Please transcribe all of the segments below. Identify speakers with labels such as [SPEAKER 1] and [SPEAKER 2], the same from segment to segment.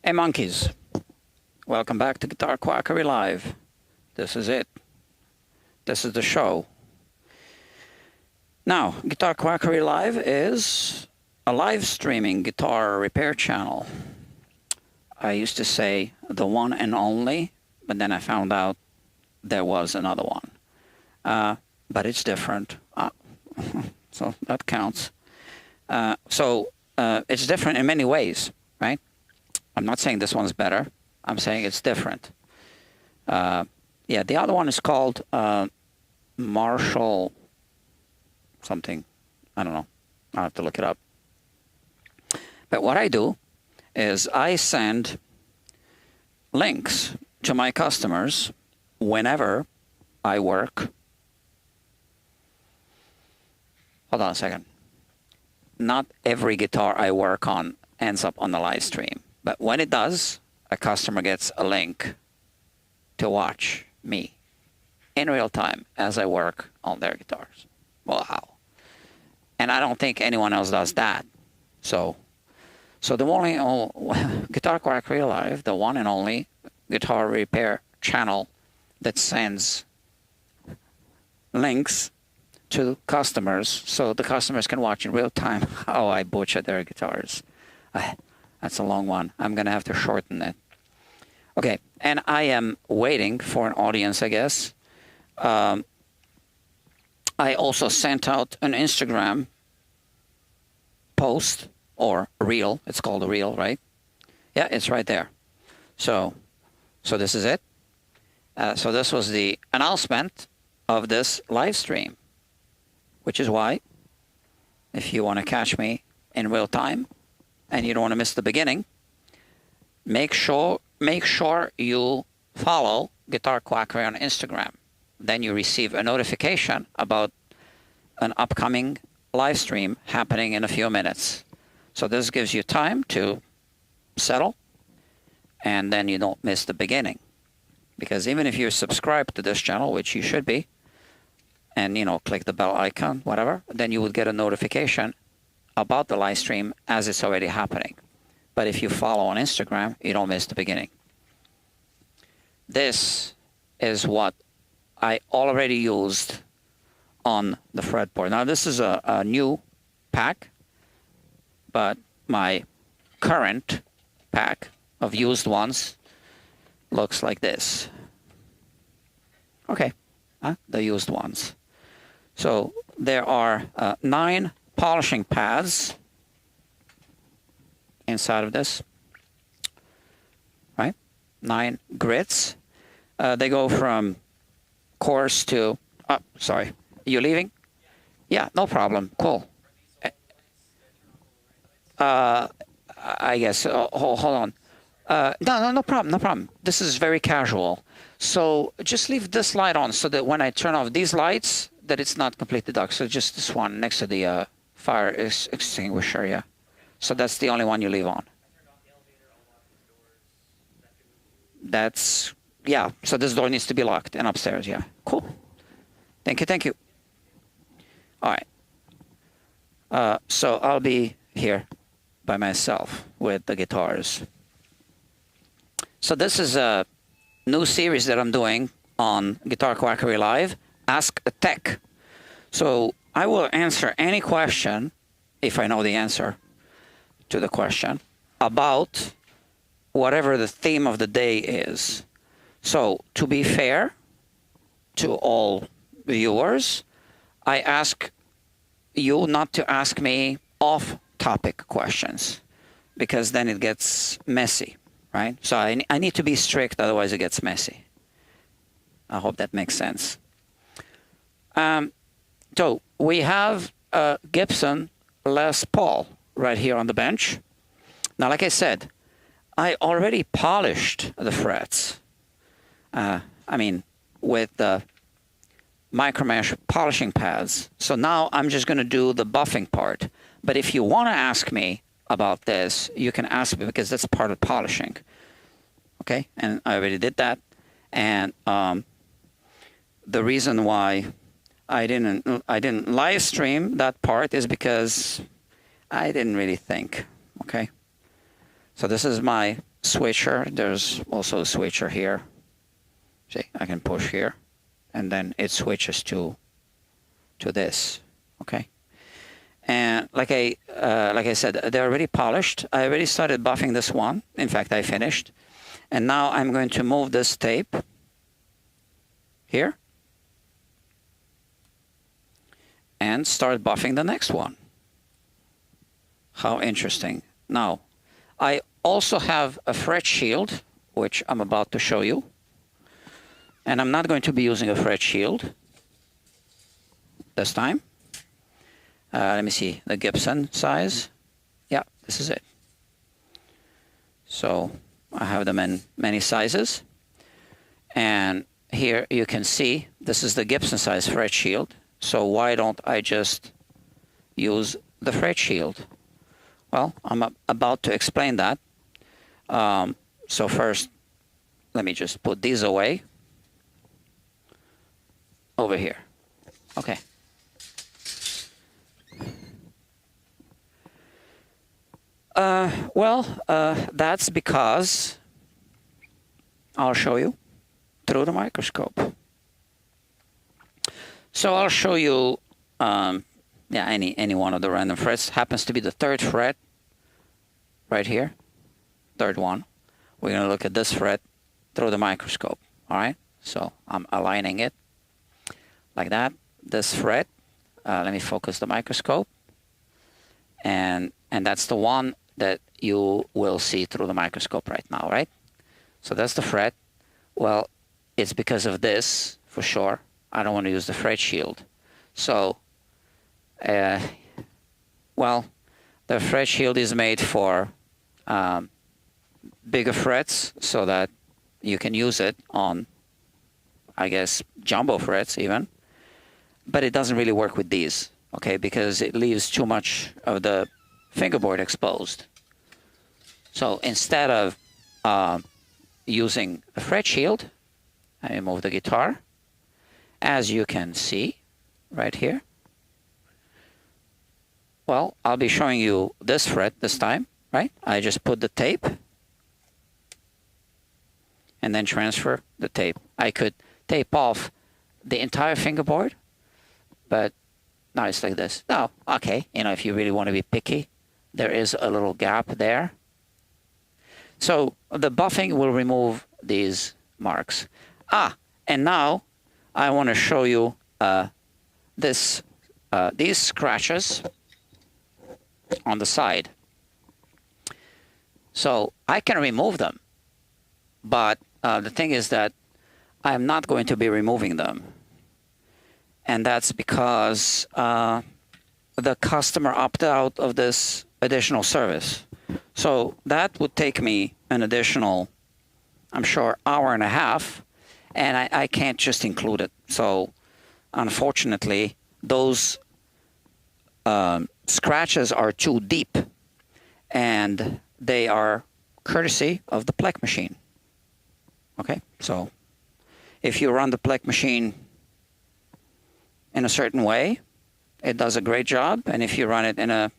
[SPEAKER 1] Hey monkeys, welcome back to Guitar Quackery Live. This is it. This is the show. Now, Guitar Quackery Live is a live streaming guitar repair channel. I used to say the one and only, but then I found out there was another one. But it's different. So that counts. It's different in many ways, right? I'm not saying this one's better. I'm saying it's different. Yeah, the other one is called Marshall something. I don't know. I'll have to look it up. But what I do is I send links to my customers whenever I work. Hold on a second. Not every guitar I work on ends up on the live stream. But when it does, a customer gets a link to watch me in real time as I work on their guitars. Wow. And I don't think anyone else does that. So the only Guitar Quackery Live, the one and only guitar repair channel that sends links to customers so the customers can watch in real time how I butcher their guitars. That's a long one. I'm going to have to shorten it. Okay, and I am waiting for an audience, I guess. I also sent out an Instagram post or reel. It's called a reel, right? Yeah, it's right there. So this is it. So this was the announcement of this live stream, which is why if you want to catch me in real time and you don't want to miss the beginning, make sure you follow Guitar Quackery on Instagram. Then you receive a notification about an upcoming live stream happening in a few minutes. So this gives you time to settle, and then you don't miss the beginning. Because even if you're subscribed to this channel, which you should be, and click the bell icon, whatever, then you would get a notification about the live stream as it's already happening. But if you follow on Instagram, you don't miss the beginning. This is what I already used on the fretboard. Now this is a new pack, but my current pack of used ones looks like this. Okay, the used ones. So there are 9 polishing pads inside of this, right? 9 grits. They go from coarse to, sorry, you leaving? Yeah, no problem, cool. I guess, hold on. No problem. This is very casual. So just leave this light on so that when I turn off these lights, that it's not completely dark. So just this one next to the fire extinguisher, yeah. So that's the only one you leave on. That's, yeah. So this door needs to be locked and upstairs, yeah. Cool. Thank you. All right. So I'll be here by myself with the guitars. So this is a new series that I'm doing on Guitar Quackery Live, Ask a Tech. So I will answer any question, if I know the answer to the question, about whatever the theme of the day is. So to be fair to all viewers, I ask you not to ask me off-topic questions, because then it gets messy, right? So I need to be strict, otherwise it gets messy. I hope that makes sense. So we have a Gibson Les Paul right here on the bench. Now, like I said, I already polished the frets. With the micromesh polishing pads. So now I'm just going to do the buffing part. But if you want to ask me about this, you can ask me, because that's part of polishing. Okay, and I already did that. And the reason why I didn't live stream that part is because I didn't really think. Okay, so this is my switcher. There's also a switcher here. See, I can push here, and then it switches to this. Okay. And like I said, they're already polished. I already started buffing this one. In fact, I finished. And now I'm going to move this tape here and start buffing the next one. How interesting. Now, I also have a fret shield, which I'm about to show you. And I'm not going to be using a fret shield this time. Let me see, the Gibson size. Yeah, this is it. So I have them in many sizes. And here you can see this is the Gibson size fret shield. So why don't I just use the fret shield? Well, I'm about to explain that. So first, let me just put these away over here. Okay. That's because I'll show you through the microscope. So I'll show you, any one of the random frets. Happens to be the third fret right here, third one. We're going to look at this fret through the microscope. All right. So I'm aligning it like that. This fret. Let me focus the microscope, and that's the one that you will see through the microscope right now, right? So that's the fret. Well, it's because of this, for sure. I don't want to use the fret shield. So, the fret shield is made for bigger frets so that you can use it on, I guess, jumbo frets even. But it doesn't really work with these, okay, because it leaves too much of the fingerboard exposed. So instead of using a fret shield, I move the guitar. As you can see right here, well, I'll be showing you this fret this time, right? I just put the tape and then transfer the tape. I could tape off the entire fingerboard, but now it's like this. Oh, okay, if you really want to be picky, there is a little gap there. So the buffing will remove these marks. And now I want to show you these scratches on the side. So I can remove them, but the thing is that I'm not going to be removing them. And that's because the customer opted out of this additional service. So that would take me an additional, I'm sure, hour and a half, and I can't just include it. So unfortunately, those scratches are too deep, and they are courtesy of the Plek machine. Okay, so if you run the Plek machine in a certain way, it does a great job, and if you run it in a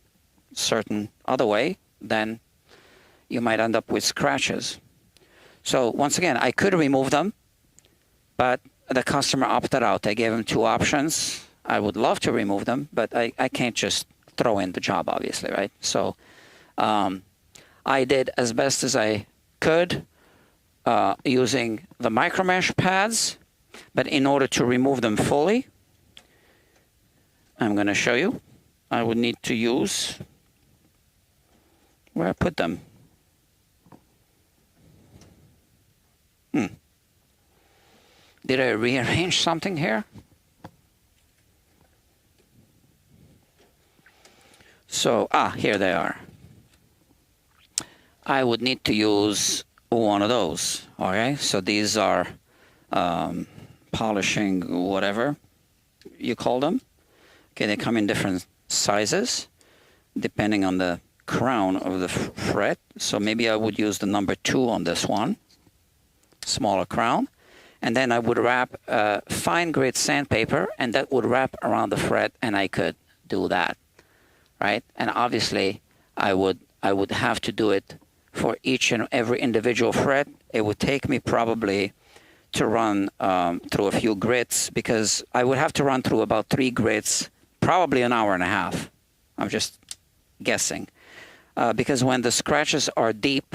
[SPEAKER 1] certain other way, then you might end up with scratches. So once again, I could remove them, but the customer opted out. I gave him two options. I would love to remove them, but I can't just throw in the job, obviously, right? So I did as best as I could using the micro mesh pads, but in order to remove them fully, I'm going to show you. I would need to use where I put them. Did I rearrange something here? So, here they are. I would need to use one of those. Okay, so these are polishing, whatever you call them. Okay, they come in different sizes depending on the crown of the fret. So maybe I would use the number 2 on this one, smaller crown. And then I would wrap fine grit sandpaper, and that would wrap around the fret, and I could do that, right? And obviously, I would have to do it for each and every individual fret. It would take me probably to run through a few grits, because I would have to run through about 3 grits, probably an hour and a half. I'm just guessing. Because when the scratches are deep,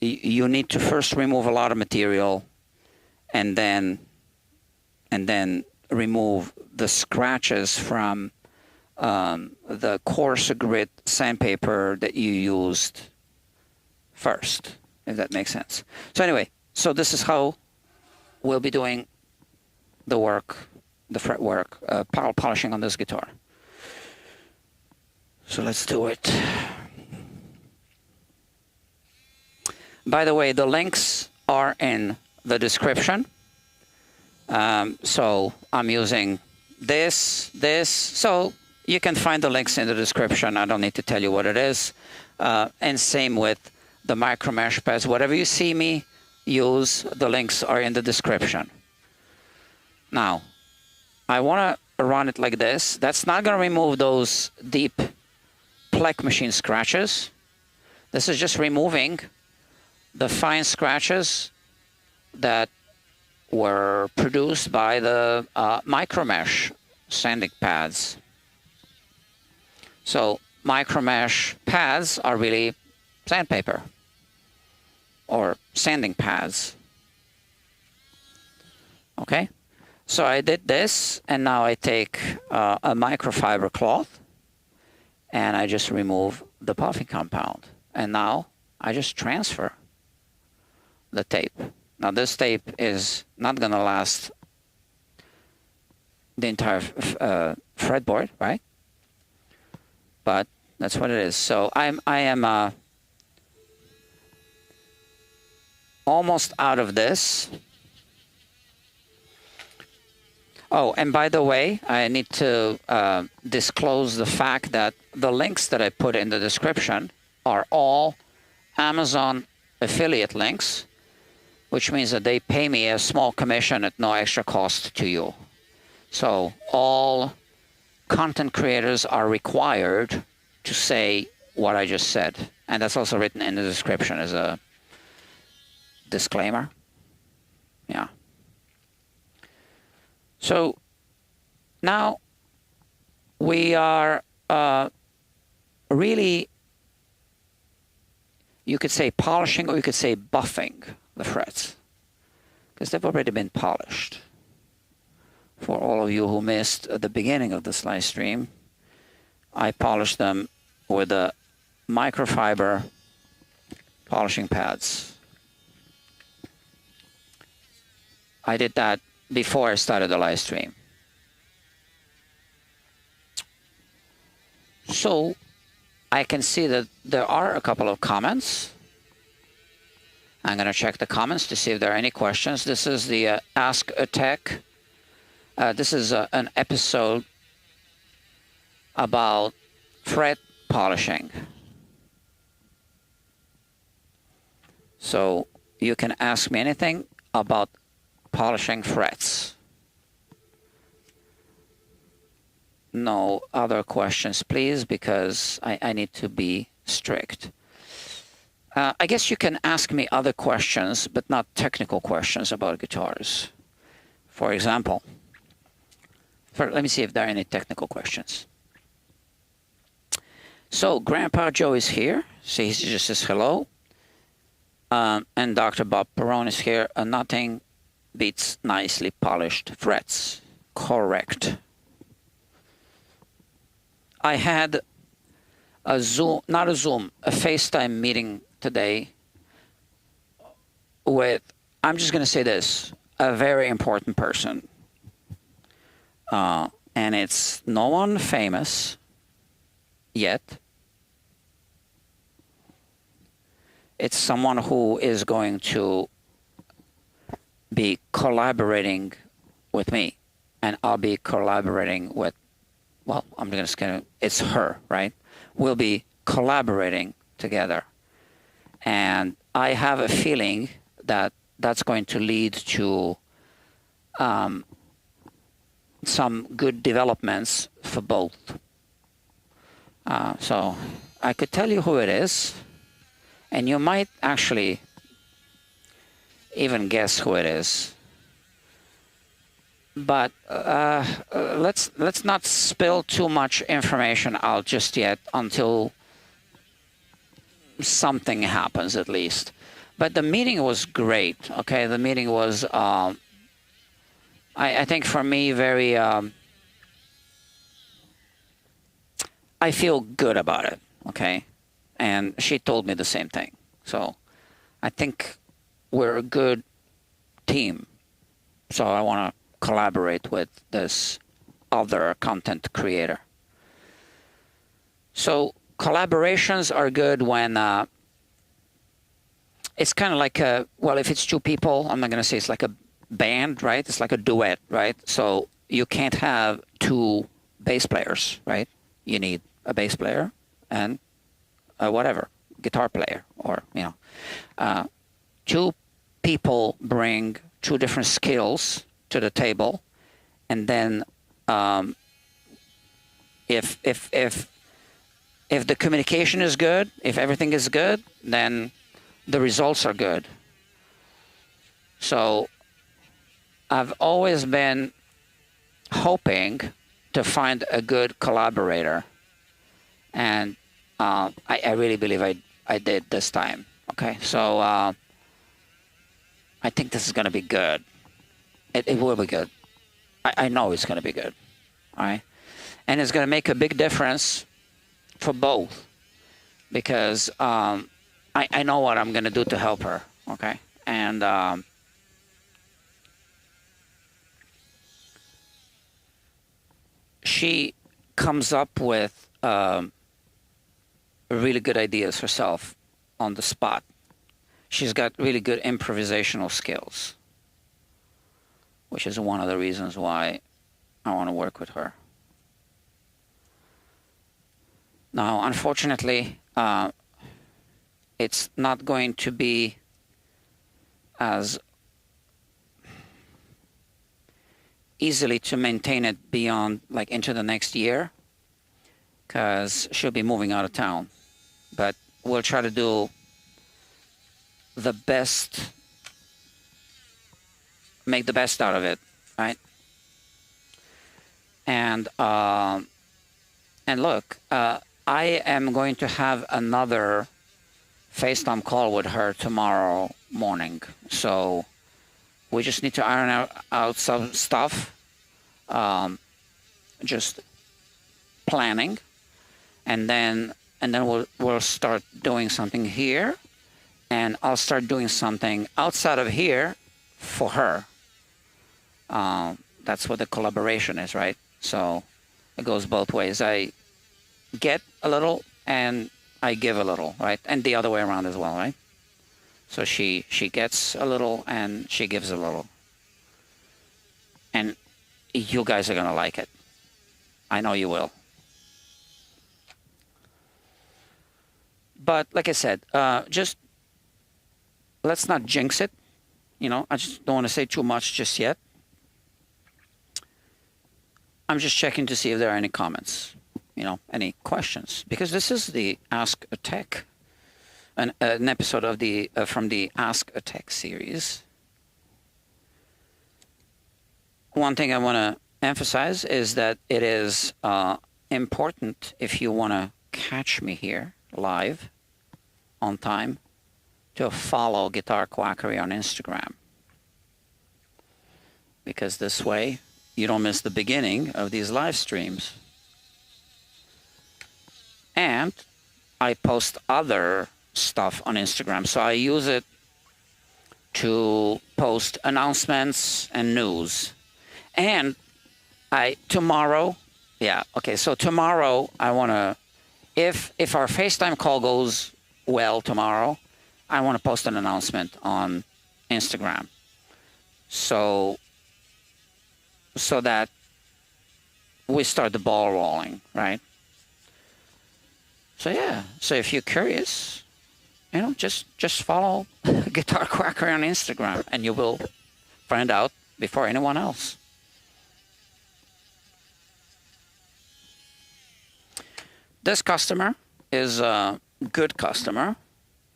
[SPEAKER 1] you need to first remove a lot of material and then remove the scratches from the coarser grit sandpaper that you used first, if that makes sense. So anyway, so this is how we'll be doing the work, the fret work, polishing on this guitar. So let's do it. By the way, the links are in the description. So I'm using this. So you can find the links in the description. I don't need to tell you what it is. And same with the micro mesh pads. Whatever you see me use, the links are in the description. Now, I want to run it like this. That's not going to remove those deep Plek machine scratches. This is just removing the fine scratches that were produced by the micro mesh sanding pads. So micro mesh pads are really sandpaper or sanding pads. Okay, so I did this, and now I take a microfiber cloth and I just remove the puffing compound, and now I just transfer the tape. Now this tape is not going to last the entire fretboard, right? But that's what it is. So I am almost out of this. Oh, and by the way, I need to disclose the fact that the links that I put in the description are all Amazon affiliate links, which means that they pay me a small commission at no extra cost to you. So all content creators are required to say what I just said. And that's also written in the description as a disclaimer. Yeah. So now we are really, you could say polishing, or you could say buffing the frets, because they've already been polished. For all of you who missed the beginning of this live stream, I polished them with the microfiber polishing pads. I did that before I started the live stream. So I can see that there are a couple of comments. I'm going to check the comments to see if there are any questions. This is the Ask a Tech. This is an episode about fret polishing. So you can ask me anything about polishing frets. No other questions, please, because I need to be strict. I guess you can ask me other questions, but not technical questions about guitars. For example, let me see if there are any technical questions. So Grandpa Joe is here. So he just says hello. And Dr. Bob Perone is here. Nothing beats nicely polished frets. Correct. I had a Zoom, not a Zoom, a FaceTime meeting today with, I'm just going to say this, a very important person. And it's no one famous yet. It's someone who is going to be collaborating with me, and I'll be collaborating with, well, I'm just gonna, it's her, right? We'll be collaborating together. And I have a feeling that that's going to lead to some good developments for both. So I could tell you who it is. And you might actually even guess who it is. But let's not spill too much information out just yet until something happens at least. But the meeting was great. Okay, the meeting was, I think for me, very. I feel good about it. Okay, and she told me the same thing. So I think we're a good team. So I want to collaborate with this other content creator. So collaborations are good when it's kind of like a, well, if it's two people, I'm not going to say it's like a band, right? It's like a duet, right? So you can't have two bass players, right? You need a bass player and whatever, guitar player, or, you know, two people bring two different skills to the table, and then if the communication is good, if everything is good, then the results are good. So I've always been hoping to find a good collaborator, and I really believe I did this time. Okay, so I think this is going to be good. It will be good. I know it's going to be good. All right, and it's going to make a big difference for both, because I know what I'm going to do to help her. Okay, and she comes up with really good ideas herself on the spot. She's got really good improvisational skills, which is one of the reasons why I want to work with her. Now, unfortunately, it's not going to be as easily to maintain it beyond, like, into the next year, because she'll be moving out of town. But we'll try to do the best, make the best out of it, right? And look, I am going to have another FaceTime call with her tomorrow morning. So we just need to iron out some stuff, just planning, and then we'll start doing something here, and I'll start doing something outside of here for her. That's what the collaboration is, right? So it goes both ways. I get a little and I give a little, right? And the other way around as well, right? So she gets a little and she gives a little. And you guys are going to like it. I know you will. But like I said, just let's not jinx it. You know, I just don't want to say too much just yet. I'm just checking to see if there are any comments, you know, any questions, because this is the Ask a Tech, an episode of the from the Ask a Tech series. One thing I want to emphasize is that it is important, if you want to catch me here live on time, to follow Guitar Quackery on Instagram, because this way you don't miss the beginning of these live streams. And I post other stuff on Instagram, so I use it to post announcements and news. And tomorrow, yeah, okay, so tomorrow I want to, if our FaceTime call goes well tomorrow, I want to post an announcement on Instagram, so that we start the ball rolling, right? So yeah, so if you're curious, you know, just follow Guitar Quackery on Instagram, and you will find out before anyone else. This customer is a good customer.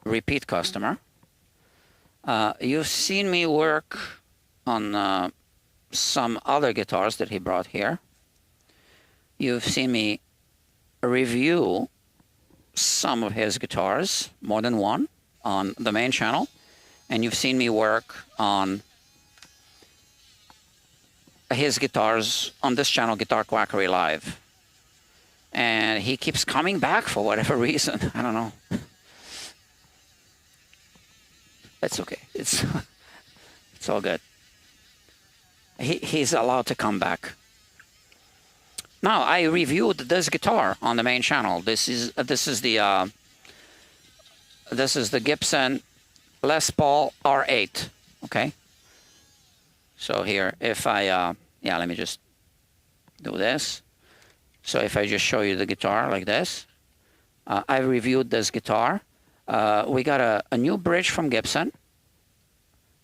[SPEAKER 1] repeat customer. You've seen me work on some other guitars that he brought here. You've seen me review some of his guitars, more than one, on the main channel. And you've seen me work on his guitars on this channel, Guitar Quackery Live. And he keeps coming back for whatever reason. I don't know. It's okay. It's all good. He's allowed to come back. Now, I reviewed this guitar on the main channel. This is the Gibson Les Paul R8. Okay. So here, if I yeah, let me just do this. So if I just show you the guitar like this, I reviewed this guitar. We got a new bridge from Gibson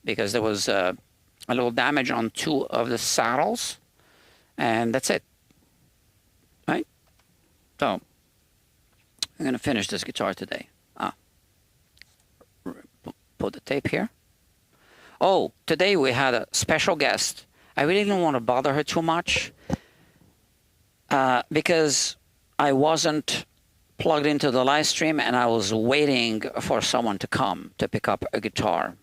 [SPEAKER 1] because there was a little damage on 2 of the saddles, and that's it. Right? So I'm going to finish this guitar today. Put the tape here. Oh, today we had a special guest. I really didn't want to bother her too much because I wasn't plugged into the live stream and I was waiting for someone to come to pick up a guitar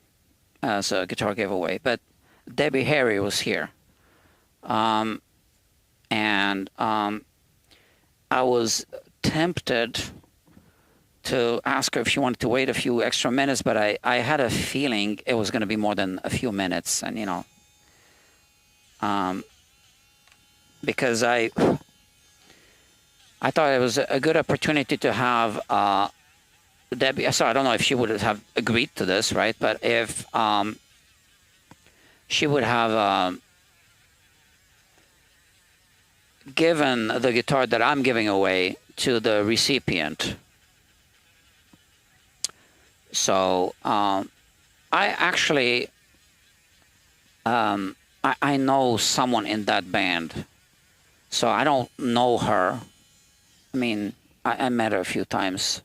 [SPEAKER 1] as a guitar giveaway. But Debbie Harry was here. I was tempted to ask her if she wanted to wait a few extra minutes, but I had a feeling it was going to be more than a few minutes. And, you know, because I thought it was a good opportunity to have Debbie. So I don't know if she would have agreed to this, right? But if she would have given the guitar that I'm giving away to the recipient. So I actually I know someone in that band. So I don't know her. I mean, I met her a few times,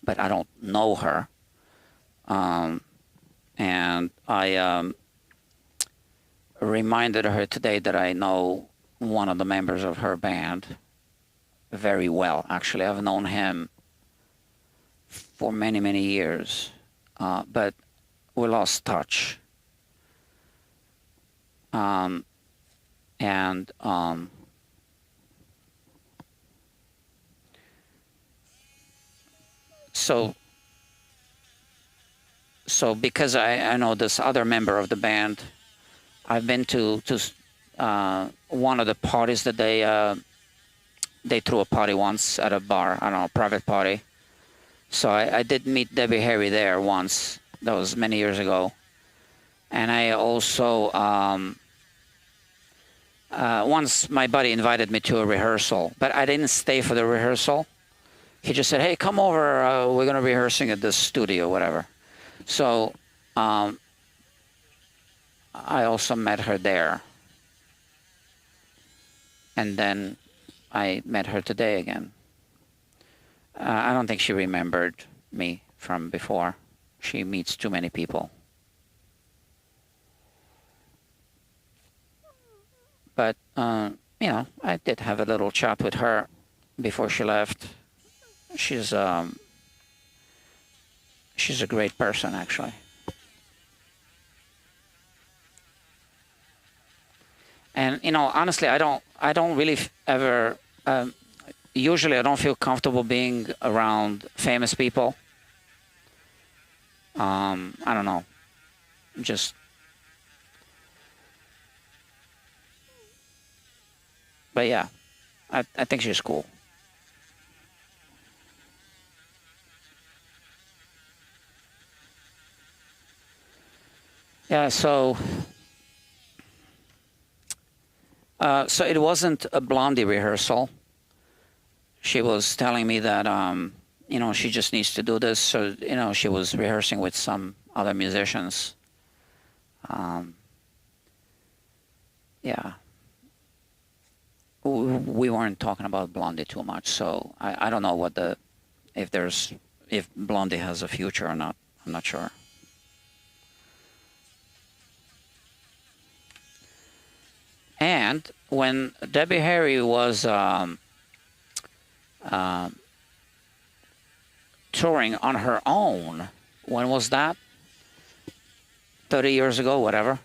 [SPEAKER 1] but I don't know her. And I reminded her today that I know one of the members of her band very well. Actually, I've known him for many, many years, but we lost touch. So because I know this other member of the band, I've been to one of the parties that they threw a party once at a bar. I don't know, a private party. So I did meet Debbie Harry there once. That was many years ago. And I also once my buddy invited me to a rehearsal, but I didn't stay for the rehearsal. He just said, "Hey, come over. We're gonna be rehearsing at this studio, whatever." So I also met her there. And then I met her today again. I don't think she remembered me from before. She meets too many people. But, you know, I did have a little chat with her before she left. She's a great person, actually. And, you know, honestly, I don't really ever, usually I don't feel comfortable being around famous people. I don't know, just, but yeah, I think she's cool. Yeah, so it wasn't a Blondie rehearsal. She was telling me that, you know, she just needs to do this. So, you know, she was rehearsing with some other musicians. Yeah. We weren't talking about Blondie too much, so I don't know what if there's if Blondie has a future or not. I'm not sure. And when Debbie Harry was touring on her own, when was that? 30 years ago, whatever.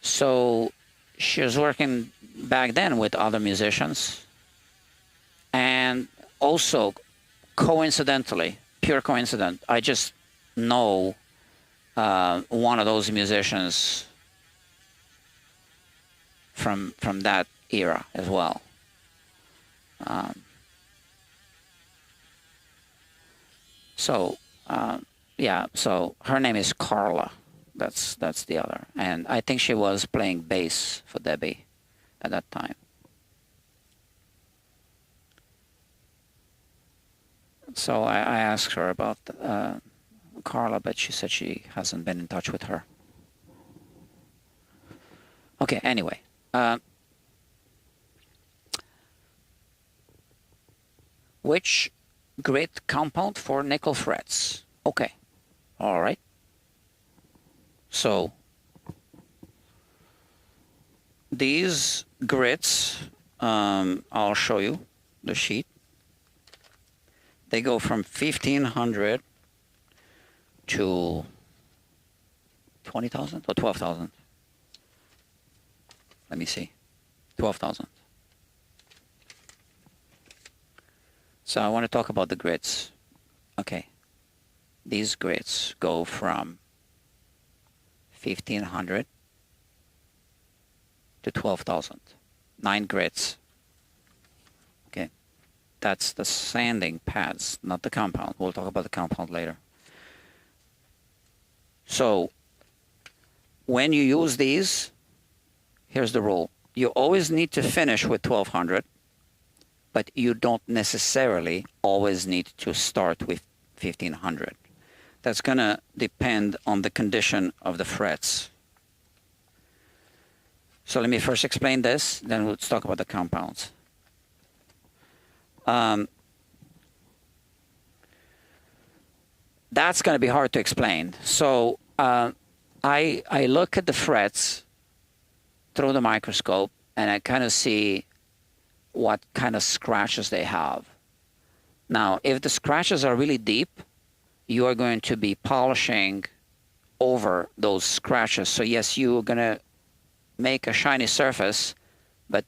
[SPEAKER 1] So she was working back then with other musicians. And also, coincidentally, pure coincidence, I just know one of those musicians from that era as well. Yeah, so her name is Carla. That's the other. And I think she was playing bass for Debbie at that time. So I asked her about Carla, but she said she hasn't been in touch with her. Okay, anyway. Which grit compound for nickel frets? Okay, all right. So these grits, I'll show you the sheet. They go from 1,500 to 20,000 or 12,000. Let me see, 12,000. So I want to talk about the grits. Okay, these grits go from 1,500 to 12,000. 9 grits. Okay, that's the sanding pads, not the compound. We'll talk about the compound later. So when you use these, here's the rule. You always need to finish with 1,200, but you don't necessarily always need to start with 1,500. That's going to depend on the condition of the frets. So let me first explain this, then let's talk about the compounds. That's going to be hard to explain. So I look at the frets through the microscope, and I kind of see what kind of scratches they have. Now, if the scratches are really deep, you are going to be polishing over those scratches. So yes, you're going to make a shiny surface, but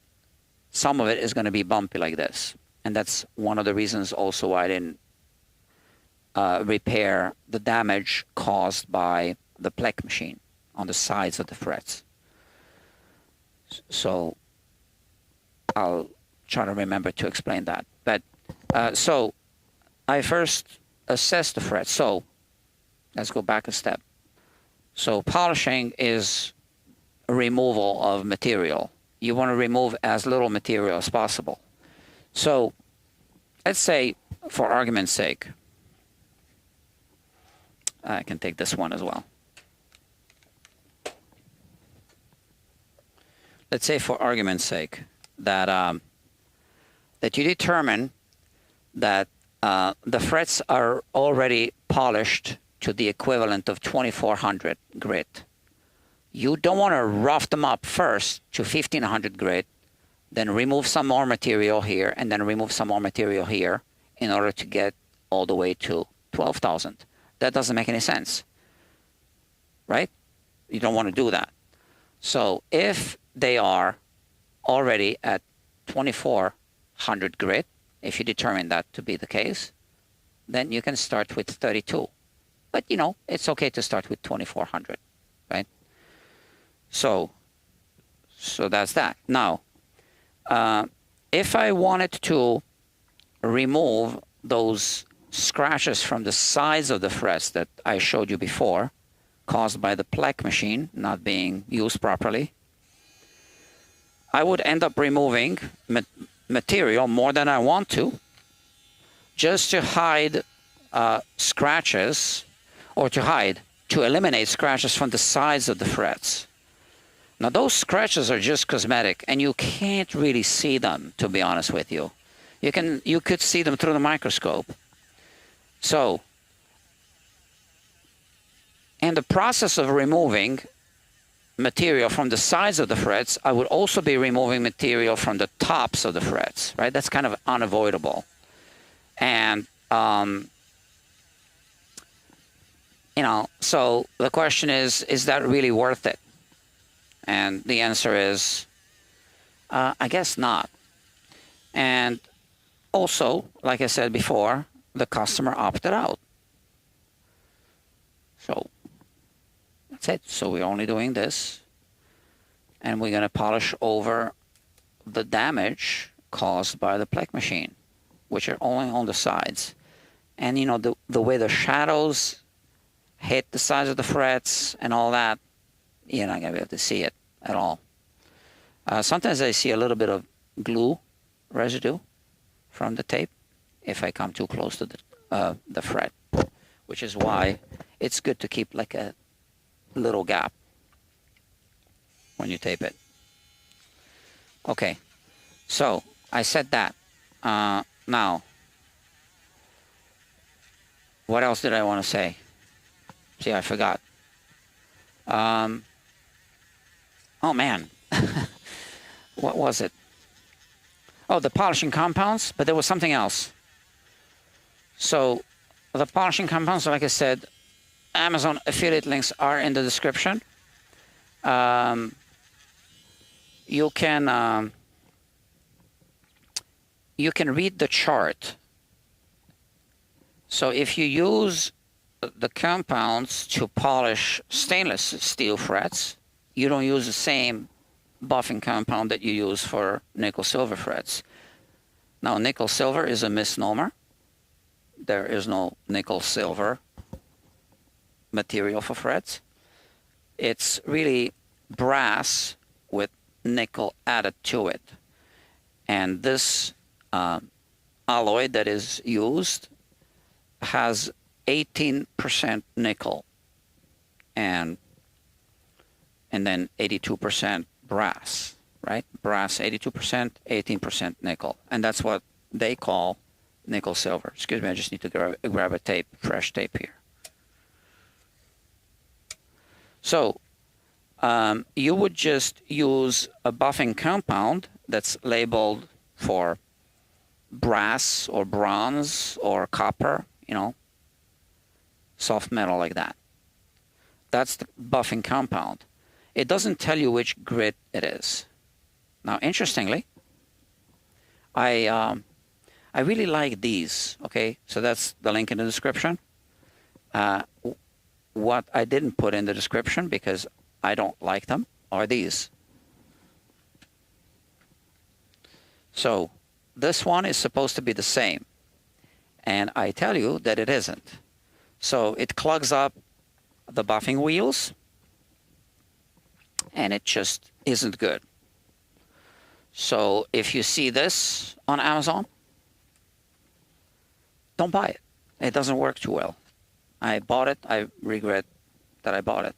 [SPEAKER 1] some of it is going to be bumpy like this. And that's one of the reasons also why I didn't repair the damage caused by the Plek machine on the sides of the frets. So I'll try to remember to explain that. But so I first assess the frets. So let's go back a step. So polishing is a removal of material. You want to remove as little material as possible. So let's say, for argument's sake, I can take this one as well. Let's say, for argument's sake, that that you determine that the frets are already polished to the equivalent of 2,400 grit. You don't want to rough them up first to 1,500 grit, then remove some more material here, and then remove some more material here in order to get all the way to 12,000. That doesn't make any sense, right? You don't want to do that. So if they are already at 2,400 grit, if you determine that to be the case, then you can start with 32. But, you know, it's okay to start with 2,400, right? So that's that. Now, if I wanted to remove those scratches from the sides of the frets that I showed you before, caused by the Plek machine not being used properly, I would end up removing material more than I want to, just to hide scratches, or to eliminate scratches from the sides of the frets. Now, those scratches are just cosmetic, and you can't really see them, to be honest with you. You could see them through the microscope. So, in the process of removing material from the sides of the frets, I would also be removing material from the tops of the frets, right? That's kind of unavoidable. And, you know, so the question is that really worth it? And the answer is, I guess not. And also, like I said before, the customer opted out. So that's it. So we're only doing this, and we're going to polish over the damage caused by the plaque machine, which are only on the sides. And you know, the way the shadows hit the sides of the frets and all that, you're not going to be able to see it at all. Sometimes I see a little bit of glue residue from the tape if I come too close to the fret, which is why it's good to keep like a little gap when you tape it. Okay, so I said that. Now, what else did I want to say? See, I forgot. Oh man, what was it? Oh, the polishing compounds, but there was something else. So the polishing compounds, like I said, Amazon affiliate links are in the description. You can read the chart. So if you use the compounds to polish stainless steel frets, you don't use the same buffing compound that you use for nickel silver frets. Now, nickel silver is a misnomer. There is no nickel silver material for frets. It's really brass with nickel added to it. And this alloy that is used has 18% nickel and then 82% brass, right? Brass 82%, 18% nickel. And that's what they call nickel silver. Excuse me, I just need to grab a tape, fresh tape here. So you would just use a buffing compound that's labeled for brass or bronze or copper, you know, soft metal like that. That's the buffing compound. It doesn't tell you which grit it is. Now, interestingly, I really like these, okay? So that's the link in the description. What I didn't put in the description because I don't like them are these. So this one is supposed to be the same. And I tell you that it isn't. So it clogs up the buffing wheels. And it just isn't good. So if you see this on Amazon, don't buy it. It doesn't work too well. I bought it. I regret that I bought it.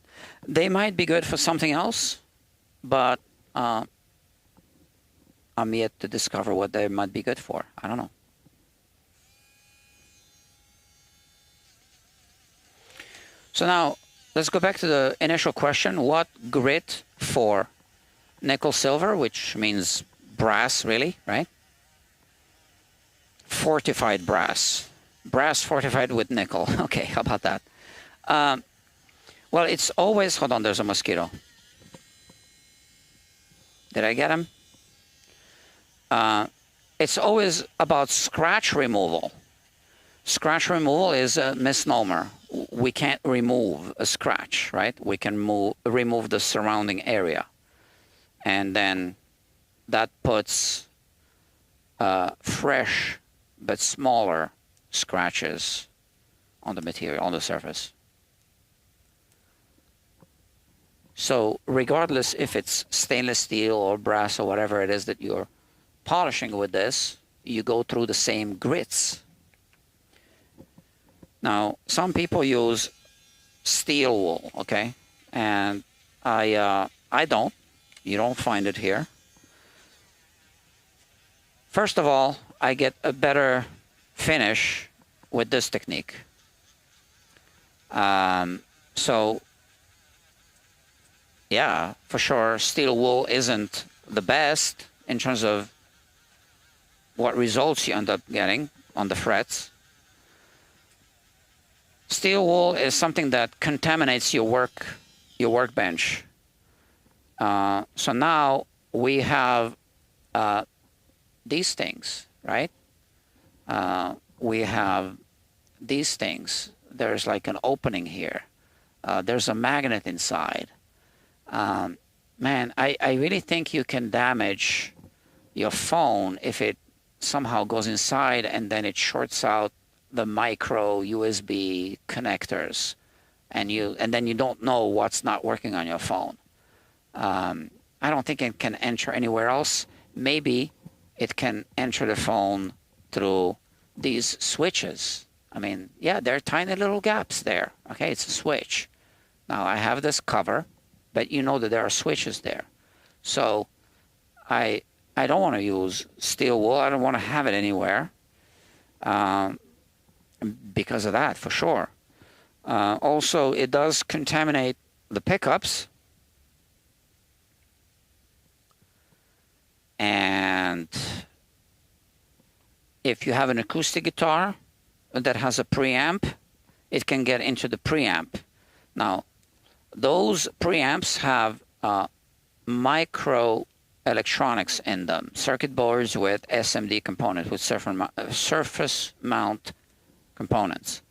[SPEAKER 1] They might be good for something else, but I'm yet to discover what they might be good for. I don't know. So now, let's go back to the initial question. What grit for nickel silver, which means brass, really, right? Fortified brass. Brass fortified with nickel. Okay, how about that? Well, it's always... Hold on, there's a mosquito. Did I get him? It's always about scratch removal. Scratch removal is a misnomer. We can't remove a scratch, right? We can remove the surrounding area. And then that puts fresh but smaller scratches on the material, on the surface. So regardless if it's stainless steel or brass or whatever it is that you're polishing with this, you go through the same grits. Now, some people use steel wool, okay? And I don't. You don't find it here. First of all, I get a better finish with this technique. So yeah, for sure, steel wool isn't the best in terms of what results you end up getting on the frets. Steel wool is something that contaminates your workbench. So now we have these things, right? We have these things. There's like an opening here. There's a magnet inside. Man, I really think you can damage your phone if it somehow goes inside and then it shorts out the micro USB connectors, and then you don't know what's not working on your phone. I don't think it can enter anywhere else. Maybe it can enter the phone through these switches. I mean, yeah, there are tiny little gaps there. Okay, it's a switch. Now I have this cover, but you know that there are switches there. So I don't want to use steel wool. I don't want to have it anywhere because of that, for sure. Also, it does contaminate the pickups. And if you have an acoustic guitar that has a preamp, it can get into the preamp. Now, those preamps have micro electronics in them, circuit boards with SMD components, with surface mount components.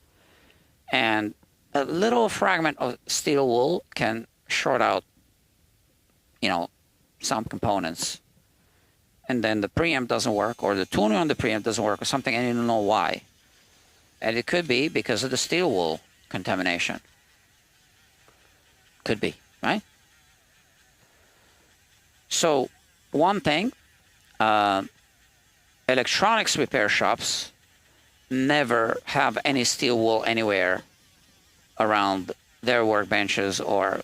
[SPEAKER 1] And a little fragment of steel wool can short out, some components. And then the preamp doesn't work, or the tuner on the preamp doesn't work, or something, and you don't know why. And it could be because of the steel wool contamination. Could be, right? So, one thing, electronics repair shops never have any steel wool anywhere around their workbenches, or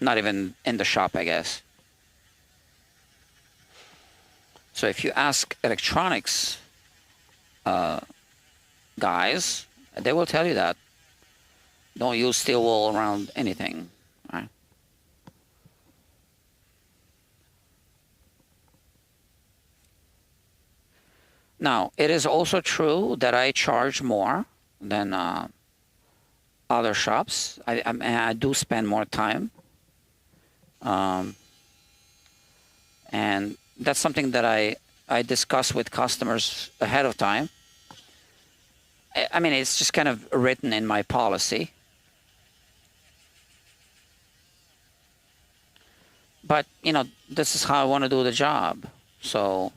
[SPEAKER 1] not even in the shop, I guess. So if you ask electronics guys, they will tell you that. Don't use steel wool around anything, right? Now, it is also true that I charge more than other shops. I do spend more time. And that's something that I discuss with customers ahead of time. I mean, it's just kind of written in my policy. But, this is how I want to do the job. So,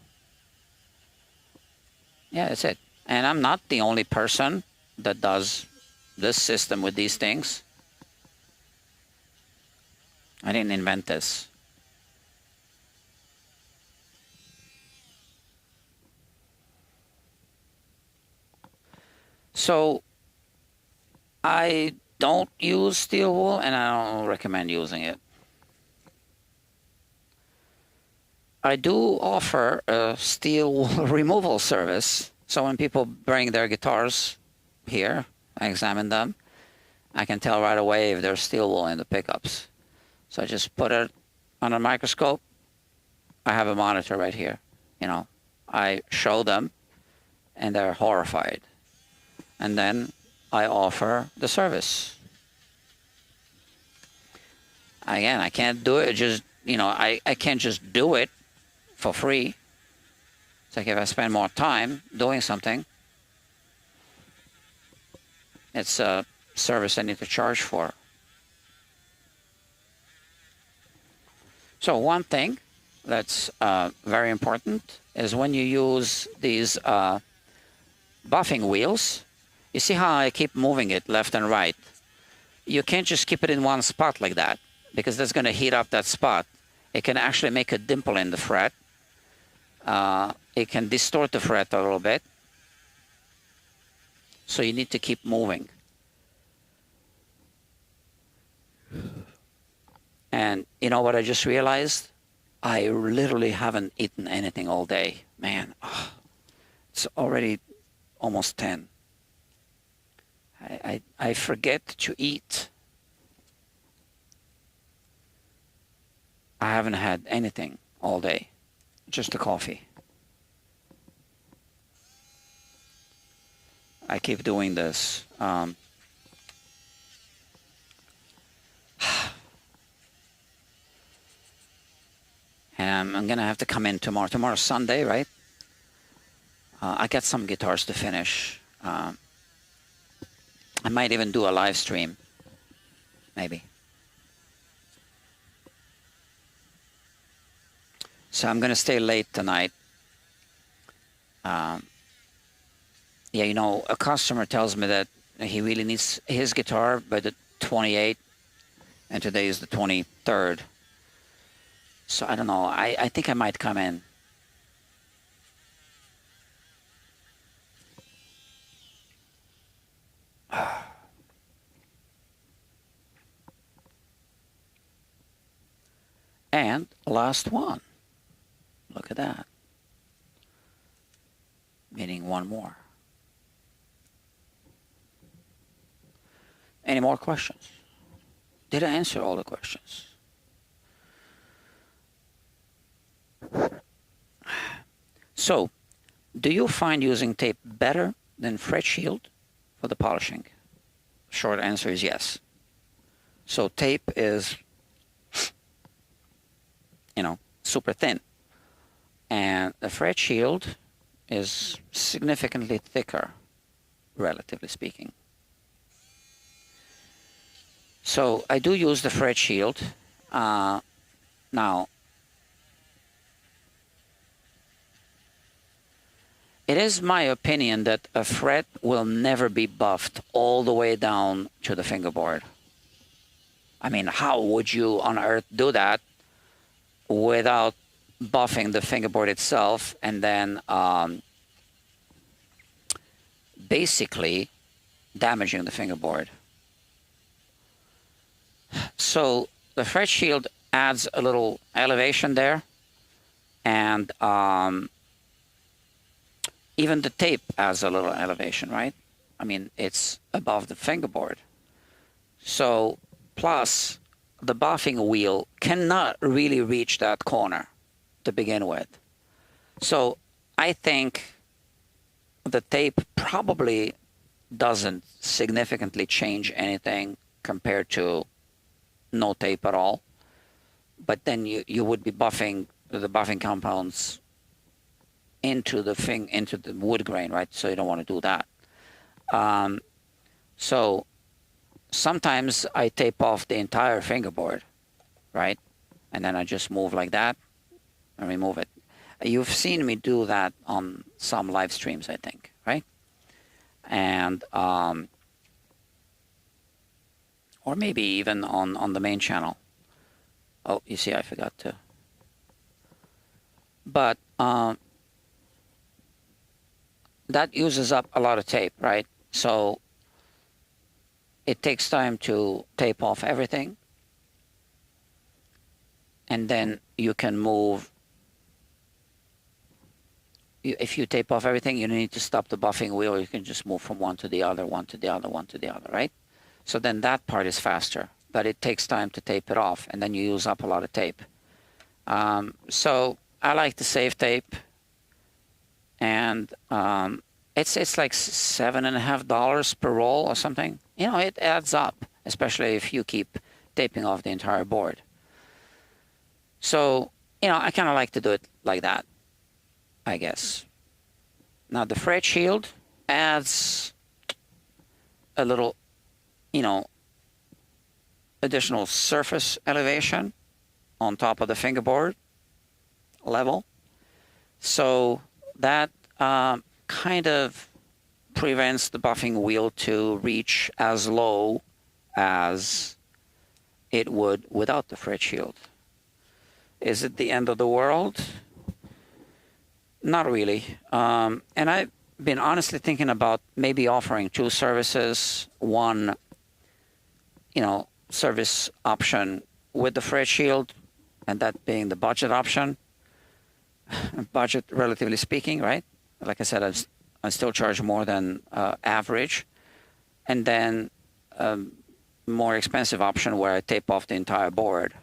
[SPEAKER 1] yeah, that's it. And I'm not the only person that does this system with these things. I didn't invent this. So I don't use steel wool, and I don't recommend using it. I do offer a steel wool removal service. So when people bring their guitars here, I examine them. I can tell right away if there's steel wool in the pickups. So I just put it on a microscope. I have a monitor right here. I show them, and they're horrified. And then I offer the service. Again, I can't do it I can't just do it for free. It's like if I spend more time doing something, it's a service I need to charge for. So one thing that's very important is when you use these buffing wheels. You see how I keep moving it left and right? You can't just keep it in one spot like that, because that's going to heat up that spot. It can actually make a dimple in the fret. It can distort the fret a little bit. So you need to keep moving. And you know what I just realized? I literally haven't eaten anything all day. Man, It's already almost 10. I forget to eat. I haven't had anything all day, just the coffee. I keep doing this. And I'm gonna have to come in tomorrow. Tomorrow's Sunday, right? I got some guitars to finish. I might even do a live stream, maybe. So I'm gonna stay late tonight. Yeah, you know, a customer tells me that he really needs his guitar by the 28th, and today is the 23rd. So I don't know. I think I might come in. And last one. Look at that. Meaning one more. Any more questions? Did I answer all the questions? So, do you find using tape better than fret shield for the polishing? Short answer is yes. So tape is, you know, super thin. And the fret shield is significantly thicker, relatively speaking. So I do use the fret shield. Now, it is my opinion that a fret will never be buffed all the way down to the fingerboard. I mean, how would you on earth do that without buffing the fingerboard itself and then basically damaging the fingerboard? So the fret shield adds a little elevation there, and even the tape adds a little elevation, right? I mean, it's above the fingerboard. So, plus, the buffing wheel cannot really reach that corner to begin with. So, I think the tape probably doesn't significantly change anything compared to no tape at all. But then you would be buffing the buffing compounds into the wood grain, right? So you don't want to do that. So sometimes I tape off the entire fingerboard, right? And then I just move like that and remove it. You've seen me do that on some live streams, I think, right? And or maybe even on the main channel. Oh, you see, I forgot to. But that uses up a lot of tape, right? So it takes time to tape off everything. And then you can move. If you tape off everything, you need to stop the buffing wheel. You can just move from one to the other, one to the other, one to the other, right? So then that part is faster, but it takes time to tape it off, and then you use up a lot of tape. So I like to save tape, and it's like $7.50 per roll or something. You know, it adds up, especially if you keep taping off the entire board. So, you know, I kind of like to do it like that, I guess. Now the fret shield adds a little, you know, additional surface elevation on top of the fingerboard level. So that kind of prevents the buffing wheel to reach as low as it would without the fret shield. Is it the end of the world? Not really. And I've been honestly thinking about maybe offering two services. One, you know, service option with the fret shield, and that being the budget option. Budget, relatively speaking, right? Like I said, I still charge more than average. And then more expensive option where I tape off the entire board.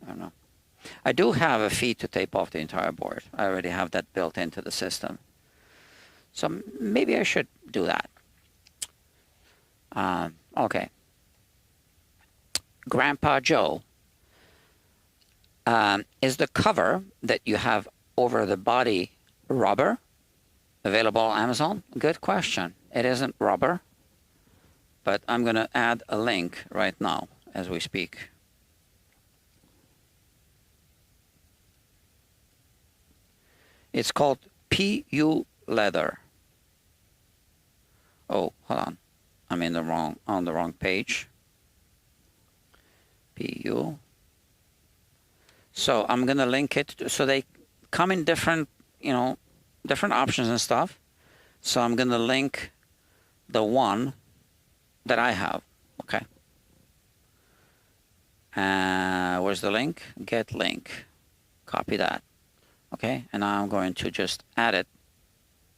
[SPEAKER 1] I don't know. I do have a fee to tape off the entire board. I already have that built into the system. So maybe I should do that. Okay. Grandpa Joe, is the cover that you have over the body rubber? Available on Amazon? Good question. It isn't rubber, but I'm going to add a link right now as we speak. It's called PU leather. Oh, hold on. I'm on the wrong page. PU. So I'm going to link it. So they come in different, different options and stuff. So I'm going to link the one that I have. Okay. Where's the link? Get link. Copy that. Okay. And now I'm going to just add it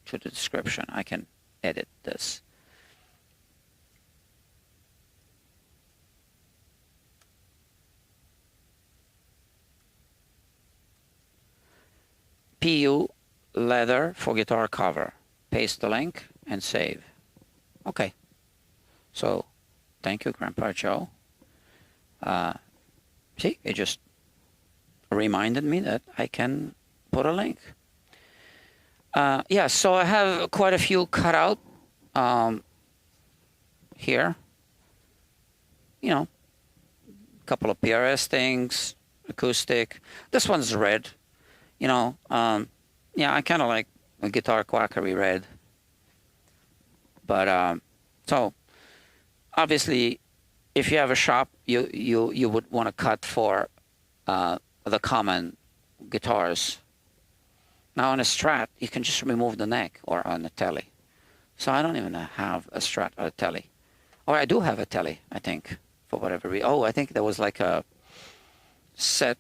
[SPEAKER 1] to the description. I can edit this. PU leather for guitar cover. Paste the link and save. Okay. So, thank you, Grandpa Joe. See, it just reminded me that I can put a link. Yeah, so I have quite a few cut out here. A couple of PRS things, acoustic. This one's red. Yeah, I kind of like a guitar quackery red. But so obviously, if you have a shop, you would want to cut for the common guitars. Now on a Strat, you can just remove the neck, or on a Tele. So I don't even have a Strat or a Tele. Or I do have a Tele, I think, for whatever reason. Oh, I think there was like a set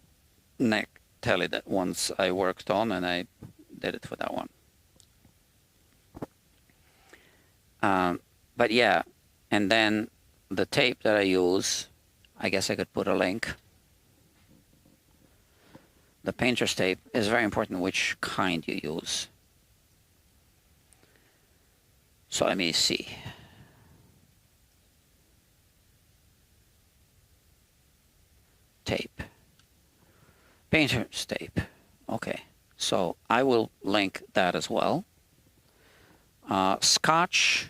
[SPEAKER 1] neck Tele that once I worked on, and I did it for that one. But yeah, and then the tape that I use, I guess I could put a link. The painter's tape is very important which kind you use. So let me see. Tape. Painter's tape. Okay, so I will link that as well. Scotch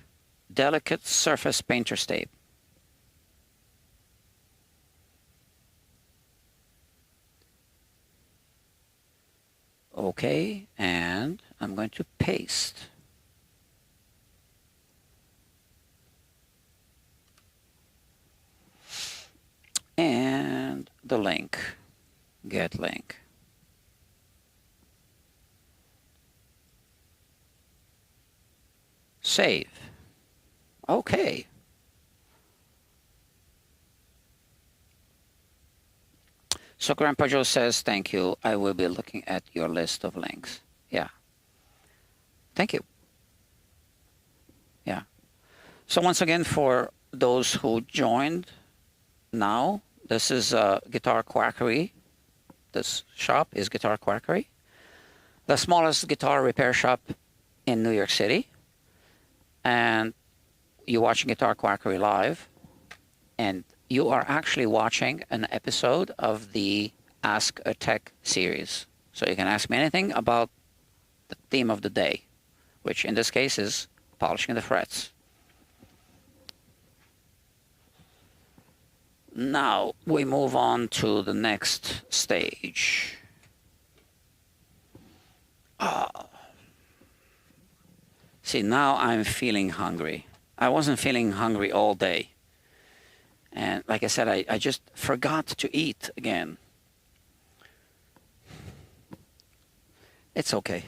[SPEAKER 1] Delicate Surface Painter's tape. Okay, and I'm going to paste. And the link. Get link. Save. Okay. So Grandpa Joe says, thank you. I will be looking at your list of links. Yeah. Thank you. Yeah. So once again, for those who joined now, this is Guitar Quackery. This shop is Guitar Quackery, the smallest guitar repair shop in New York City. And you're watching Guitar Quackery live, and you are actually watching an episode of the Ask a Tech series. So you can ask me anything about the theme of the day, which in this case is polishing the frets. Now we move on to the next stage. See, now I'm feeling hungry. I wasn't feeling hungry all day. And like I said, I just forgot to eat again. It's okay.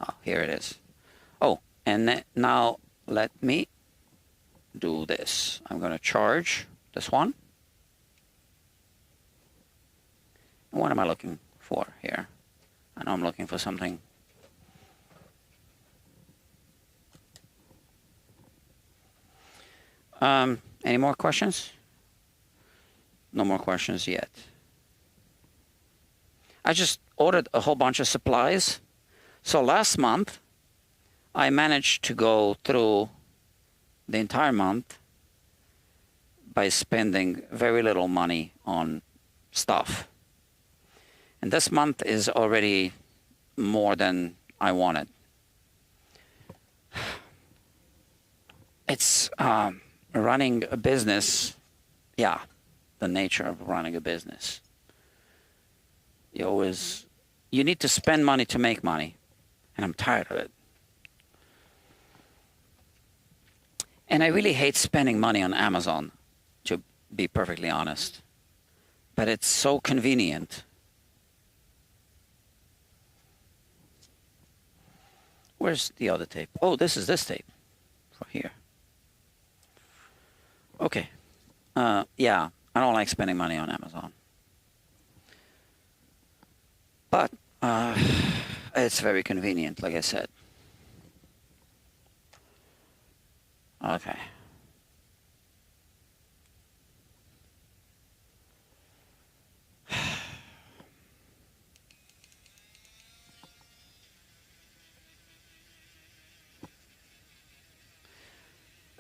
[SPEAKER 1] Oh, here it is. Oh, and now let me do this. I'm going to charge this one. What am I looking for here? I know I'm looking for something Any more questions? No more questions yet. I just ordered a whole bunch of supplies. So last month, I managed to go through the entire month by spending very little money on stuff. And this month is already more than I wanted. It's running a business. Yeah, the nature of running a business. You need to spend money to make money. And I'm tired of it. And I really hate spending money on Amazon, to be perfectly honest. But it's so convenient. Where's the other tape? Oh, this is this tape. For here. Okay. Yeah, I don't like spending money on Amazon. But it's very convenient, like I said. Okay.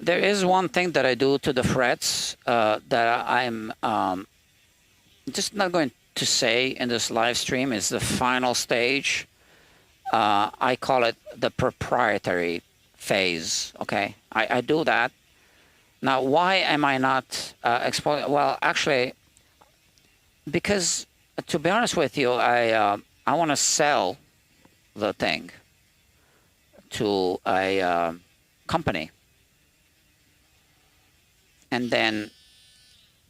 [SPEAKER 1] There is one thing that I do to the frets that I'm just not going to say in this live stream. Is the final stage. I call it the proprietary phase. Okay, I do that. Now, why am I not exposing? Well, actually, because to be honest with you, I want to sell the thing to a company. And then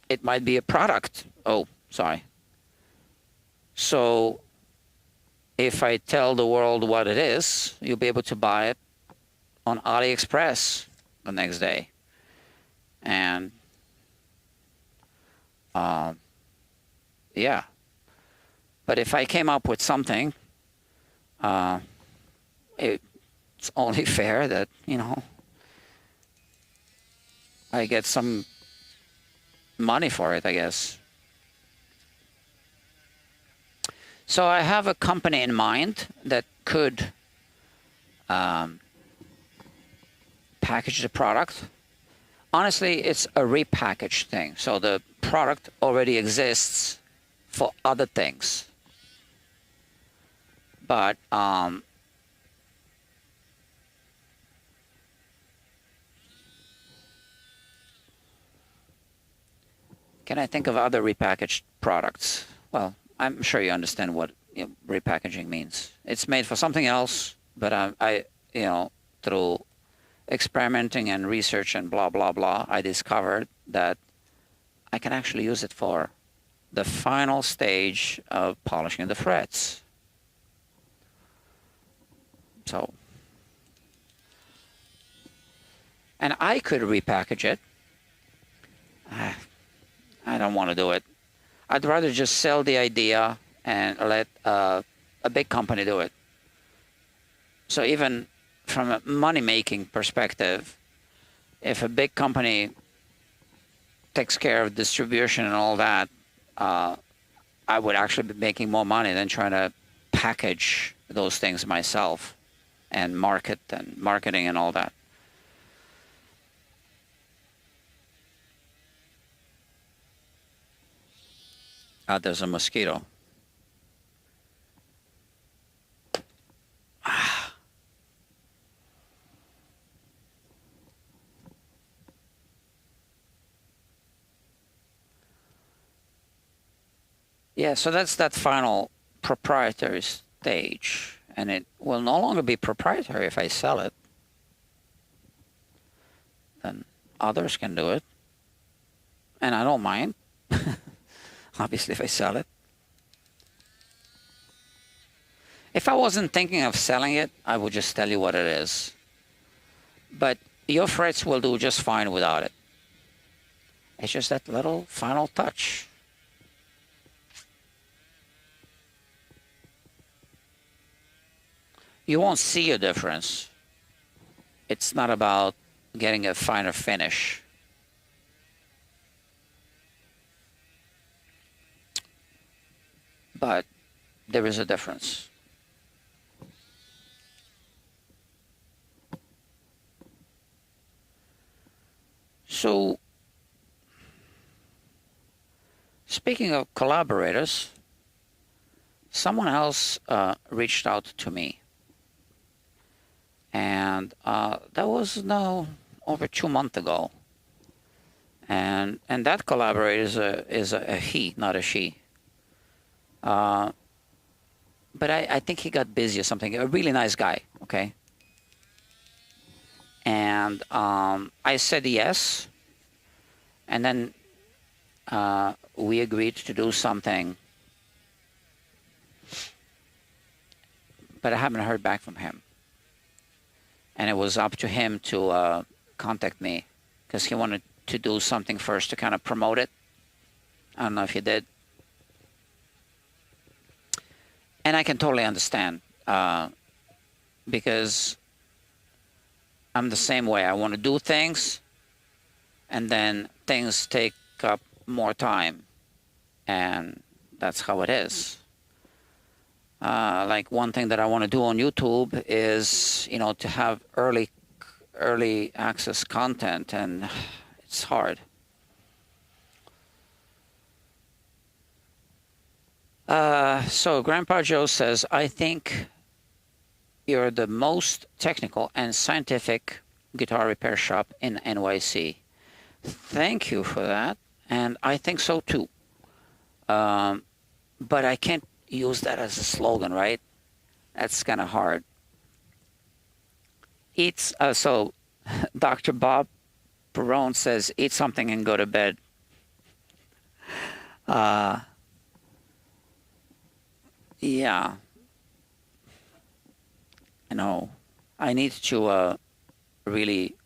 [SPEAKER 1] it might be a product. Oh, sorry. So if I tell the world what it is, you'll be able to buy it on AliExpress the next day. And yeah. But if I came up with something, it's only fair that, I get some money for it, I guess. So I have a company in mind that could package the product. Honestly, it's a repackaged thing. So the product already exists for other things. But can I think of other repackaged products? Well, I'm sure you understand what repackaging means. It's made for something else, but I through experimenting and research and blah, blah, blah, I discovered that I can actually use it for the final stage of polishing the frets. So, and I could repackage it. I don't want to do it. I'd rather just sell the idea and let a big company do it. So even from a money-making perspective, if a big company takes care of distribution and all that, I would actually be making more money than trying to package those things myself and marketing and all that. There's a mosquito. Yeah, so that's that final proprietary stage. And it will no longer be proprietary if I sell it. Then others can do it. And I don't mind. Obviously, if I sell it. If I wasn't thinking of selling it, I would just tell you what it is. But your frets will do just fine without it. It's just that little final touch. You won't see a difference. It's not about getting a finer finish. but there is a difference. So, speaking of collaborators, someone else reached out to me, and that was now over 2 months ago. And that collaborator is a he, not a she. But I think he got busy or something. A really nice guy, okay? And I said yes. And then we agreed to do something. But I haven't heard back from him. And it was up to him to contact me because he wanted to do something first to kind of promote it. I don't know if he did. And I can totally understand because I'm the same way. I want to do things, and then things take up more time, and that's how it is. Like one thing that I want to do on YouTube is, you know, to have early access content, and it's hard. So Grandpa Joe says, I think you're the most technical and scientific guitar repair shop in NYC. Thank you for that. And I think so too. But I can't use that as a slogan, right? That's kind of hard. So Dr. Bob Perone says, eat something and go to bed. Yeah. I know. I need to really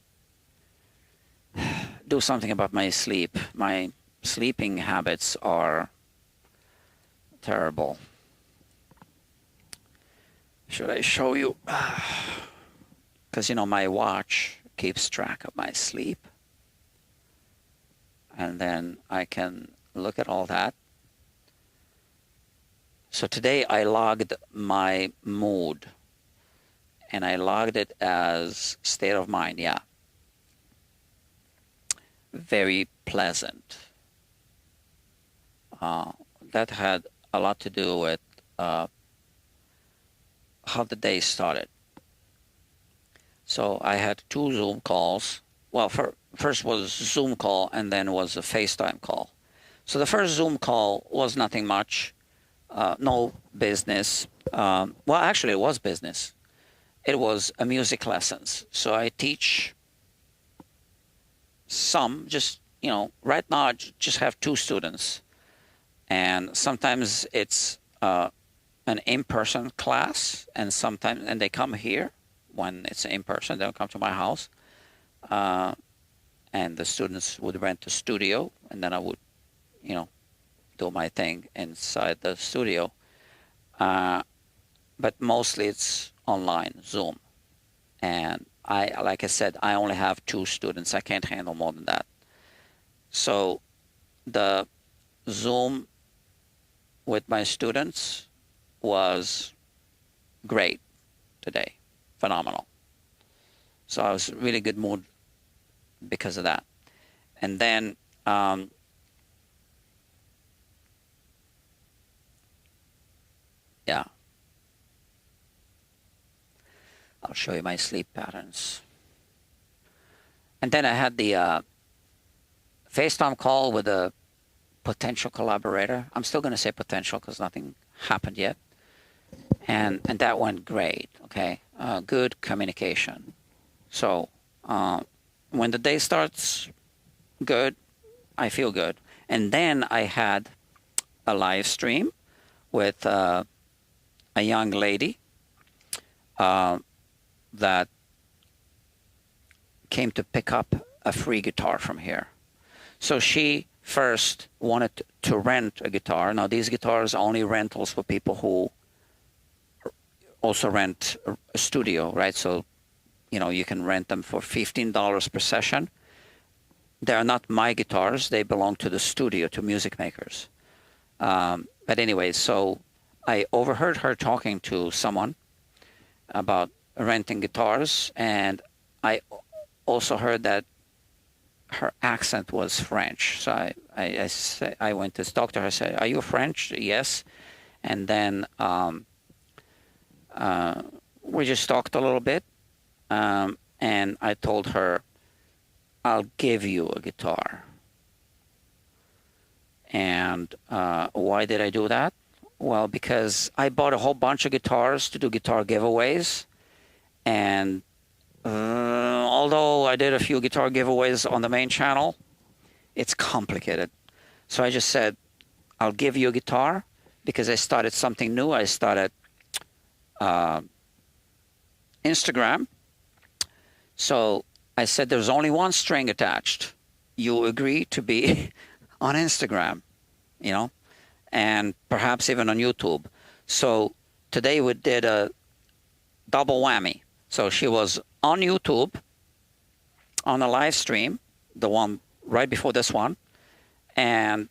[SPEAKER 1] do something about my sleep. My sleeping habits are terrible. Should I show you? Because, you know, my watch keeps track of my sleep. And then I can look at all that. So today I logged my mood. And I logged it as state of mind, yeah. Very pleasant. That had a lot to do with how the day started. So I had 2 Zoom calls. Well, first was Zoom call and then was a FaceTime call. So the first Zoom call was nothing much, no business. Well, actually it was business. It was a music lessons. So I teach some, just, you know, right now I just have 2 students. And sometimes it's an in-person class, and sometimes, and they come here when it's in person, they'll come to my house. And the students would rent a studio, and then I would, you know, do my thing inside the studio. But mostly it's online, Zoom. And like I said, I only have 2 students. I can't handle more than that. So the Zoom with my students was great today, phenomenal. So I was in really good mood because of that. And then yeah, I'll show you my sleep patterns. And then I had the FaceTime call with a potential collaborator. I'm still going to say potential because nothing happened yet. And that went great, okay? Good communication. So when the day starts good, I feel good. And then I had a live stream with a young lady that came to pick up a free guitar from here. So she first wanted to rent a guitar. Now, these guitars are only rentals for people who also rent a studio, right? So, you know, you can rent them for $15 per session. They are not my guitars. They belong to the studio, to music makers. But anyway, so I overheard her talking to someone about renting guitars, and I also heard that her accent was French. So I went to talk to her. I said, "Are you French?" Yes. And then we just talked a little bit, and I told her, "I'll give you a guitar." And why did I do that? Well, because I bought a whole bunch of guitars to do guitar giveaways, and although I did a few guitar giveaways on the main channel, it's complicated. So I just said, I'll give you a guitar because I started something new. I started Instagram. So I said, there's only one string attached. You agree to be on Instagram, you know, and perhaps even on YouTube. So today we did a double whammy. So she was on YouTube on a live stream, the one right before this one, and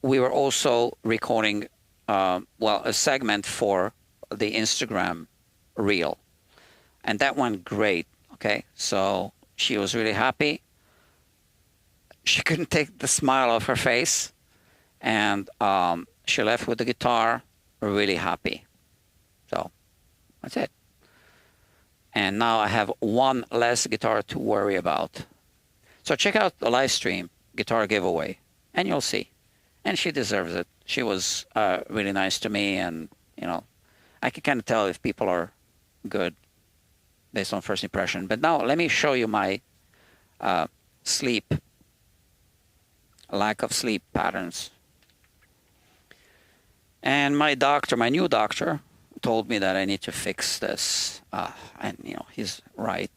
[SPEAKER 1] we were also recording, well, a segment for the Instagram reel, and that went great. Okay, so she was really happy. She couldn't take the smile off her face, and she left with the guitar really happy. So that's it. And now I have one less guitar to worry about. So check out the live stream, guitar giveaway, and you'll see. And she deserves it. She was really nice to me, and you know, I can kind of tell if people are good based on first impression. But now let me show you my lack of sleep patterns. And my doctor, my new doctor, told me that I need to fix this. And, you know, he's right.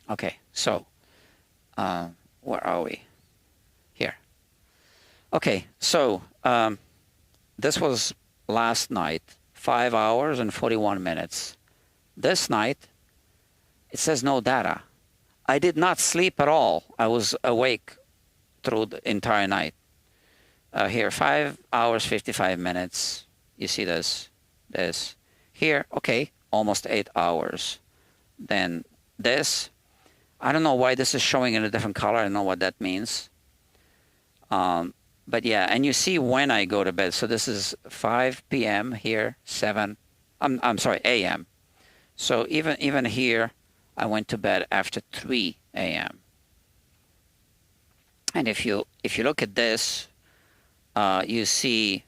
[SPEAKER 1] Okay, so where are we? Here. Okay, so this was last night, 5 hours and 41 minutes. This night, it says no data. I did not sleep at all. I was awake through the entire night. Here, 5 hours, 55 minutes. You see this. Here, okay, almost 8 hours. Then this. I don't know why this is showing in a different color. I don't know what that means. But yeah, and you see when I go to bed. So this is 5 p.m. here, 7. I'm sorry, a.m. So even here, I went to bed after 3 a.m. And if you look at this, you see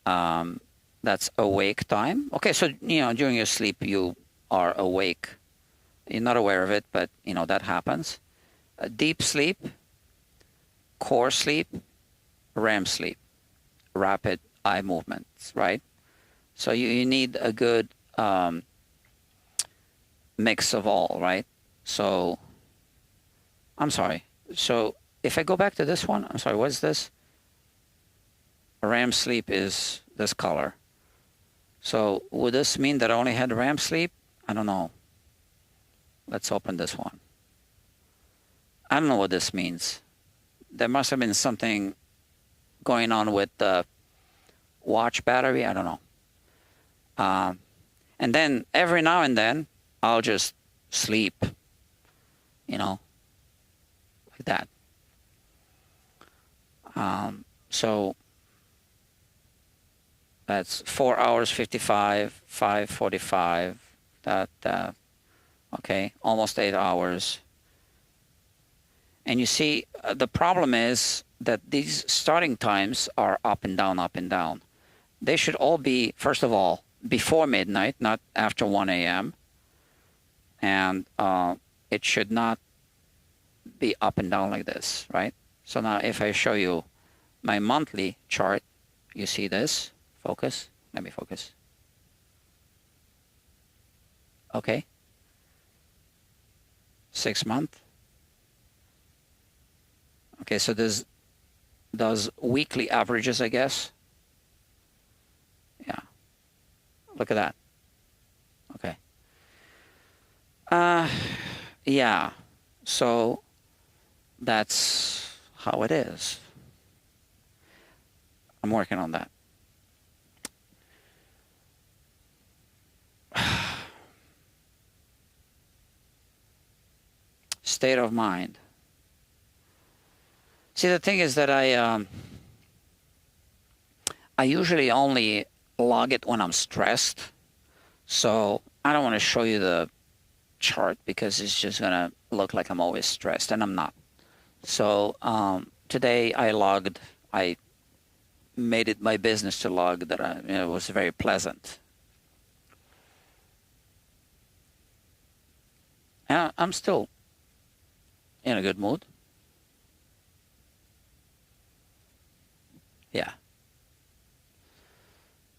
[SPEAKER 1] that's awake time. Okay, so you know during your sleep you are awake. You're not aware of it, but you know that happens. Deep sleep, core sleep, REM sleep, rapid eye movements, right? So you need a good mix of all, right? So I'm sorry. So if I go back to this one, I'm sorry, what's this? REM sleep is this color. So would this mean that I only had REM sleep? I don't know. Let's open this one. I don't know what this means. There must have been something going on with the watch battery. I don't know. And then every now and then, I'll just sleep, you know, like that. So that's 4 hours 55, 5:45. That okay, almost 8 hours. And you see, the problem is that these starting times are up and down, up and down. They should all be, first of all, before midnight, not after 1 a.m. And it should not be up and down like this, right? So now if I show you my monthly chart, you see this. Focus. Let me focus. Okay. 6 month. Okay, so this does weekly averages, I guess. Yeah. Look at that. Okay. Yeah. So that's how it is. I'm working on that. state of mind. See, the thing is that I usually only log it when I'm stressed. So I don't want to show you the chart because it's just going to look like I'm always stressed, and I'm not. So today I made it my business to log that it was very pleasant. And I'm still in a good mood. Yeah.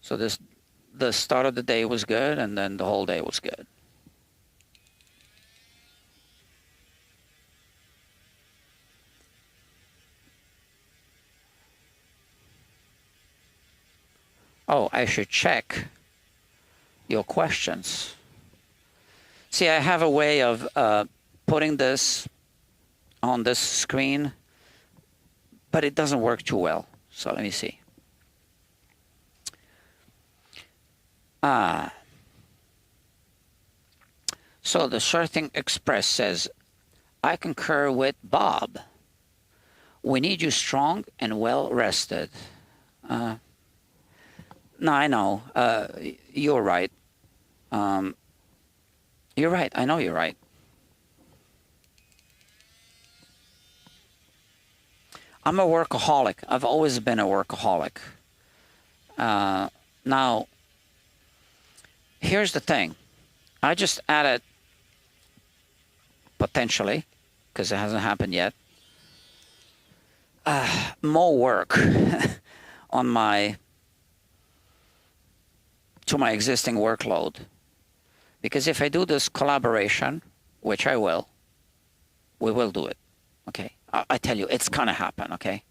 [SPEAKER 1] So the start of the day was good, and then the whole day was good. Oh, I should check your questions. See, I have a way of putting this on this screen, but it doesn't work too well. So let me see. So the Surfing Express says, I concur with Bob. We need you strong and well rested. No, I know. You're right. You're right. I know you're right. I'm a workaholic. I've always been a workaholic. Now, here's the thing. I just added, potentially, because it hasn't happened yet, more work on to my existing workload. Because if I do this collaboration, which I will, we will do it. Okay, I tell you, it's gonna happen. Okay,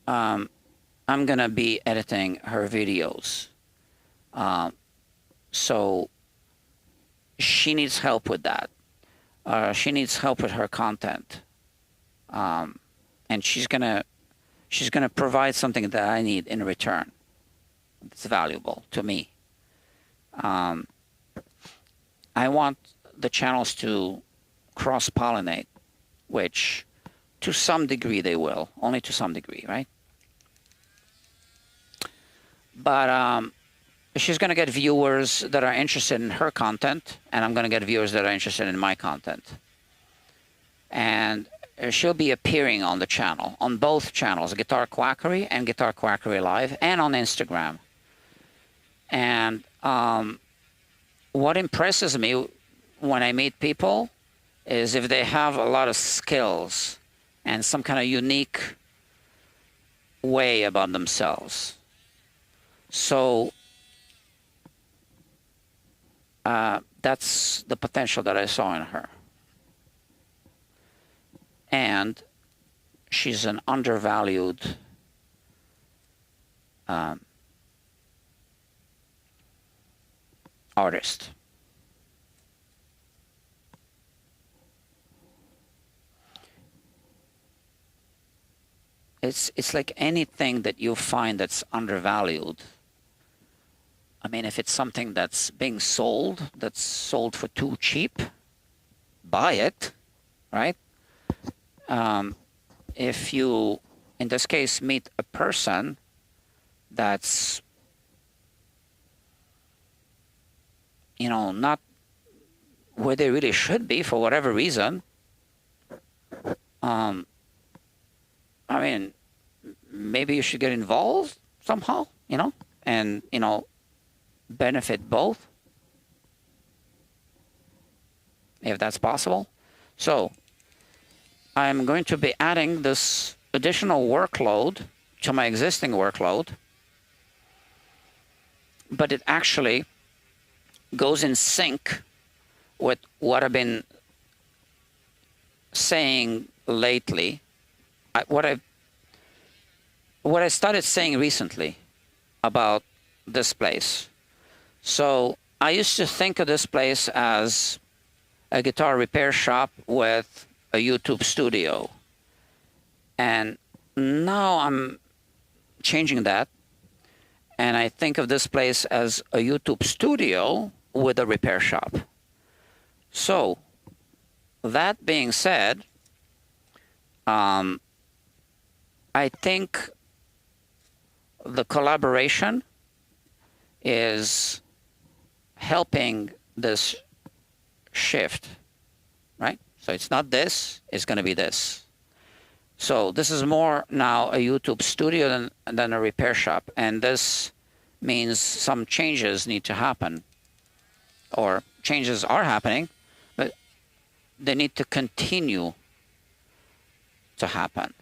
[SPEAKER 1] I'm gonna be editing her videos, so she needs help with that. She needs help with her content, and she's gonna provide something that I need in return. It's valuable to me. I want the channels to cross-pollinate, which to some degree they will, only to some degree, right? But she's going to get viewers that are interested in her content, and I'm going to get viewers that are interested in my content. And she'll be appearing on the channel, on both channels, Guitar Quackery and Guitar Quackery Live, and on Instagram. And what impresses me when I meet people is if they have a lot of skills and some kind of unique way about themselves. So that's the potential that I saw in her. And she's an undervalued artist. It's like anything that you find that's undervalued. I mean, if it's something that's being sold, that's sold for too cheap, buy it, right? If you, in this case, meet a person that's, not where they really should be for whatever reason, I mean, maybe you should get involved somehow, and, benefit both, if that's possible. So I'm going to be adding this additional workload to my existing workload, but it actually goes in sync with what I've been saying lately, what I started saying recently about this place. So I used to think of this place as a guitar repair shop with a YouTube studio. And now I'm changing that. And I think of this place as a YouTube studio with a repair shop. So that being said, I think the collaboration is helping this shift, right? So it's not this, it's going to be this. So this is more now a YouTube studio than a repair shop. And this means some changes need to happen, or changes are happening, but they need to continue to happen.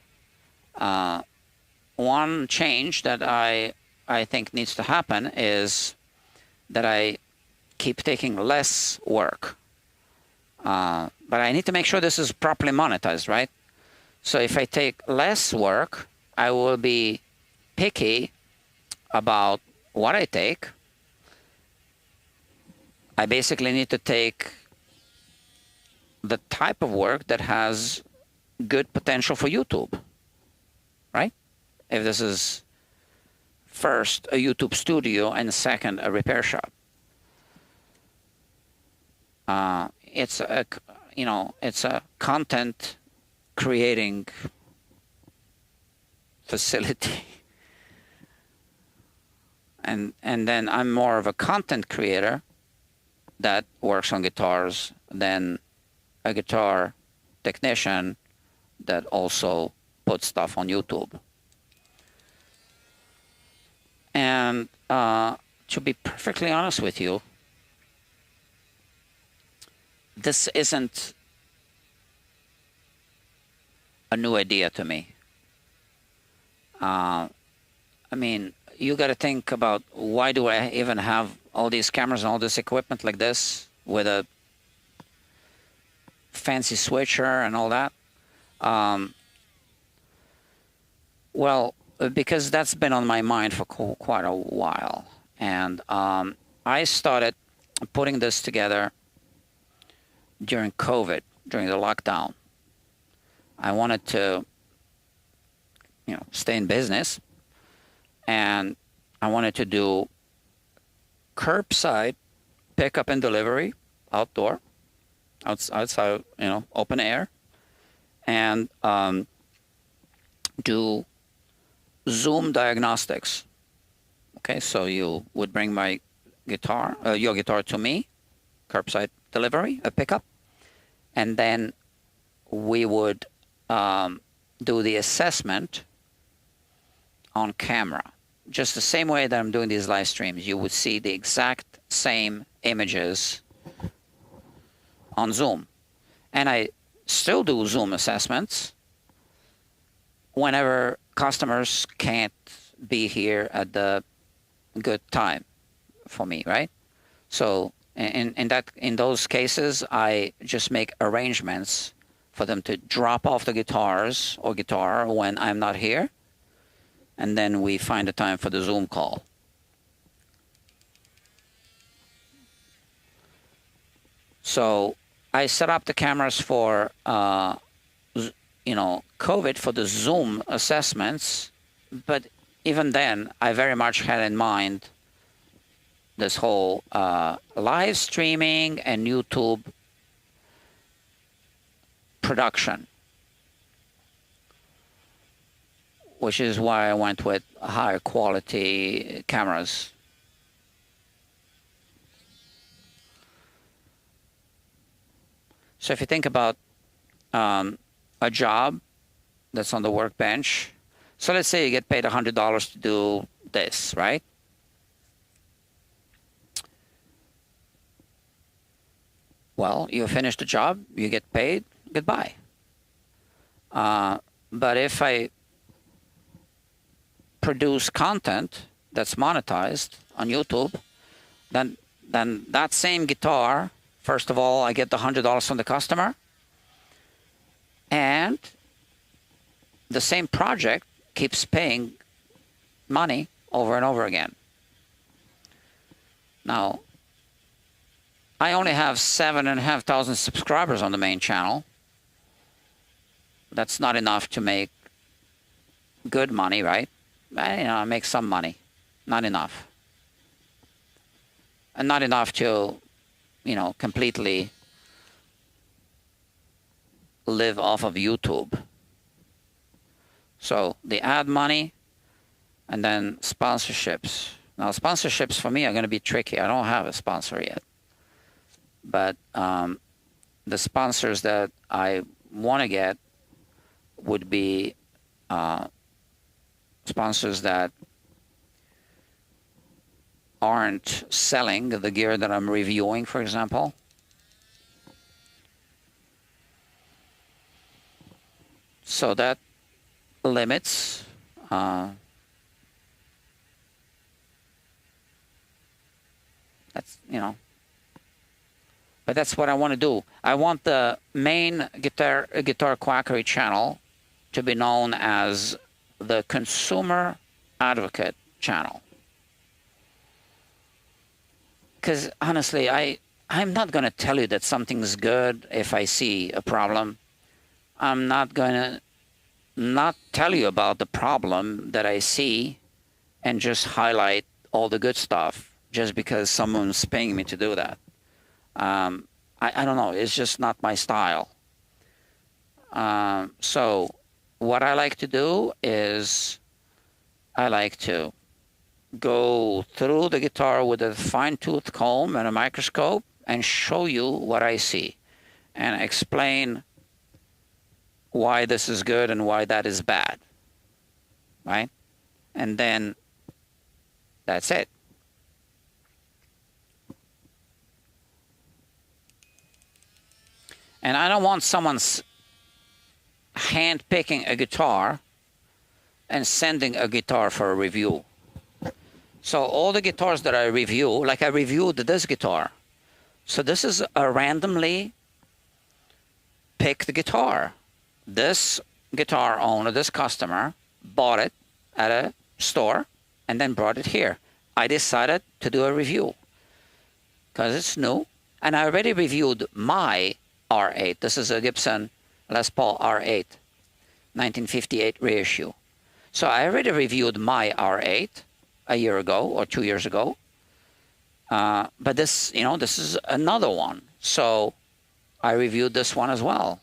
[SPEAKER 1] One change that I think needs to happen is that I keep taking less work. But I need to make sure this is properly monetized, right? So if I take less work, I will be picky about what I take. I basically need to take the type of work that has good potential for YouTube, right? If this is first a YouTube studio and second a repair shop, it's a content creating facility, and then I'm more of a content creator that works on guitars than a guitar technician that also puts stuff on YouTube. And to be perfectly honest with you, this isn't a new idea to me. I mean, you got to think about, why do I even have all these cameras and all this equipment like this with a fancy switcher and all that? Well, because that's been on my mind for quite a while. And I started putting this together during COVID, during the lockdown. I wanted to, stay in business, and I wanted to do curbside pickup and delivery, outdoor, outside, open air, and do Zoom diagnostics. Okay, so you would bring your guitar to me, curbside delivery, a pickup, and then we would do the assessment on camera, just the same way that I'm doing these live streams. You would see the exact same images on Zoom, and I still do Zoom assessments whenever customers can't be here at the good time for me, right? So in those cases, I just make arrangements for them to drop off the guitar when I'm not here, and then we find a time for the Zoom call. So I set up the cameras for COVID for the Zoom assessments, but even then, I very much had in mind this whole live streaming and YouTube production, which is why I went with higher quality cameras. So if you think about a job that's on the workbench, so let's say you get paid $100 to do this, right? Well, you finish the job, you get paid, goodbye. But if I produce content that's monetized on YouTube, then that same guitar, first of all, I get the $100 from the customer, and the same project keeps paying money over and over again. Now, I only have 7,500 subscribers on the main channel. That's not enough to make good money, right? I make some money, not enough. And not enough to, completely live off of YouTube. So the ad money and then sponsorships. Now sponsorships for me are going to be tricky. I don't have a sponsor yet. But the sponsors that I want to get would be sponsors that aren't selling the gear that I'm reviewing, for example. So that limits that's, you know, but that's what I want to do. I want the main guitar quackery channel to be known as the Consumer Advocate channel. Because honestly, I'm not going to tell you that something's good if I see a problem. I'm not going to not tell you about the problem that I see and just highlight all the good stuff just because someone's paying me to do that. I don't know. It's just not my style. So what I like to do is I like to go through the guitar with a fine-tooth comb and a microscope and show you what I see and explain why this is good and why that is bad, right? And then that's it. And I don't want someone's hand-picking a guitar and sending a guitar for a review. So all the guitars that I review, like I reviewed this guitar. So this is a randomly picked guitar. This guitar owner, this customer, bought it at a store and then brought it here. I decided to do a review because it's new. And I already reviewed my R8. This is a Gibson Les Paul R8, 1958 reissue. So I already reviewed my R8 a year ago or 2 years ago. But this, you know, this is another one. So I reviewed this one as well.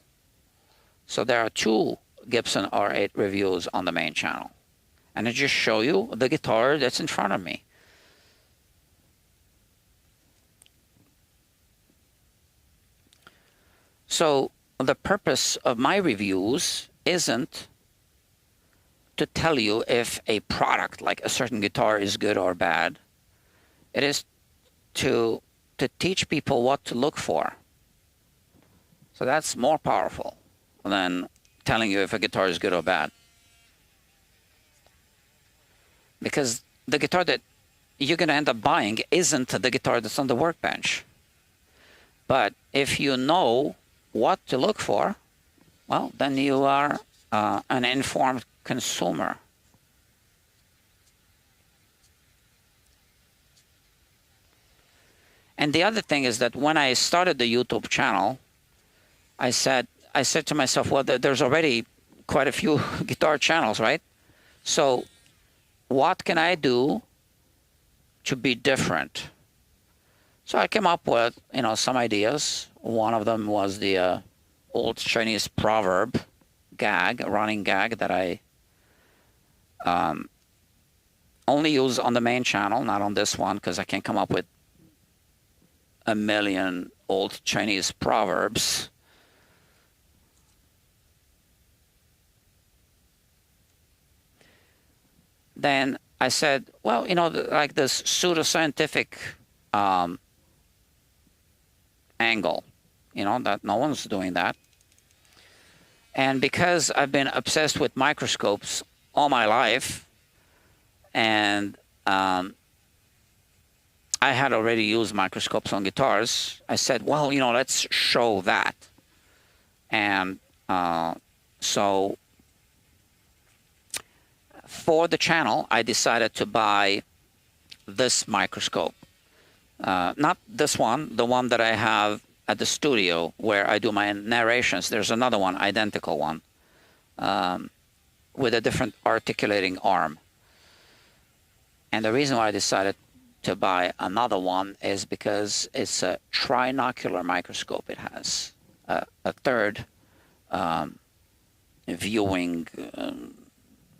[SPEAKER 1] So there are 2 Gibson R8 reviews on the main channel. And I just show you the guitar that's in front of me. So the purpose of my reviews isn't to tell you if a product like a certain guitar is good or bad. It is to teach people what to look for. So that's more powerful than telling you if a guitar is good or bad. Because the guitar that you're going to end up buying isn't the guitar that's on the workbench. But if you know what to look for, well, then you are an informed consumer. And the other thing is that when I started the YouTube channel, I said to myself, well, there's already quite a few guitar channels, right? So what can I do to be different? So I came up with, you know, some ideas. One of them was the old Chinese proverb gag, a running gag that I only use on the main channel, not on this one, because I can't come up with a million old Chinese proverbs. Then I said, well, you know, like this pseudoscientific angle, you know, that no one's doing that. And because I've been obsessed with microscopes all my life, and I had already used microscopes on guitars, I said, well, you know, let's show that. And so for the channel, I decided to buy this microscope. Not this one, the one that I have at the studio where I do my narrations. There's another one, identical one, with a different articulating arm. And the reason why I decided to buy another one is because it's a trinocular microscope. It has a third viewing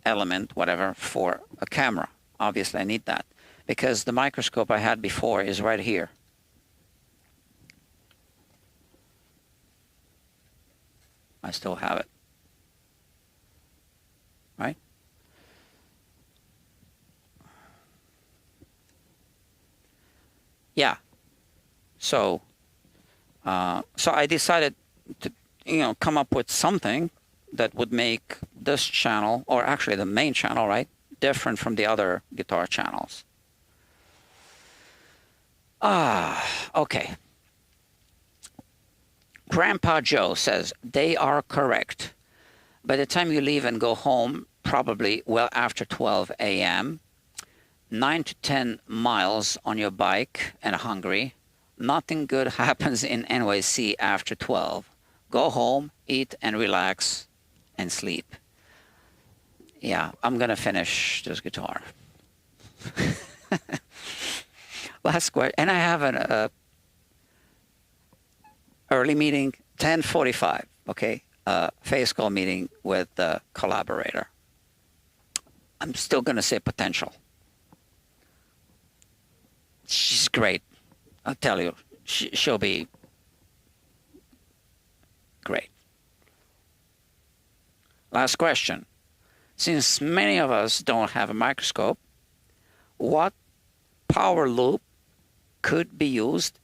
[SPEAKER 1] element, whatever, for a camera. Obviously, I need that because the microscope I had before is right here. I still have it, right? Yeah. So I decided to, come up with something that would make this channel, or actually the main channel, right, different from the other guitar channels. Okay. Grandpa Joe says, they are correct. By the time you leave and go home, probably well after 12 a.m., 9 to 10 miles on your bike and hungry, nothing good happens in NYC after 12. Go home, eat and relax and sleep. Yeah, I'm going to finish this guitar. Last question. And I have an early meeting, 10:45, okay? Face call meeting with the collaborator. I'm still going to say potential. She's great. I'll tell you, she'll be great. Last question. Since many of us don't have a microscope, what power loop could be used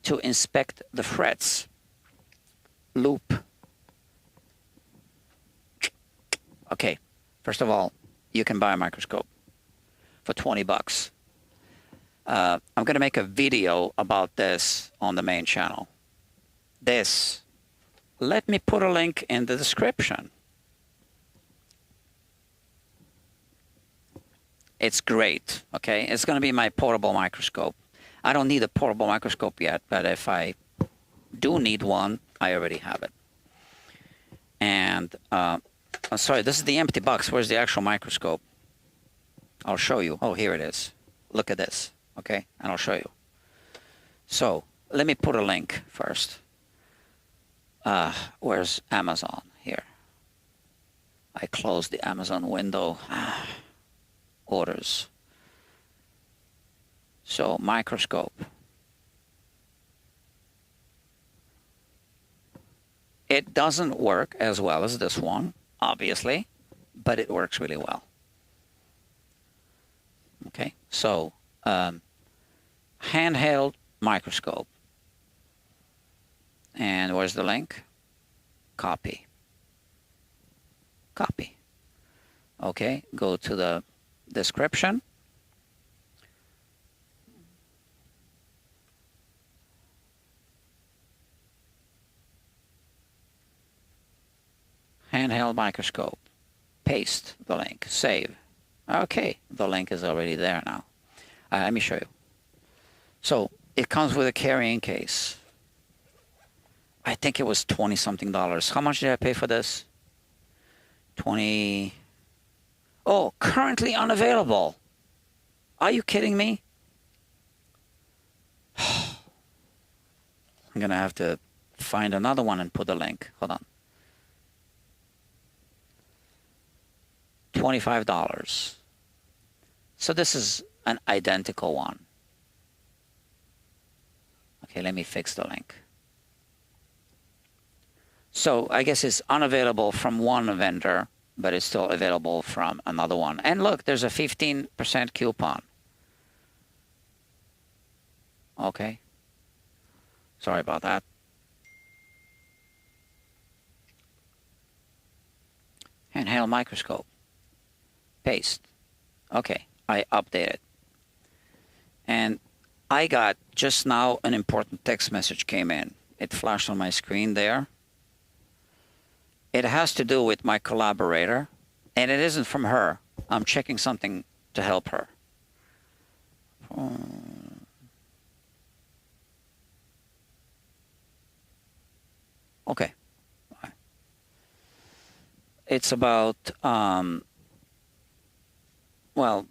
[SPEAKER 1] to inspect the frets? Loop. Okay, first of all, you can buy a microscope for 20 bucks. I'm going to make a video about this on the main channel. Let me put a link in the description. It's great, okay? It's going to be my portable microscope. I don't need a portable microscope yet, but if I do need one, I already have it. And, sorry, this is the empty box. Where's the actual microscope? I'll show you. Oh, here it is. Look at this, okay? And I'll show you. So, let me put a link first. Where's Amazon? Here. I closed the Amazon window. Orders. So, microscope. It doesn't work as well as this one, obviously, but it works really well. Okay, so handheld microscope. And where's the link? Copy. Copy. Okay, go to the description. Handheld microscope. Paste the link. Save. Okay, the link is already there now. Let me show you. So it comes with a carrying case. I think it was $20-something. How much did I pay for this? 20. Oh, currently unavailable. Are you kidding me? I'm gonna have to find another one and put the link. Hold on. $25. So this is an identical one. Okay, let me fix the link. So I guess it's unavailable from one vendor, but it's still available from another one. And look, there's a 15% coupon. Okay. Sorry about that. Handheld microscope. Paste. Okay, I updated. And I got just now an important text message came in. It flashed on my screen there. It has to do with my collaborator, and it isn't from her. I'm checking something to help her. Okay. It's about, well,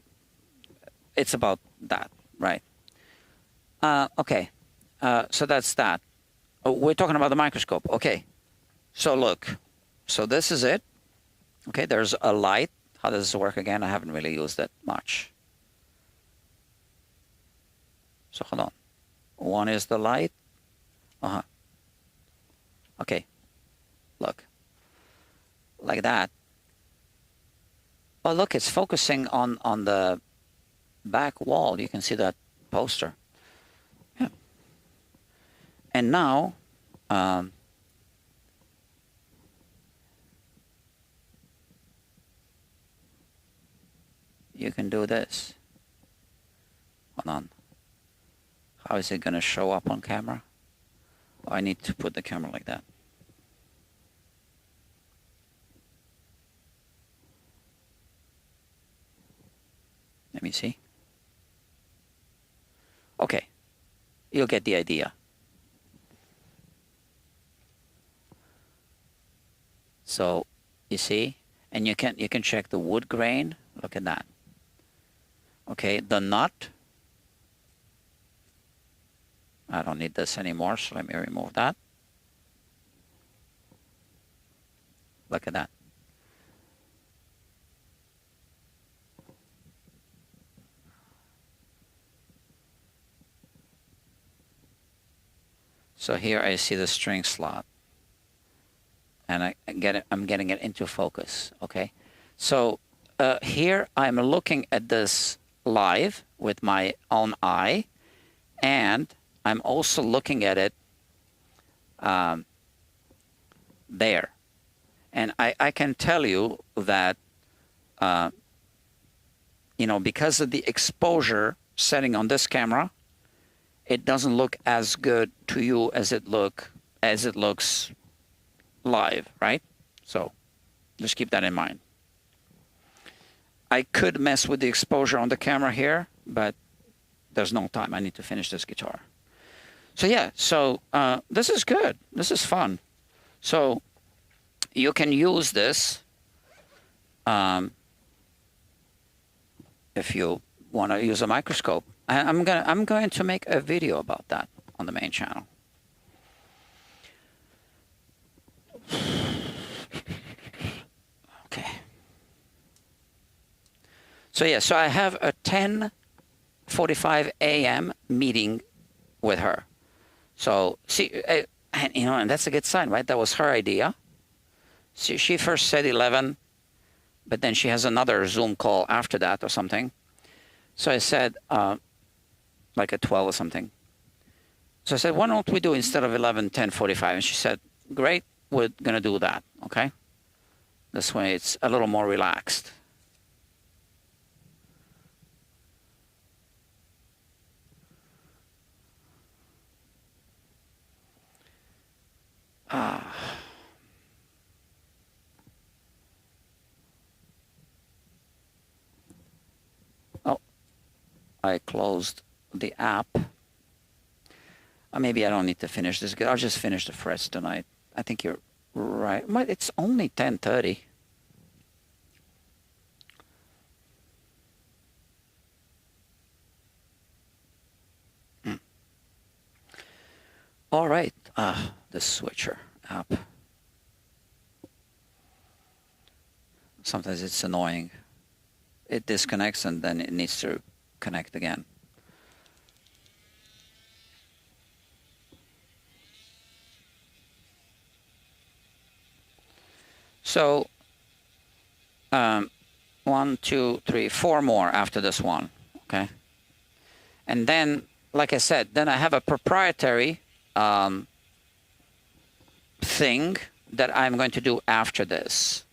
[SPEAKER 1] it's about that, right? Okay. So that's that. Oh, we're talking about the microscope. Okay. So look, so this is it. Okay, there's a light. How does this work again? I haven't really used it much. So hold on. One is the light. Okay, look, like that. Oh, look, it's focusing on the back wall. You can see that poster. Yeah. And now, you can do this. Hold on. How is it going to show up on camera? Oh, I need to put the camera like that. Let me see. Okay, you'll get the idea. So you see, and you can check the wood grain. Look at that. Okay, the nut. I don't need this anymore, so let me remove that. Look at that. So here I see the string slot, and I'm getting it into focus. Okay, so here I'm looking at this live with my own eye, and I'm also looking at it there, and I can tell you that you know, because of the exposure setting on this camera, it doesn't look as good to you as it looks live, right? So just keep that in mind. I could mess with the exposure on the camera here, but there's no time. I need to finish this guitar. So yeah, so this is good. This is fun. So you can use this if you want to use a microscope. I'm going to make a video about that on the main channel. Okay. So yeah, so I have a 10:45 a.m. meeting with her. So see, and you know, and that's a good sign, right? That was her idea. She first said 11, but then she has another Zoom call after that or something. So I said, like at 12 or something. So I said, why don't we do instead of 11, 10:45? And she said, great, we're going to do that, okay? This way it's a little more relaxed. Oh, I closed the app. Maybe I don't need to finish this. I'll just finish the frets tonight. I think you're right. It's only 10:30. All right. The switcher app. Sometimes it's annoying. It disconnects and then it needs to connect again. So 1, 2, 3, 4 more after this one, okay? And then, like I said, then I have a proprietary thing that I'm going to do after this.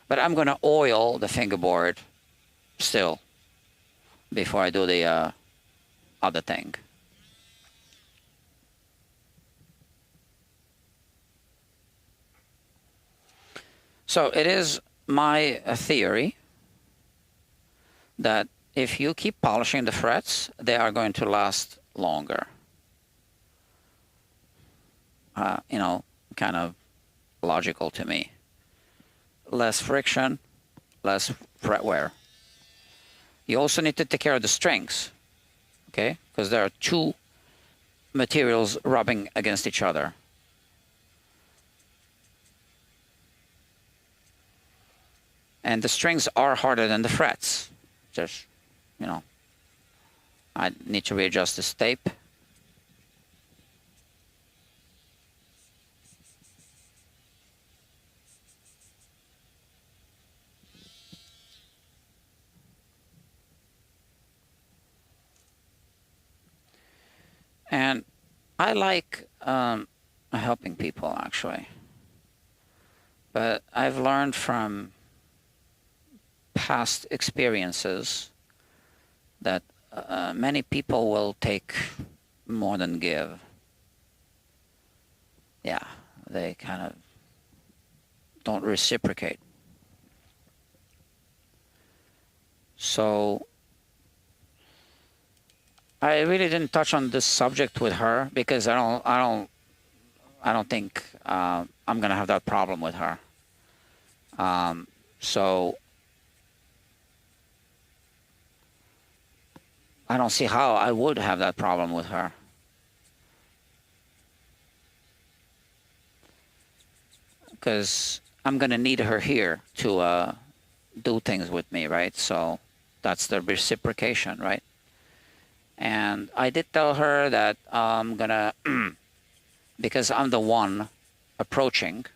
[SPEAKER 1] But I'm going to oil the fingerboard still before I do the other thing. So it is my theory that if you keep polishing the frets, they are going to last longer. You know, kind of logical to me. Less friction, less fret wear. You also need to take care of the strings, okay? Because there are two materials rubbing against each other. And the strings are harder than the frets. Just, you know, I need to readjust this tape. And I like helping people, actually. But I've learned from past experiences that many people will take more than give. Yeah, they kind of don't reciprocate. So I really didn't touch on this subject with her because I don't think I'm gonna have that problem with her. So I don't see how I would have that problem with her. Because I'm gonna need her here to do things with me, right? So that's the reciprocation, right? And I did tell her that I'm gonna, because I'm the one approaching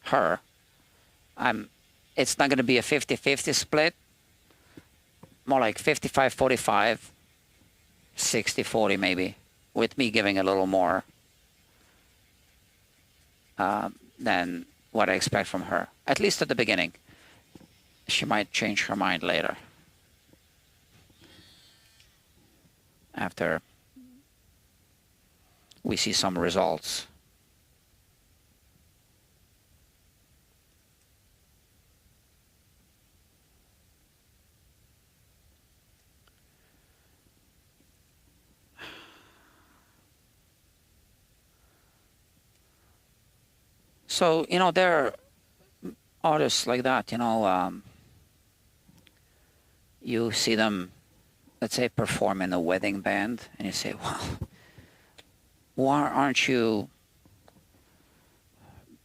[SPEAKER 1] her, it's not gonna be a 50-50 split, more like 55-45, 60-40 maybe, with me giving a little more than what I expect from her, at least at the beginning. She might change her mind later, after we see some results. So, you know, there are artists like that, you know, you see them, let's say, perform in a wedding band, and you say, well, why aren't you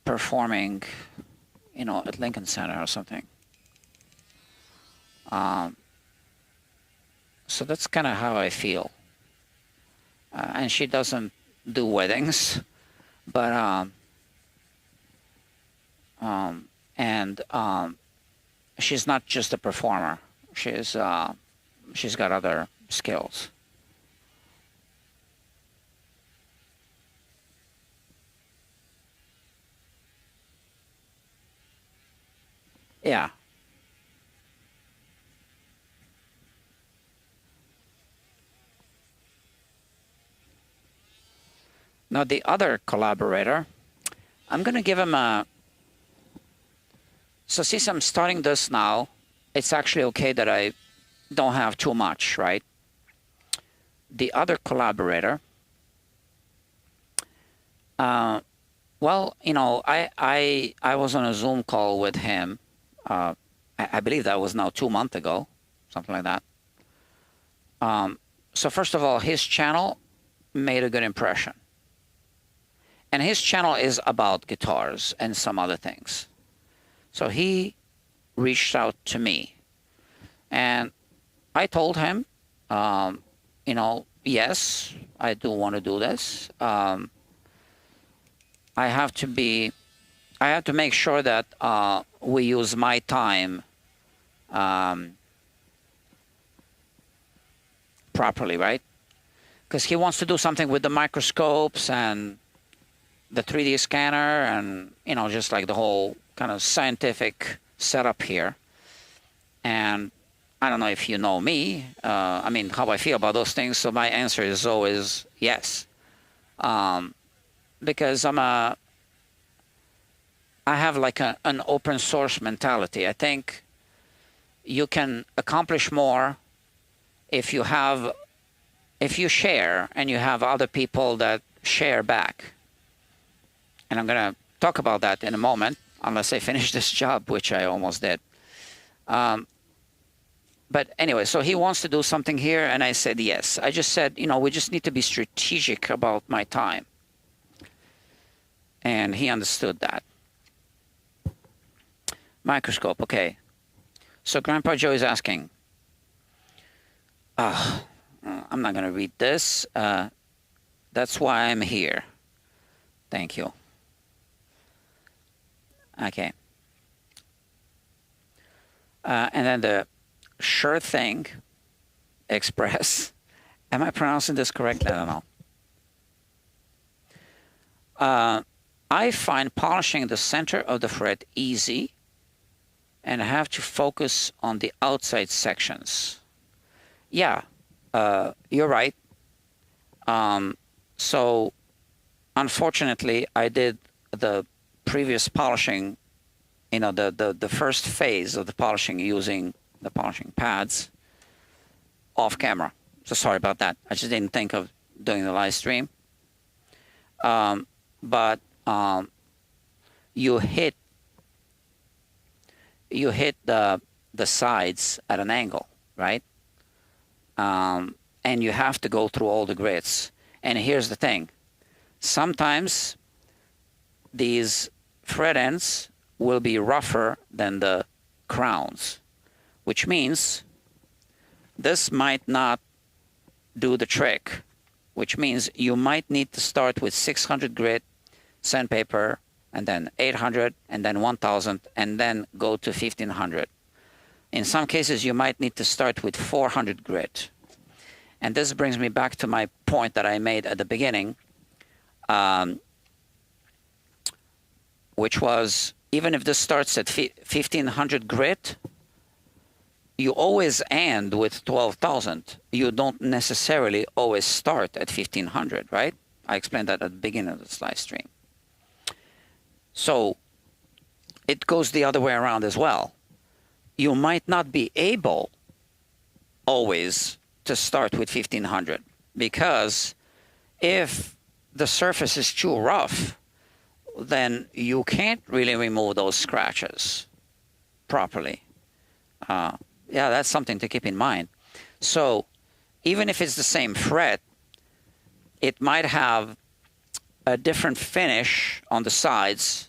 [SPEAKER 1] performing, you know, at Lincoln Center or something? So that's kind of how I feel. And she doesn't do weddings, but she's not just a performer. She's got other skills. Yeah. Now the other collaborator, I'm gonna give him a. So since I'm starting this now, it's actually okay that I don't have too much, right? The other collaborator, well, you know, I was on a Zoom call with him. I believe that was now 2 months ago, something like that. So first of all, his channel made a good impression. And his channel is about guitars and some other things. So he reached out to me. And I told him, you know, yes, I do want to do this. I have to make sure that we use my time properly, right? Because he wants to do something with the microscopes and the 3D scanner and, you know, just like the whole kind of scientific setup here. And I don't know if you know me, I mean, how I feel about those things. So my answer is always yes. Because I have like an open source mentality. I think you can accomplish more if you share and you have other people that share back. And I'm going to talk about that in a moment, unless I finish this job, which I almost did. But anyway, so he wants to do something here, and I said yes. I just said, you know, we just need to be strategic about my time. And he understood that. Microscope, okay. So Grandpa Joe is asking, I'm not going to read this. That's why I'm here. Thank you. Okay. And then the Sure Thing Express. Am I pronouncing this correctly? I don't know. I find polishing the center of the fret easy and have to focus on the outside sections. Yeah, you're right. So unfortunately, I did the previous polishing, you know, the first phase of the polishing using the polishing pads off camera. So sorry about that. I just didn't think of doing the live stream. But you hit the sides at an angle, right? And you have to go through all the grits. And here's the thing. Sometimes these fret ends will be rougher than the crowns, which means this might not do the trick, which means you might need to start with 600 grit sandpaper, and then 800, and then 1000, and then go to 1500. In some cases, you might need to start with 400 grit. And this brings me back to my point that I made at the beginning, which was, even if this starts at 1500 grit, you always end with 12,000. You don't necessarily always start at 1500, right? I explained that at the beginning of this live stream. So it goes the other way around as well. You might not be able always to start with 1500, because if the surface is too rough, then you can't really remove those scratches properly. Yeah, that's something to keep in mind. So even if it's the same fret, it might have a different finish on the sides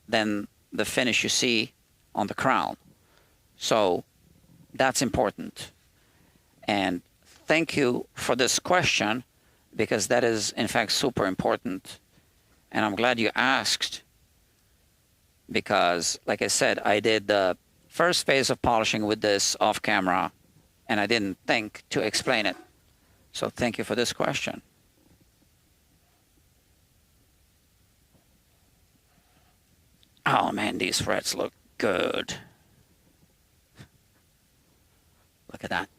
[SPEAKER 1] than the finish you see on the crown. So that's important. And thank you for this question, because that is in fact super important. And I'm glad you asked, because like I said, I did the first phase of polishing with this off camera, and I didn't think to explain it. So thank you for this question. Oh man, these frets look good. Look at that.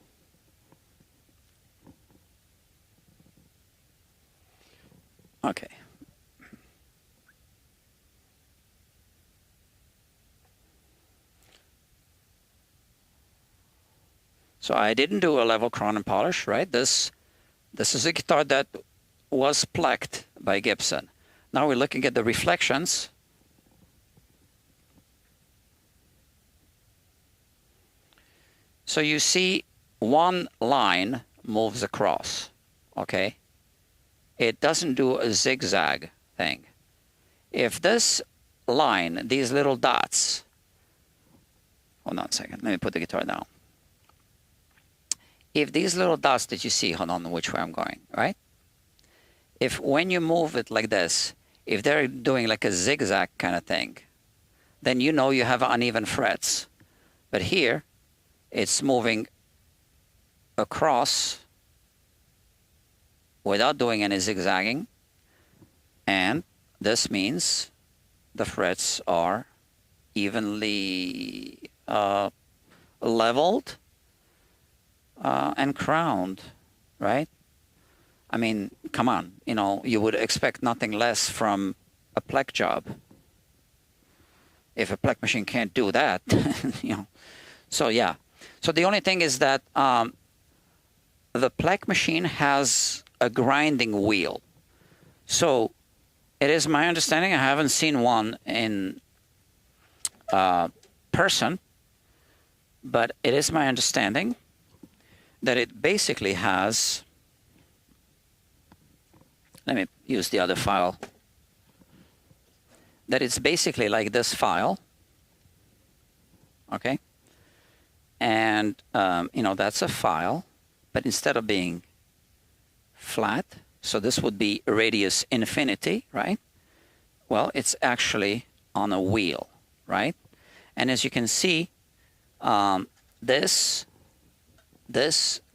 [SPEAKER 1] Okay. So I didn't do a level crown and polish, right? This is a guitar that was plucked by Gibson. Now we're looking at the reflections. So you see one line moves across, okay? It doesn't do a zigzag thing. If this line, these little dots, hold on a second, let me put the guitar down. If these little dots that you see, hold on which way I'm going, right? If when you move it like this, if they're doing like a zigzag kind of thing, then you know you have uneven frets. But here, it's moving across without doing any zigzagging, and this means the frets are evenly leveled and crowned, right? I mean, come on, you know, you would expect nothing less from a pleck job. If a pleck machine can't do that, you know. So yeah. So the only thing is that the pleck machine has a grinding wheel. So it is my understanding, I haven't seen one in person, but it is my understanding that it basically has, let me use the other file, that it's basically like this file, okay? And, you know, that's a file, but instead of being flat, so this would be radius infinity, right? Well, it's actually on a wheel, right? And as you can see, this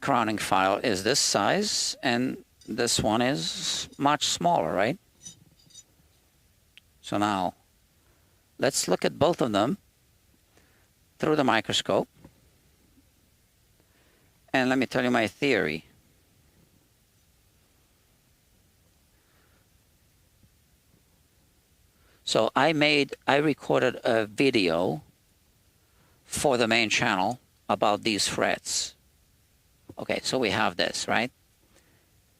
[SPEAKER 1] crowning file is this size, and this one is much smaller, right? So now, let's look at both of them through the microscope. And let me tell you my theory. So I recorded a video for the main channel about these frets. Okay, so we have this, right?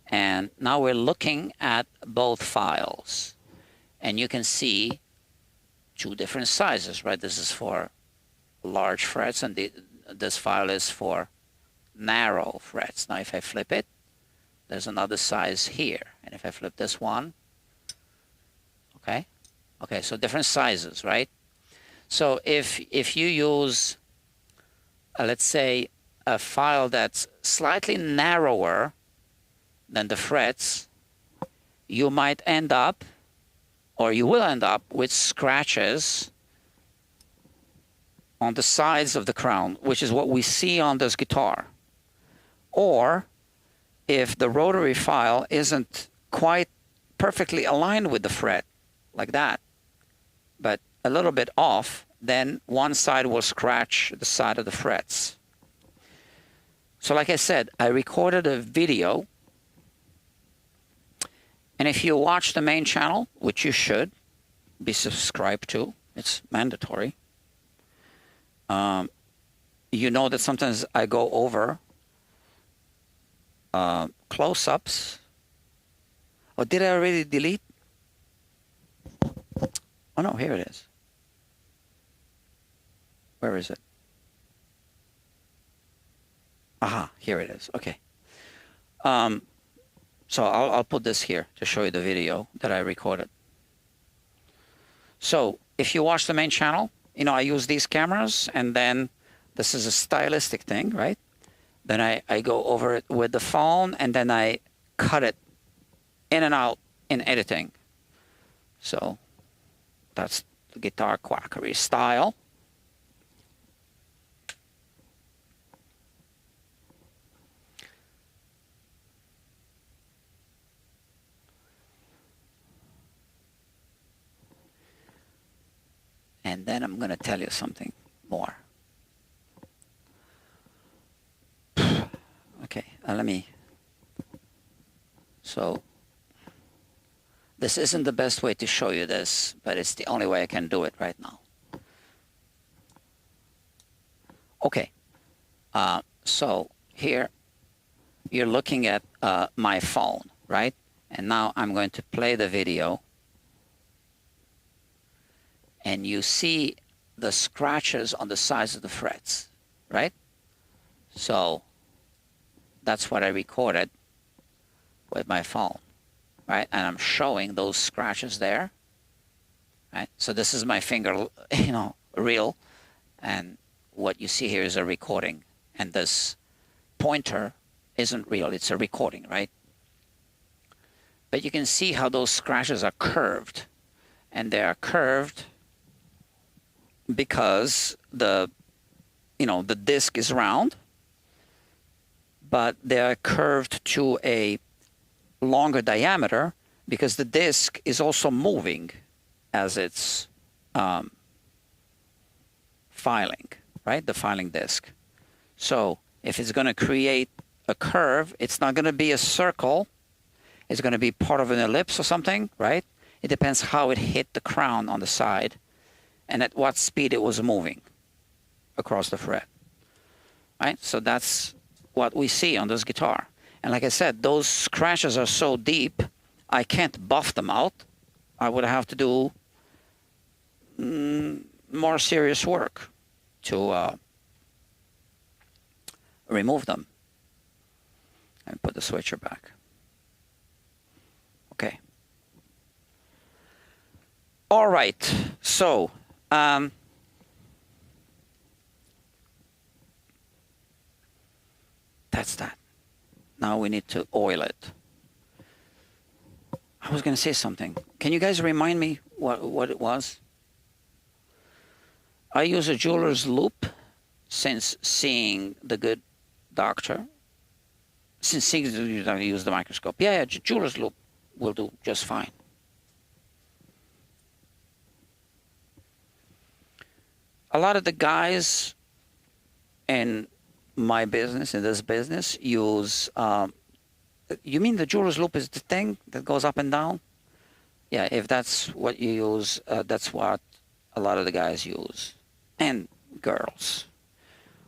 [SPEAKER 1] And now we're looking at both files. And you can see two different sizes, right? This is for large frets, and this file is for narrow frets. Now if I flip it, there's another size here. And if I flip this one, okay, so different sizes, right? So if you use, let's say, a file that's slightly narrower than the frets, you might end up, or you will end up, with scratches on the sides of the crown, which is what we see on this guitar. Or if the rotary file isn't quite perfectly aligned with the fret, like that, but a little bit off, then one side will scratch the side of the frets. So like I said, I recorded a video, and if you watch the main channel, which you should be subscribed to, it's mandatory, you know that sometimes I go over close-ups. Oh, did I already delete? Oh no, here it is. Where is it? Aha, here it is. Okay. So I'll put this here to show you the video that I recorded. So if you watch the main channel, you know, I use these cameras, and then this is a stylistic thing, right? Then I go over it with the phone, and then I cut it in and out in editing. So that's the guitar quackery style. And then I'm going to tell you something more. Okay, let me. So this isn't the best way to show you this, but it's the only way I can do it right now. Okay, so here you're looking at my phone, right? And now I'm going to play the video. And you see the scratches on the sides of the frets, right? So that's what I recorded with my phone, right? And I'm showing those scratches there, right? So this is my finger, you know, reel, and what you see here is a recording, and this pointer isn't real, it's a recording, right? But you can see how those scratches are curved, and they are curved because the disc is round, but they are curved to a longer diameter because the disc is also moving as it's filing, right? The filing disc. So if it's going to create a curve, it's not going to be a circle. It's going to be part of an ellipse or something, right? It depends how it hit the crown on the side and at what speed it was moving across the fret, right? So that's what we see on this guitar. And like I said, those scratches are so deep, I can't buff them out. I would have to do more serious work to remove them. And put the switcher back. Okay. All right. So That's that. Now we need to oil it. I was going to say something. Can you guys remind me what it was? I use a jeweler's loop since seeing the good doctor. Since seeing the doctor, use the microscope. Yeah, jeweler's loop will do just fine. A lot of the guys in my business, in this business, use... you mean the jeweler's loop is the thing that goes up and down? Yeah, if that's what you use, that's what a lot of the guys use. And girls.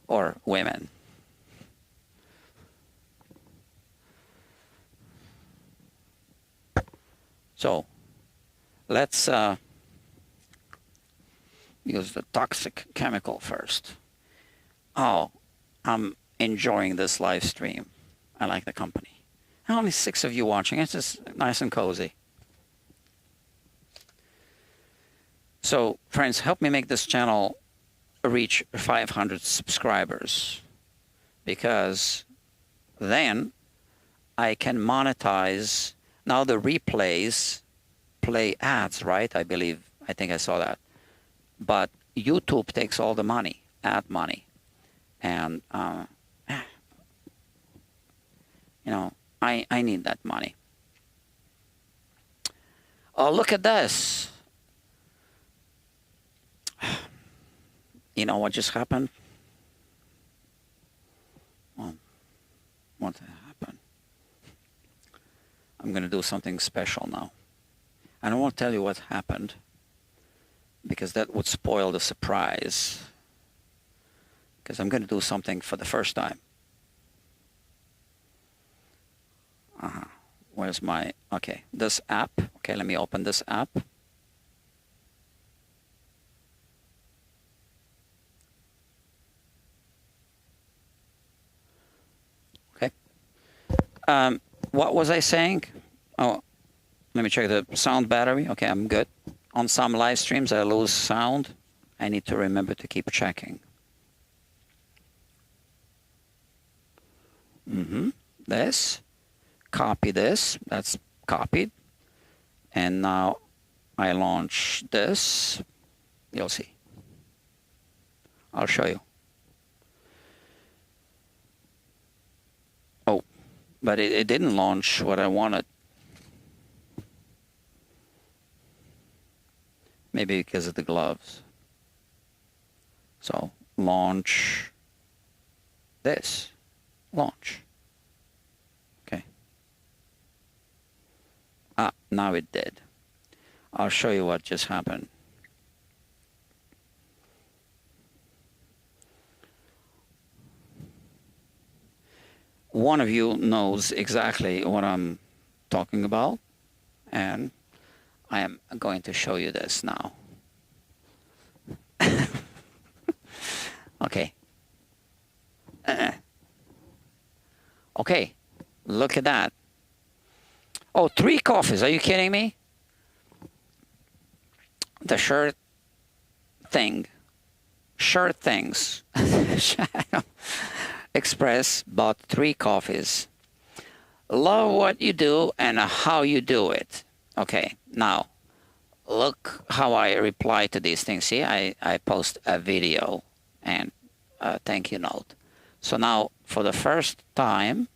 [SPEAKER 1] Or women. So, let's use the toxic chemical first. Oh, I'm enjoying this live stream. I like the company. Only 6 of you watching. It's just nice and cozy. So, friends, help me make this channel reach 500 subscribers. Because then I can monetize. Now the replays play ads, right? I think I saw that. But YouTube takes all the money, ad money. And, you know, I need that money. Oh, look at this. You know what just happened? Well, what happened? I'm going to do something special now. I don't want to tell you what happened, because that would spoil the surprise. Because I'm going to do something for the first time. Where's my... Okay, this app. Okay, let me open this app. Okay. What was I saying? Oh, let me check the sound battery. Okay, I'm good. On some live streams, I lose sound. I need to remember to keep checking. This. Copy this. That's copied. And now I launch this. You'll see. I'll show you. Oh, but it didn't launch what I wanted. Maybe because of the gloves. So, launch this. Launch. Okay. Ah, now it did. I'll show you what just happened. One of you knows exactly what I'm talking about, and I am going to show you this now. Okay. Okay, look at that. Oh, 3 coffees. Are you kidding me? The shirt thing. Shirt things. Express bought 3 coffees. Love what you do and how you do it. Okay, now look how I reply to these things. See, I post a video and a thank you note. So now for the first time,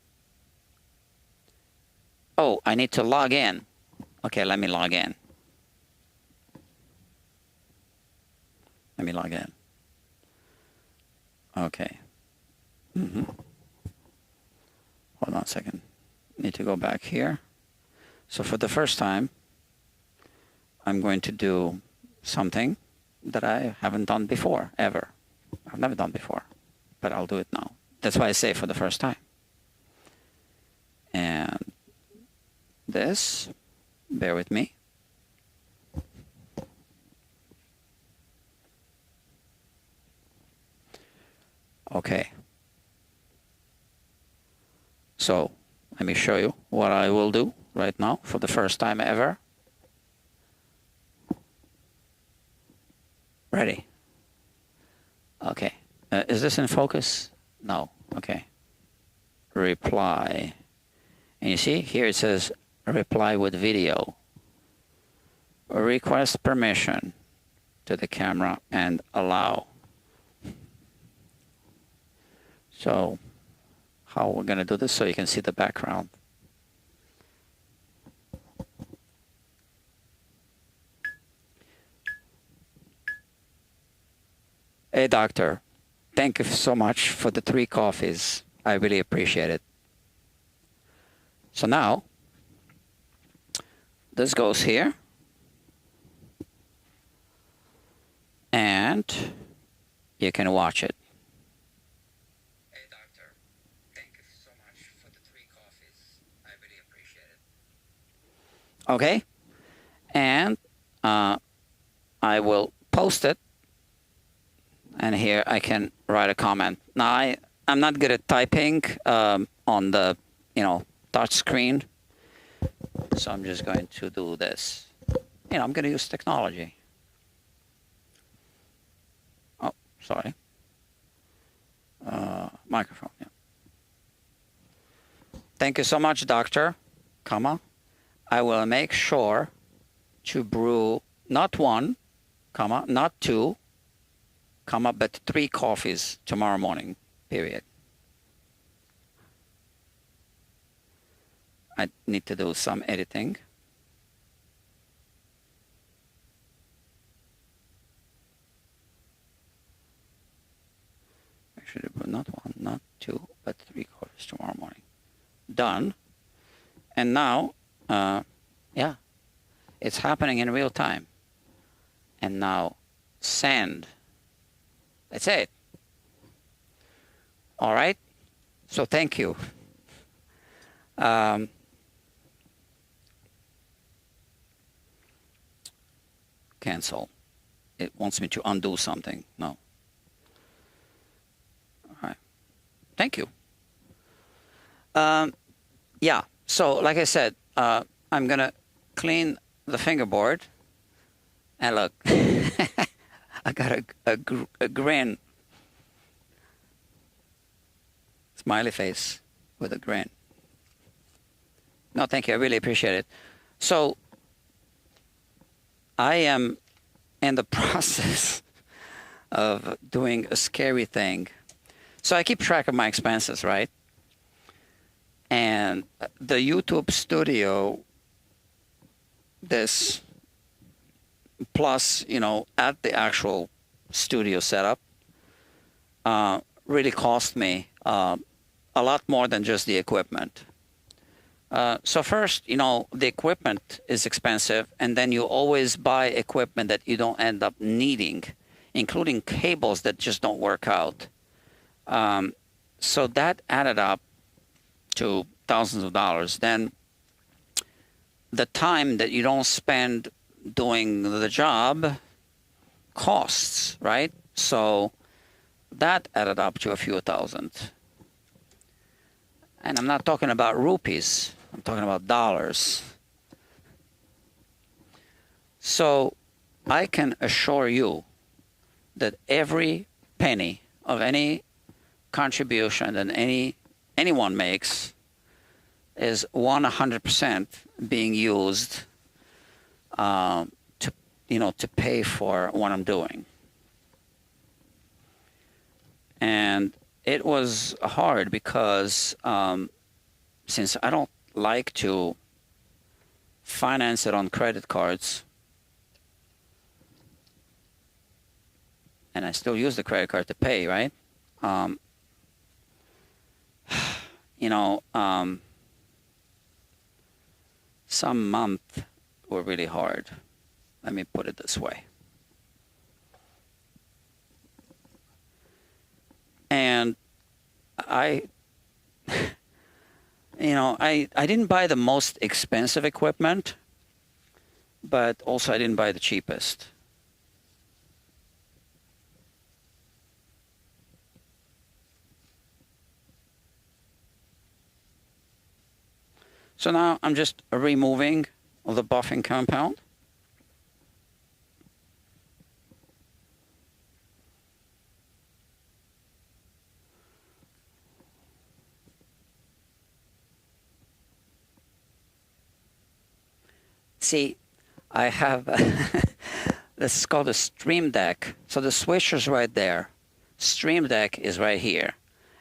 [SPEAKER 1] oh, I need to log in. Okay, let me log in. Let me log in. Okay. Hold on a second. Need to go back here. So for the first time, I'm going to do something that I haven't done before, ever. I've never done before, but I'll do it now. That's why I say for the first time. And this, bear with me. Okay. So let me show you what I will do right now for the first time ever. Ready? Okay. Is this in focus? No. Okay. reply. And you see here it says reply with video. Request permission to the camera and allow. So how we're going to do this so you can see the background. Hey doctor, thank you so much for the 3 coffees. I really appreciate it. So now this goes here. And you can watch it. Hey doctor, thank you so much for the 3 coffees. I really appreciate it. Okay, and I will post it, and here I can write a comment. Now I'm not good at typing on the touch screen, so I'm just going to do this. I'm going to use technology. Sorry. Microphone, yeah. Thank you so much, doctor, comma. I will make sure to brew not 1, comma, not 2, comma, but 3 coffees tomorrow morning, period. I need to do some editing. Not 1, not 2, but 3 coffees tomorrow morning. Done. And now, yeah, it's happening in real time. And now, send. That's it. All right. So thank you. Cancel. It wants me to undo something. No. Thank you. Yeah, so like I said, I'm going to clean the fingerboard. And look, I got a grin. Smiley face with a grin. No, thank you. I really appreciate it. So I am in the process of doing a scary thing. So I keep track of my expenses, right? And the YouTube studio, this plus, at the actual studio setup, really cost me a lot more than just the equipment. So first, the equipment is expensive, and then you always buy equipment that you don't end up needing, including cables that just don't work out. So that added up to thousands of dollars. Then the time that you don't spend doing the job costs, right? So that added up to a few thousand. And I'm not talking about rupees. I'm talking about dollars. So I can assure you that every penny of any contribution that anyone makes is 100% being used to pay for what I'm doing. And it was hard because since I don't like to finance it on credit cards, and I still use the credit card to pay, right? Some months were really hard. Let me put it this way. And I didn't buy the most expensive equipment, but also I didn't buy the cheapest. So now I'm just removing the buffing compound. see, I have, this is called a Stream Deck. So the switcher's right there. Stream Deck is right here.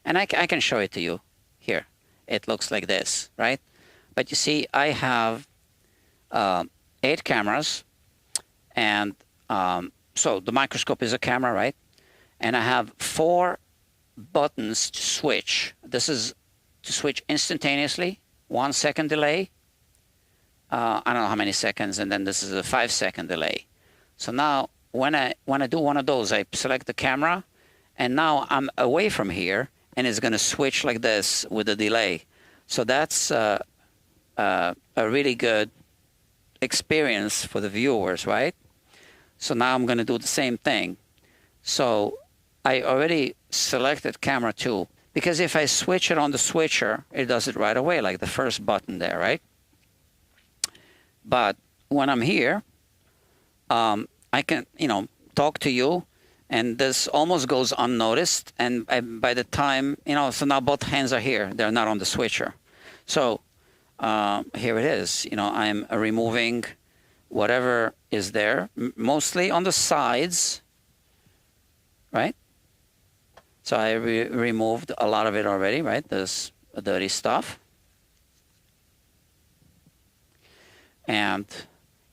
[SPEAKER 1] And I can show it to you here. It looks like this, right? But you see, I have 8 cameras. And so the microscope is a camera, right? And I have 4 buttons to switch. This is to switch instantaneously, 1 second delay. I don't know how many seconds, and then this is a 5-second delay. So now when I do one of those, I select the camera, and now I'm away from here, and it's going to switch like this with a delay. So that's a really good experience for the viewers, right? So now I'm going to do the same thing. So I already selected camera 2, because if I switch it on the switcher, it does it right away, like the first button there, right? But when I'm here, I can, talk to you, and this almost goes unnoticed. And by the time, so now both hands are here. They're not on the switcher. So here it is. I'm removing whatever is there, mostly on the sides, right? So I removed a lot of it already, right? This dirty stuff. And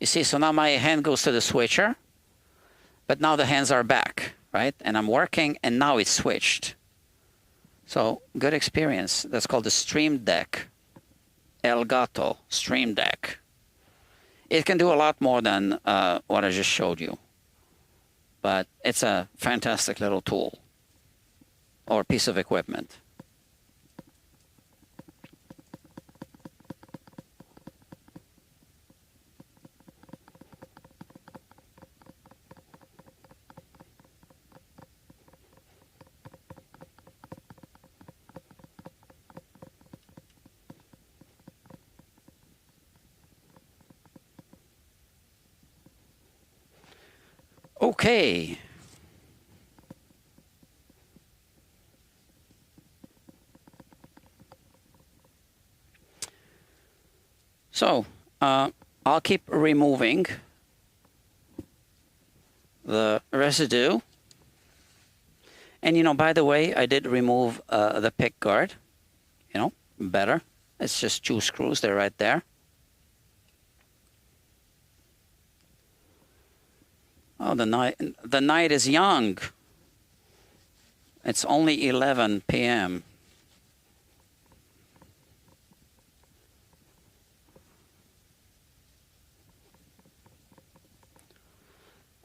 [SPEAKER 1] you see, so now my hand goes to the switcher, but now the hands are back, right? And I'm working, and now it's switched. So good experience. That's called the Stream Deck. Elgato Stream Deck. It can do a lot more than what I just showed you. But it's a fantastic little tool or piece of equipment. Okay. So I'll keep removing the residue. And by the way, I did remove the pick guard. Better. It's just 2 screws. They're right there. Oh, the night is young. It's only 11 p.m.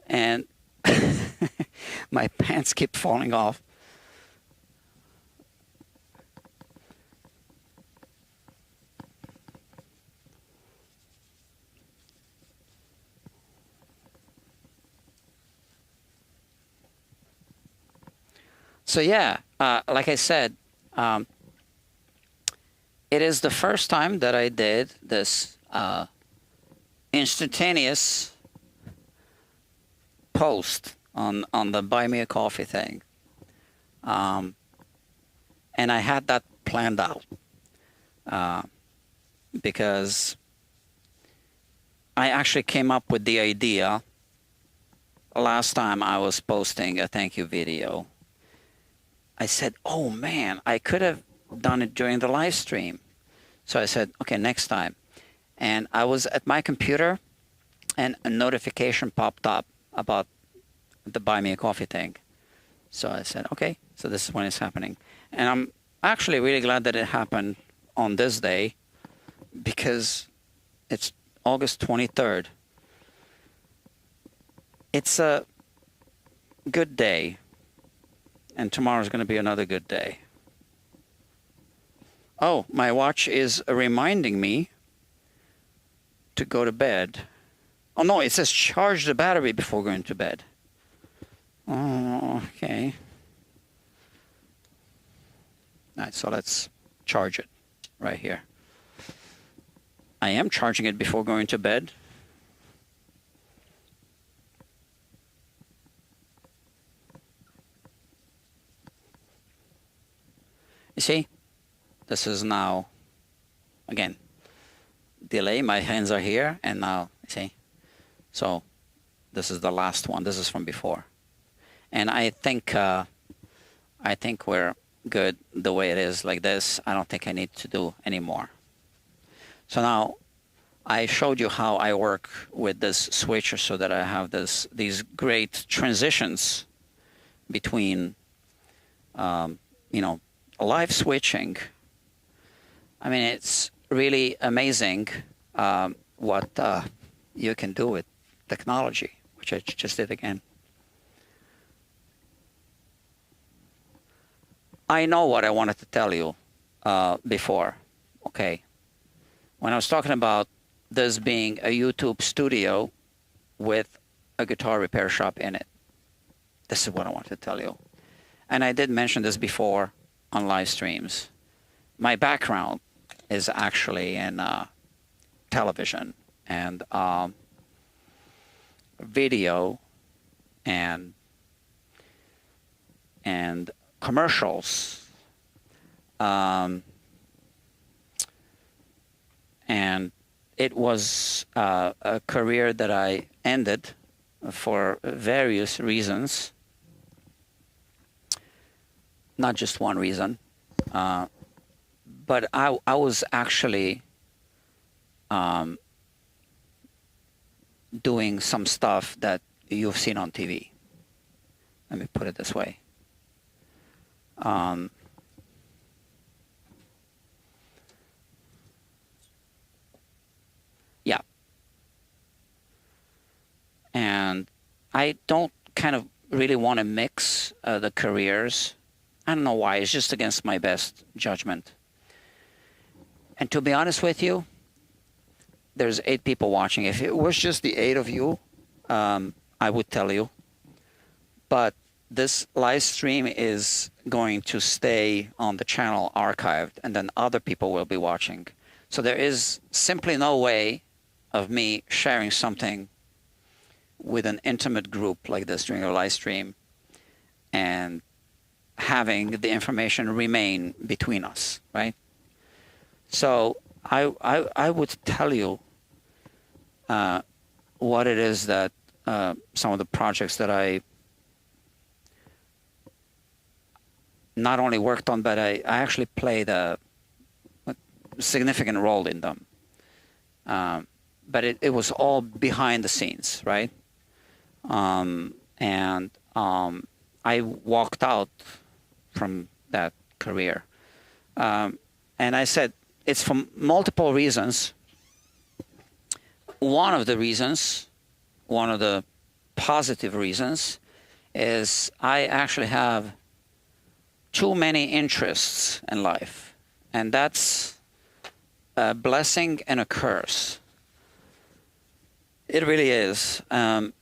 [SPEAKER 1] And my pants keep falling off. So yeah, like I said, it is the first time that I did this instantaneous post on the Buy Me a Coffee thing. And I had that planned out because I actually came up with the idea last time I was posting a thank you video. I said, oh man, I could have done it during the live stream. So I said, okay, next time. And I was at my computer and a notification popped up about the Buy Me a Coffee thing. So I said, okay, so this is when it's happening. And I'm actually really glad that it happened on this day because it's August 23rd. It's a good day. And tomorrow's going to be another good day. Oh, my watch is reminding me to go to bed. Oh, no, it says charge the battery before going to bed. Oh, okay. All right, so let's charge it right here. I am charging it before going to bed. You see, this is now, again, delay. My hands are here, and now See? So this is the last one. This is from before. And I think we're good the way it is like this. I don't think I need to do any more. So now I showed you how I work with this switcher so that I have these great transitions between, live switching. I mean, it's really amazing what you can do with technology, which I just did again. I know what I wanted to tell you before. Okay. When I was talking about this being a YouTube studio with a guitar repair shop in it, this is what I wanted to tell you. And I did mention this before on live streams. My background is actually in television and video and commercials, and it was a career that I ended for various reasons, not just one reason, but I was actually doing some stuff that you've seen on TV. Let me put it this way. Yeah. And I don't kind of really want to mix the careers. I don't know why. It's just against my best judgment. And to be honest with you, there's 8 people watching. If it was just the 8 of you, I would tell you. But this live stream is going to stay on the channel archived, and then other people will be watching. So there is simply no way of me sharing something with an intimate group like this during a live stream and having the information remain between us, right? So I would tell you what it is that some of the projects that I not only worked on, but I actually played a significant role in them. But it was all behind the scenes, right? And I walked out from that career. And I said, it's for multiple reasons. One of the positive reasons, is I actually have too many interests in life. And that's a blessing and a curse. It really is, a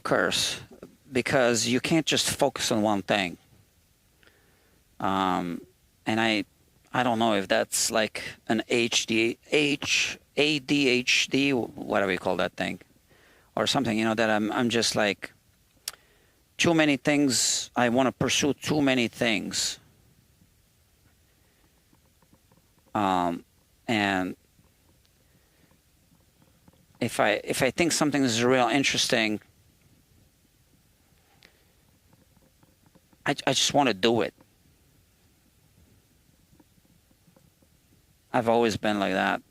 [SPEAKER 1] curse, because you can't just focus on one thing. And I don't know if that's like an ADHD, whatever you call that thing, or something, that I'm just like, too many things. I want to pursue too many things. And if I think something is real interesting, I just want to do it. I've always been like that.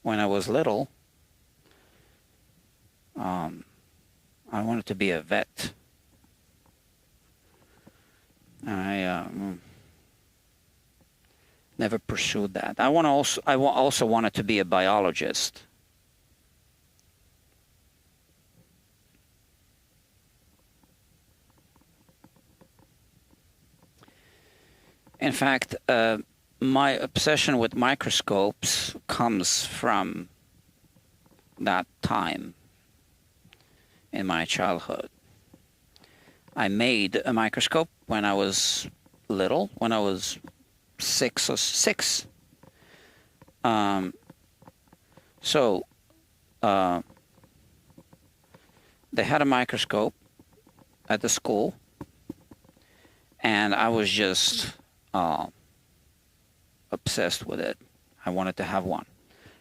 [SPEAKER 1] When I was little, I wanted to be a vet. I never pursued that. I also wanted to be a biologist. In fact, my obsession with microscopes comes from that time in my childhood. I made a microscope when I was little, when I was 6. So they had a microscope at the school, and I was just obsessed with it. I wanted to have one.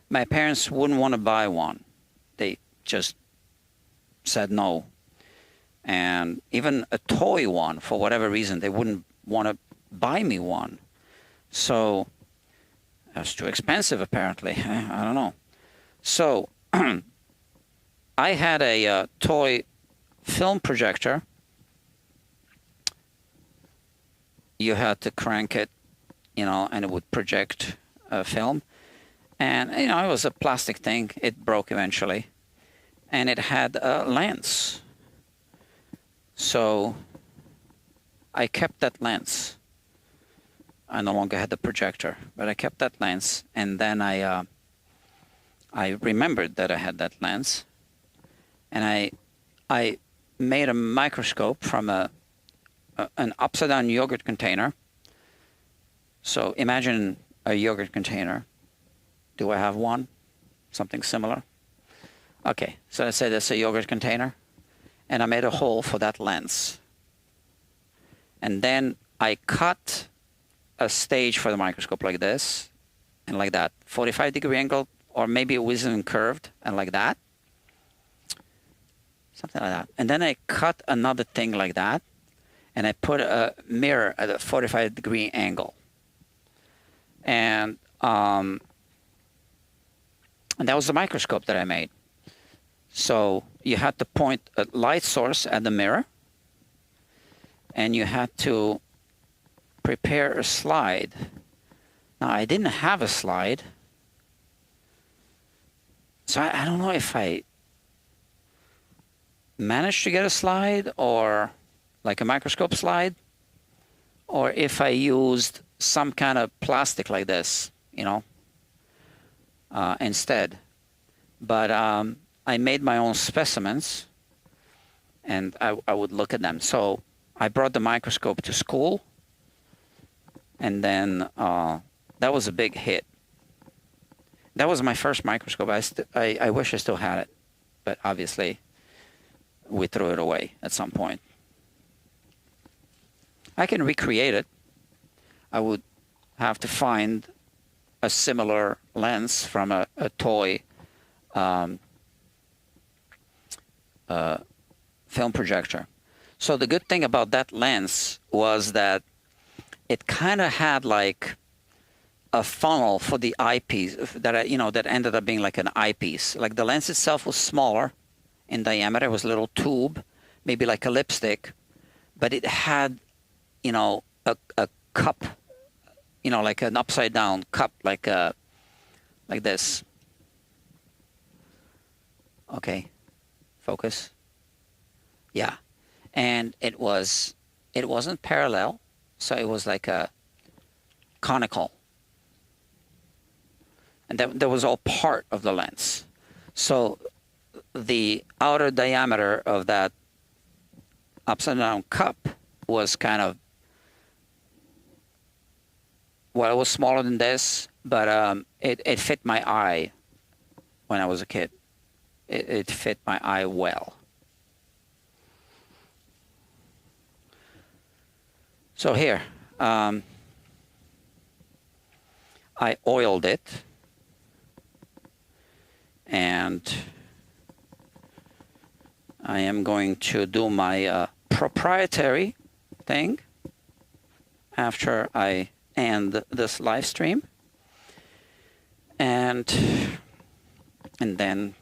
[SPEAKER 1] My parents wouldn't want to buy one. They just said no. And even a toy one, for whatever reason, they wouldn't want to buy me one. So it was too expensive, apparently. I don't know. So I had a toy film projector. You had to crank it, and it would project a film. And, it was a plastic thing. It broke eventually. And it had a lens. So I kept that lens. I no longer had the projector, but I kept that lens. And then I remembered that I had that lens. And I made a microscope from an upside-down yogurt container. So imagine a yogurt container. Do I have one? Something similar? Okay, so let's say that's a yogurt container. And I made a hole for that lens. And then I cut a stage for the microscope like this and like that. 45-degree angle, or maybe it wasn't curved, and like that. Something like that. And then I cut another thing like that, and I put a mirror at a 45-degree angle. And that was the microscope that I made. So you had to point a light source at the mirror, and you had to prepare a slide. Now, I didn't have a slide, so I don't know if I managed to get a slide, or like a microscope slide, or if I used some kind of plastic like this, instead. But I made my own specimens, and I would look at them. So I brought the microscope to school, and then that was a big hit. That was my first microscope. I wish I still had it, but obviously we threw it away at some point. I can recreate it. I would have to find a similar lens from a toy film projector. So the good thing about that lens was that it kind of had like a funnel for the eyepiece that ended up being like an eyepiece. Like the lens itself was smaller in diameter. It was a little tube, maybe like a lipstick, but it had, a cup, like an upside down cup, like this. Okay, focus. Yeah, and it wasn't parallel, so it was like a conical, and that was all part of the lens. So the outer diameter of that upside down cup was kind of, well, it was smaller than this, but it fit my eye when I was a kid. It fit my eye well. So here, I oiled it, and I am going to do my proprietary thing after I end this live stream, and then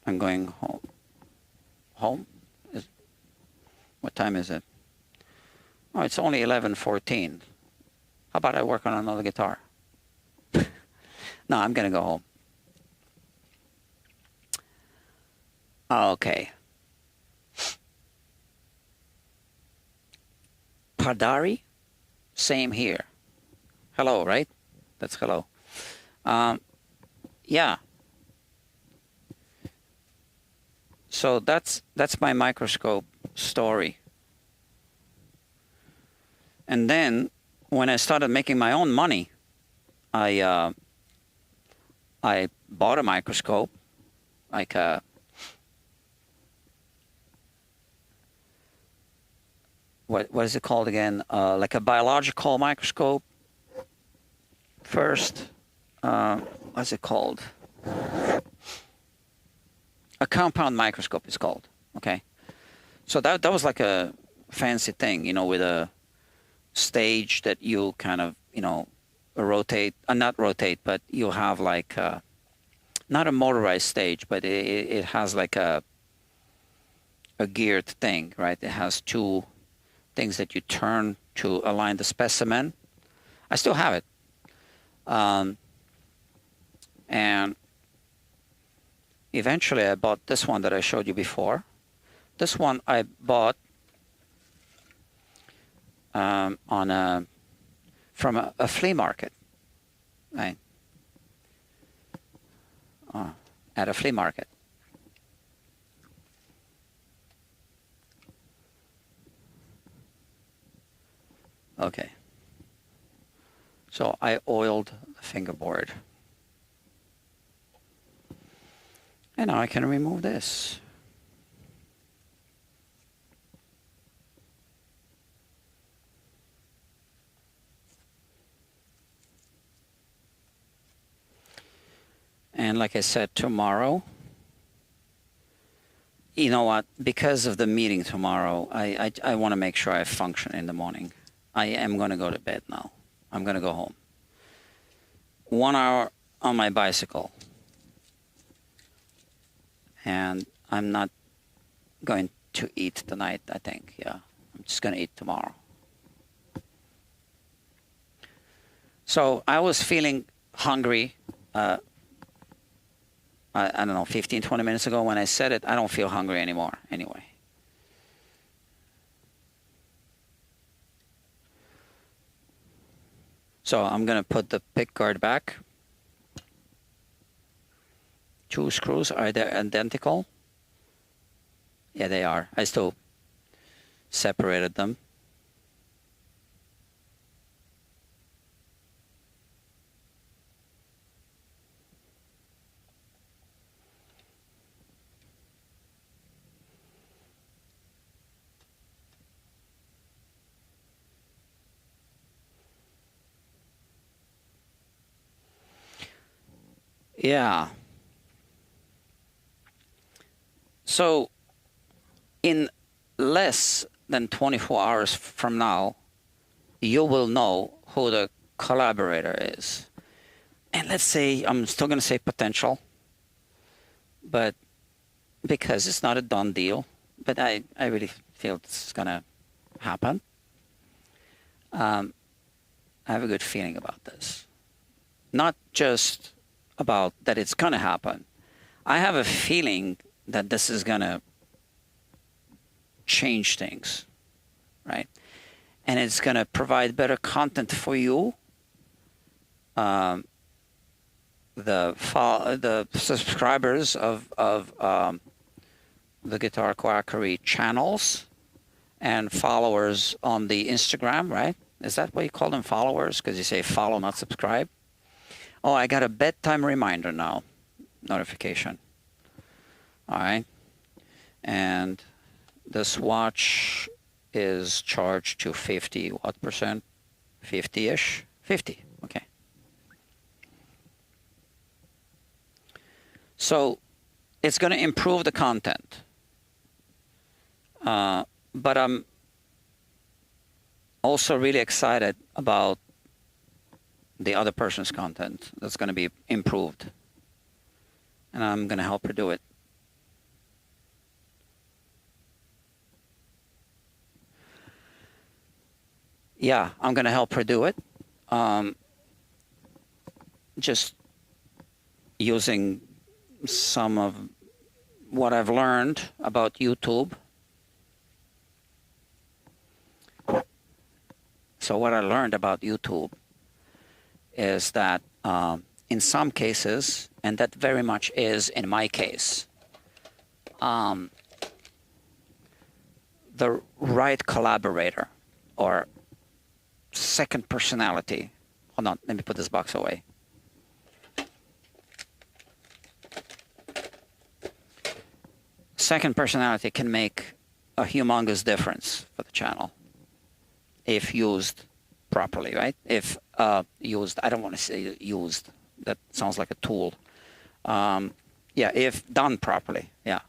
[SPEAKER 1] I'm going home. What time is it? Oh, it's only 11:14. How about I work on another guitar? No, I'm gonna go home. Okay. Pardari, same here. Hello, right? That's hello. Yeah. So that's my microscope story. And then when I started making my own money, I bought a microscope, like a what is it called again? Like a biological microscope. first, what's it called? A compound microscope is called, okay? So that was like a fancy thing, you know, with a stage that you kind of, you know, rotate, not rotate, but you have like, not a motorized stage, but it has like a geared thing, right? It has two things that you turn to align the specimen. I still have it. And eventually I bought this one that I showed you before. This one I bought from a flea market, right? At a flea market. Okay. So I oiled the fingerboard. And now I can remove this. And like I said, tomorrow, you know what, because of the meeting tomorrow, I want to make sure I function in the morning. I am going to go to bed now. I'm going to go home. 1 hour on my bicycle. And I'm not going to eat tonight, I think. Yeah, I'm just going to eat tomorrow. So I was feeling hungry, I don't know, 15, 20 minutes ago when I said it. I don't feel hungry anymore anyway. So I'm going to put the pick guard back. 2 screws, are they identical? Yeah, they are. I still separated them. Yeah. So in less than 24 hours from now, you will know who the collaborator is. And let's say, I'm still going to say potential, but because it's not a done deal, but I really feel it's going to happen. I have a good feeling about this. Not just about that it's going to happen. I have a feeling that this is going to change things, right? And it's going to provide better content for you, the subscribers of the Guitar Quackery channels and followers on the Instagram, right? Is that what you call them, followers? Because you say follow, not subscribe. Oh, I got a bedtime reminder now, notification. All right. And this watch is charged to 50 what percent? 50-ish? 50, okay. So it's going to improve the content. But I'm also really excited about the other person's content that's going to be improved. And I'm going to help her do it. Yeah, I'm going to help her do it. Just using some of what I've learned about YouTube. So what I learned about YouTube is that in some cases, and that very much is in my case, the right collaborator or second personality. Hold on, let me put this box away. Second personality can make a humongous difference for the channel if used properly, right? If used. I don't want to say used. That sounds like a tool. Yeah, if done properly. Yeah.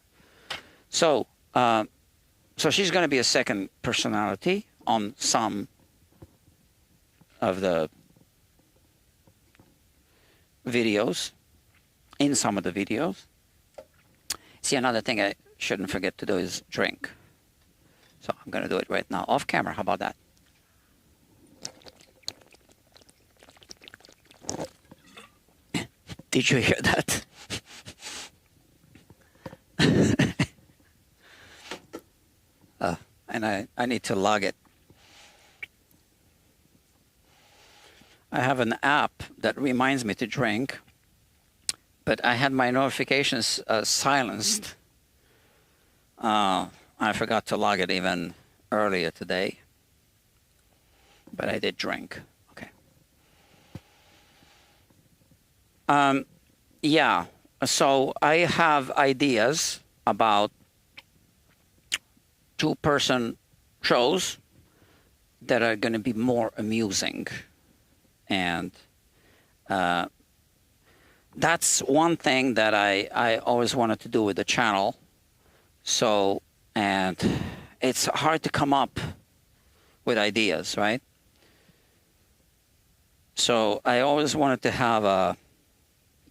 [SPEAKER 1] So, so she's going to be a second personality on some of the videos, in some of the videos. See, another thing I shouldn't forget to do is drink. So I'm going to do it right now, off camera. How about that? Did you hear that? And I need to log it. I have an app that reminds me to drink, but I had my notifications silenced. I forgot to log it even earlier today, but I did drink. Okay. Yeah, so I have ideas about two-person shows that are going to be more amusing. And that's one thing that I always wanted to do with the channel. So, and it's hard to come up with ideas, right? So I always wanted to have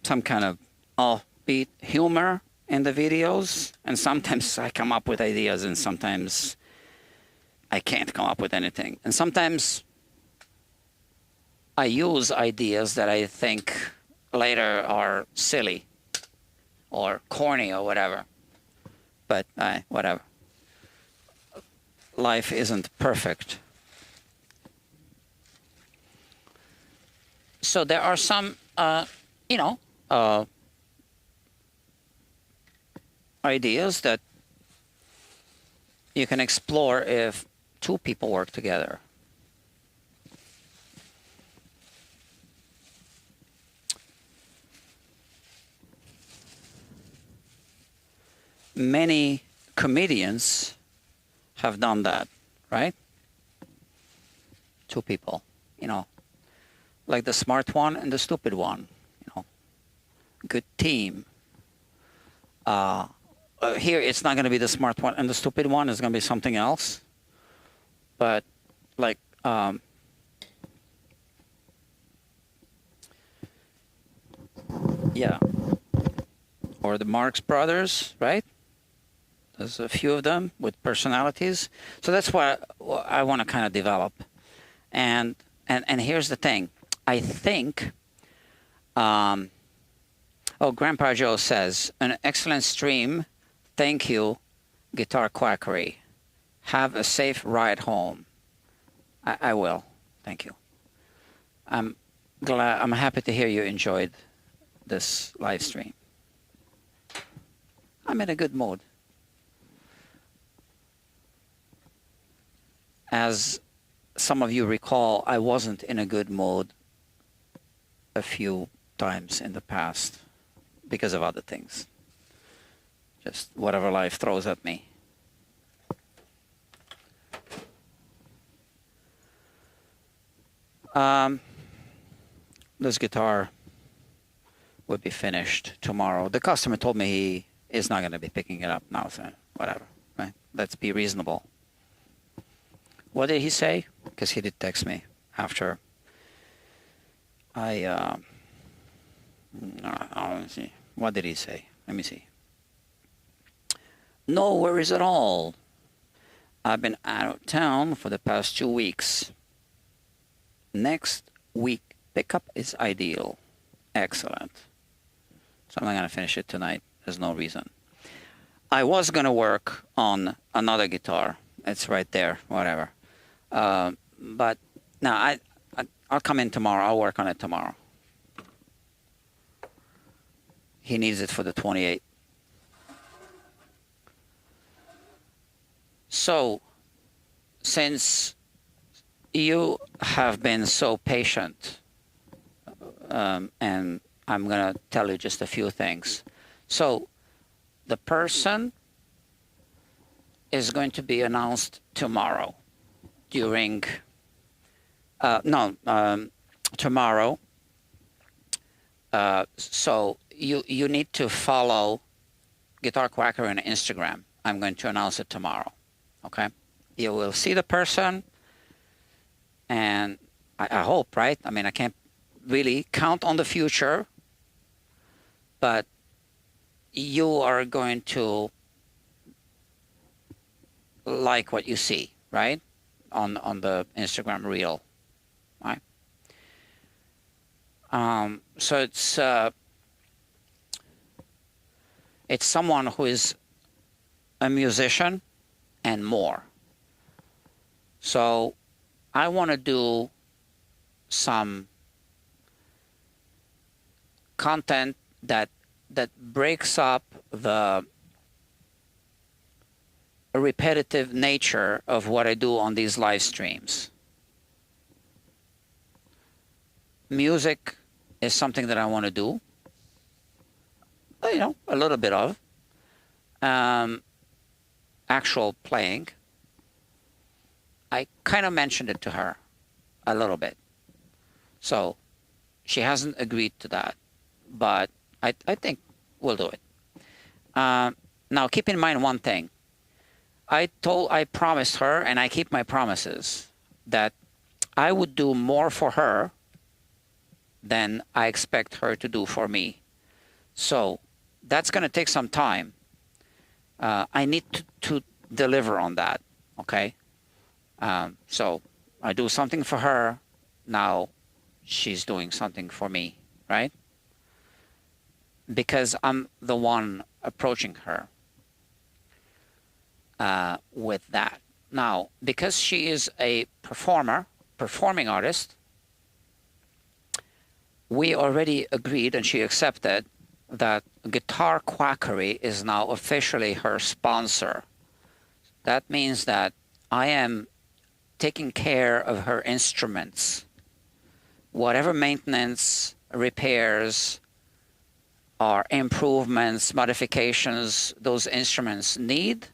[SPEAKER 1] some kind of offbeat humor in the videos. And sometimes I come up with ideas and sometimes I can't come up with anything. And sometimes I use ideas that I think later are silly or corny or whatever. But whatever. Life isn't perfect. So there are some, ideas that you can explore if two people work together. Many comedians have done that, right? Two people, like the smart one and the stupid one, good team. Here, it's not going to be the smart one and the stupid one. It's going to be something else. But like, yeah, or the Marx Brothers, right? There's a few of them with personalities. So that's what I want to kind of develop. And here's the thing. I think, Grandpa Joe says, an excellent stream. Thank you, Guitar Quackery. Have a safe ride home. I will. Thank you. I'm happy to hear you enjoyed this live stream. I'm in a good mood. As some of you recall, I wasn't in a good mood a few times in the past because of other things. Just whatever life throws at me. This guitar would be finished tomorrow. The customer told me he is not going to be picking it up now, so whatever, right? Let's be reasonable. What did he say? Because he did text me after let me see. What did he say? Let me see. No worries at all. I've been out of town for the past 2 weeks. Next week pickup is ideal. Excellent. So I'm not going to finish it tonight. There's no reason. I was going to work on another guitar. It's right there, whatever. But now I'll come in tomorrow. I'll work on it tomorrow. He needs it for the 28th. So, since you have been so patient, and I'm going to tell you just a few things. So, the person is going to be announced tomorrow during, tomorrow. So you need to follow Guitar Quacker on Instagram. I'm going to announce it tomorrow. Okay, you will see the person, and I hope, right? I mean, I can't really count on the future, but you are going to like what you see, right? On the Instagram reel, right? So it's someone who is a musician and more. So I want to do some content that breaks up the repetitive nature of what I do on these live streams. Music is something that I want to do, you know, a little bit of. Actual playing, I kind of mentioned it to her a little bit. So she hasn't agreed to that, but I think we'll do it. Now, keep in mind one thing. I promised her, and I keep my promises, that I would do more for her than I expect her to do for me. So that's going to take some time. I need to deliver on that, okay? So I do something for her. Now she's doing something for me, right? Because I'm the one approaching her with that. Now, because she is a performing artist, we already agreed and she accepted that Guitar Quackery is now officially her sponsor. That means that I am taking care of her instruments. Whatever maintenance, repairs, or improvements, modifications those instruments need,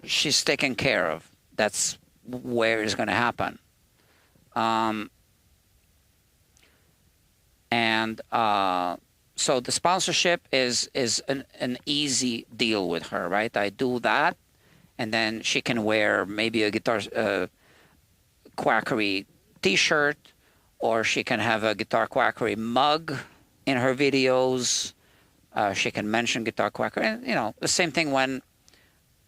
[SPEAKER 1] she's taken care of. That's where it's going to happen. So the sponsorship is an easy deal with her, right? I do that, and then she can wear maybe a Guitar Quackery T-shirt, or she can have a Guitar Quackery mug in her videos. She can mention Guitar Quackery, and you know the same thing when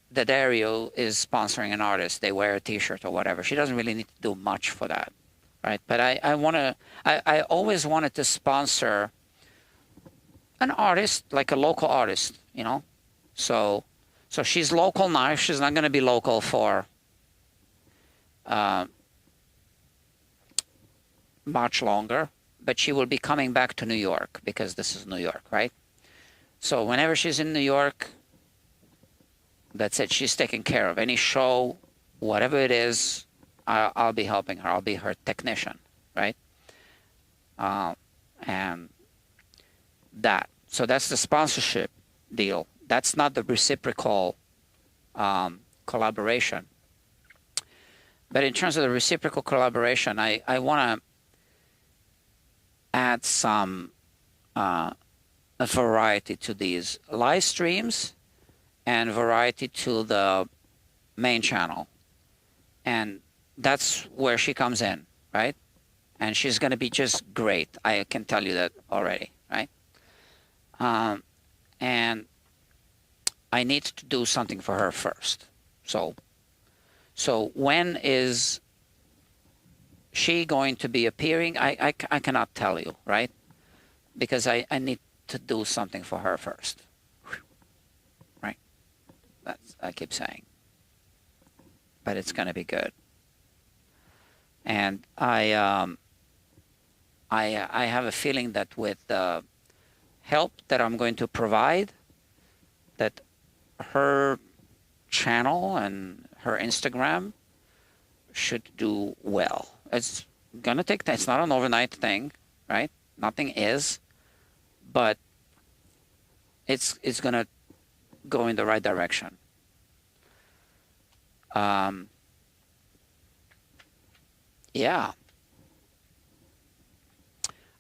[SPEAKER 1] the Dario is sponsoring an artist. They wear a T-shirt or whatever. She doesn't really need to do much for that, right? But I always wanted to sponsor an artist, like a local artist, you know. So she's local now. She's not going to be local for much longer, but she will be coming back to New York because this is New York, right? So whenever she's in New York, that's it. She's taken care of. Any show, whatever it is, I'll be helping her. I'll be her technician, right? And that. So that's the sponsorship deal. That's not the reciprocal collaboration. But in terms of the reciprocal collaboration, I want to add some a variety to these live streams and variety to the main channel. And that's where she comes in, right? And she's going to be just great. I can tell you that already, right? And I need to do something for her first. So when is she going to be appearing? I cannot tell you, right? Because I need to do something for her first. Right? That's I keep saying. But it's going to be good. And I have a feeling that with the help that I'm going to provide, that her channel and her Instagram should do well. It's gonna take time. It's not an overnight thing, right? Nothing is, but it's gonna go in the right direction. Yeah.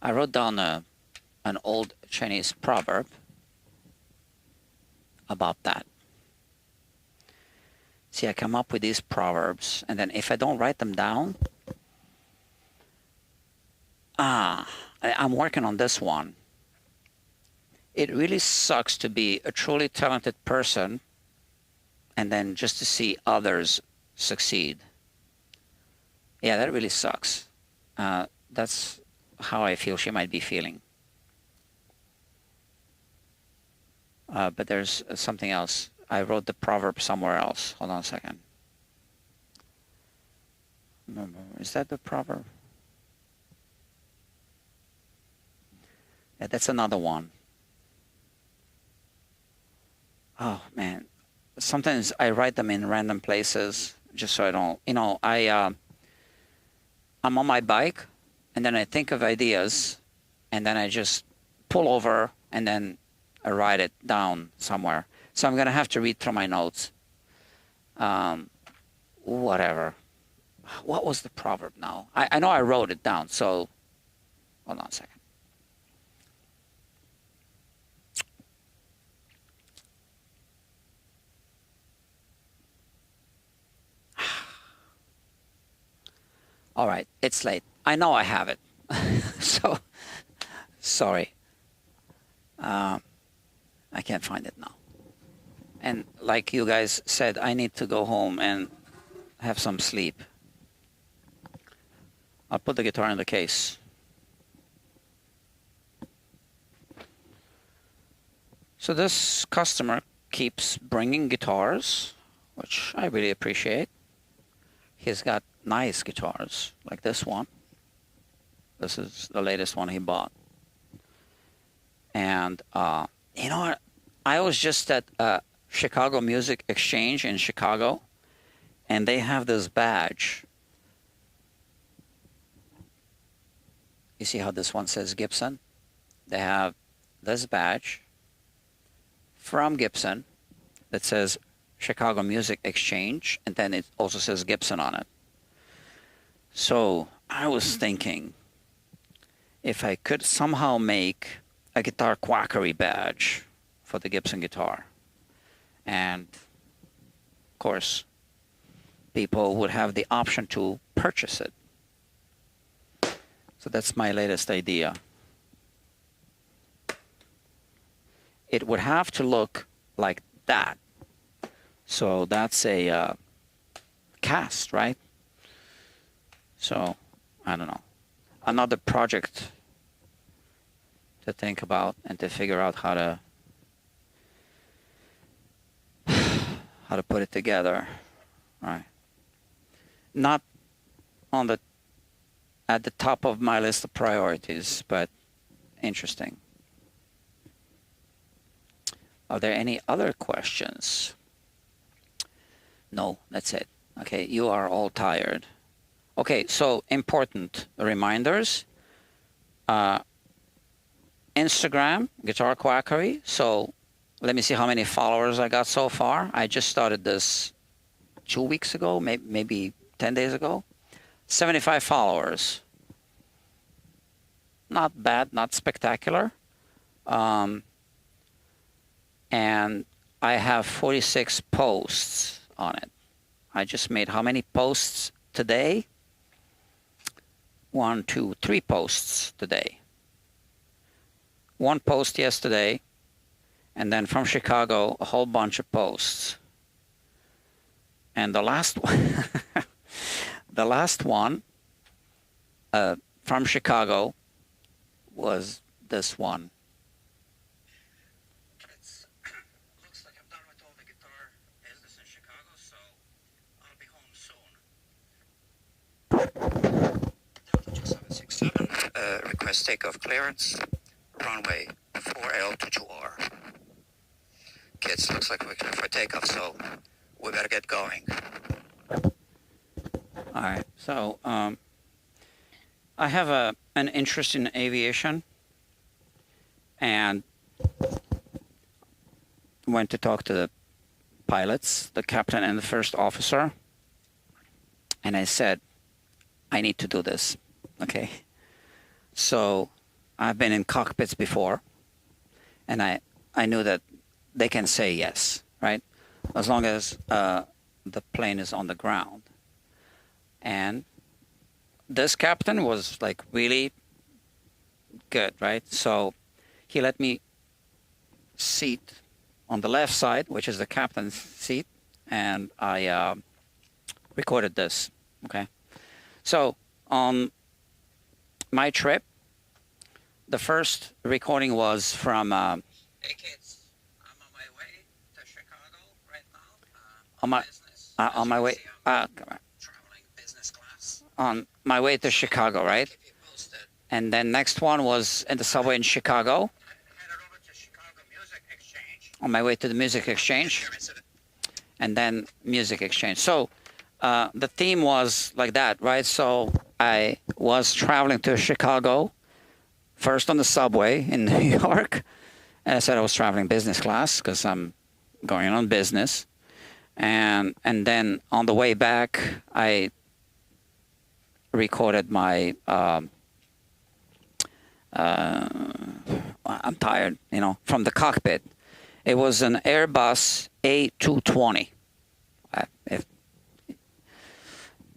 [SPEAKER 1] I wrote down an old Chinese proverb about that. See, I come up with these proverbs, and then if I don't write them down, I'm working on this one. It really sucks to be a truly talented person and then just to see others succeed. Yeah, that really sucks. That's how I feel she might be feeling. But there's something else. I wrote the proverb somewhere else. Hold on a second. Is that the proverb? Yeah, that's another one. Oh, man. Sometimes I write them in random places just so I don't, I'm on my bike and then I think of ideas and then I just pull over and then I write it down somewhere. So I'm going to have to read through my notes. Whatever. What was the proverb now? I know I wrote it down, so hold on a second. All right, it's late. I know I have it. So, sorry. I can't find it now. And like you guys said, I need to go home and have some sleep. I'll put the guitar in the case. So this customer keeps bringing guitars, which I really appreciate. He's got nice guitars, like this one. This is the latest one he bought. And, you know what? I was just at Chicago Music Exchange in Chicago, and they have this badge. You see how this one says Gibson? They have this badge from Gibson that says Chicago Music Exchange, and then it also says Gibson on it. So I was thinking if I could somehow make a guitar quackery badge for the Gibson guitar. And of course, people would have the option to purchase it. So that's my latest idea. It would have to look like that. So that's a cast, right? So, I don't know. Another project to think about and to figure out how to put it together. Right. Not at the top of my list of priorities, but interesting. Are there any other questions? No, that's it. Okay, you are all tired. Okay, so important reminders. Instagram, Guitar Quackery. So let me see how many followers I got so far. I just started this 2 weeks ago, maybe 10 days ago. 75 followers. Not bad, not spectacular. And I have 46 posts on it. I just made how many posts today? 1, 2, 3 posts today. 1 post yesterday, and then from Chicago, a whole bunch of posts. And the last one, the last one from Chicago was this one. Looks like I'm done with all the guitar business in Chicago, so I'll be home soon. Delta 2767, request takeoff clearance, runway 4L to 2R. Kids, looks like we're clear for takeoff, so we better get going. All right, so I have an interest in aviation, and went to talk to the pilots, the captain and the first officer, and I said, I need to do this, okay? So I've been in cockpits before, and I knew that they can say yes, right? As long as the plane is on the ground. And this captain was like really good, right? So he let me seat on the left side, which is the captain's seat, and I recorded this. Okay, so on my trip, the first recording was from. Hey kids, I'm on my way to Chicago right now. On my way. Traveling business class. On my way to Chicago, right? And then next one was in the subway in Chicago. On my way to the music exchange, and then music exchange. So the theme was like that, right? So I was traveling to Chicago, first on the subway in New York, and I said I was traveling business class because I'm going on business, and then on the way back, I recorded my. I'm tired, from the cockpit. It was an Airbus A220. If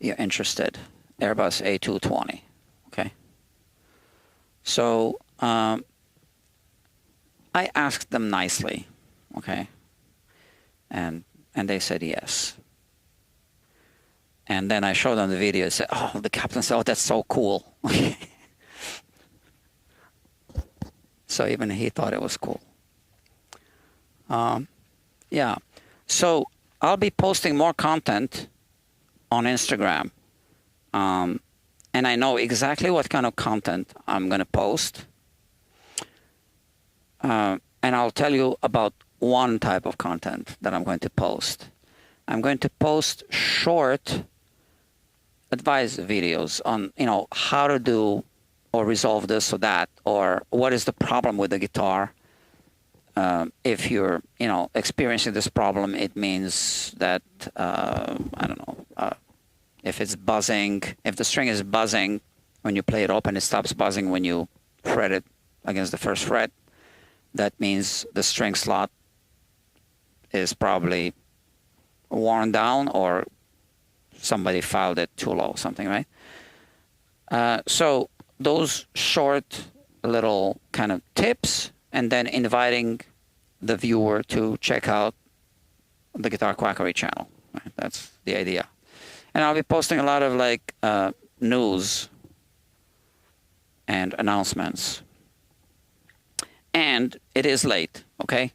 [SPEAKER 1] you're interested, Airbus A220. Okay. So I asked them nicely, okay, and they said yes. And then I showed them the video. Said, "Oh, the captain said, oh, that's so cool." So even he thought it was cool. Yeah, so I'll be posting more content on Instagram, and I know exactly what kind of content I'm going to post, and I'll tell you about one type of content that I'm going to post. I'm going to post short advice videos on, how to do or resolve this or that, or what is the problem with the guitar. If you're, experiencing this problem, it means that, I don't know, if it's buzzing, if the string is buzzing when you play it open, it stops buzzing when you fret it against the first fret. That means the string slot is probably worn down or somebody filed it too low, something, right? So those short little kind of tips, and then inviting the viewer to check out the Guitar Quackery channel. Right? That's the idea. And I'll be posting a lot of news and announcements. And it is late, okay?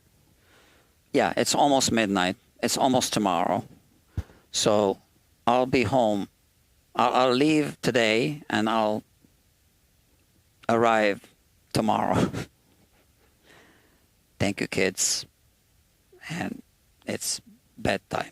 [SPEAKER 1] Yeah, it's almost midnight. It's almost tomorrow. So I'll be home. I'll leave today and I'll arrive tomorrow. Thank you, kids. And it's bedtime.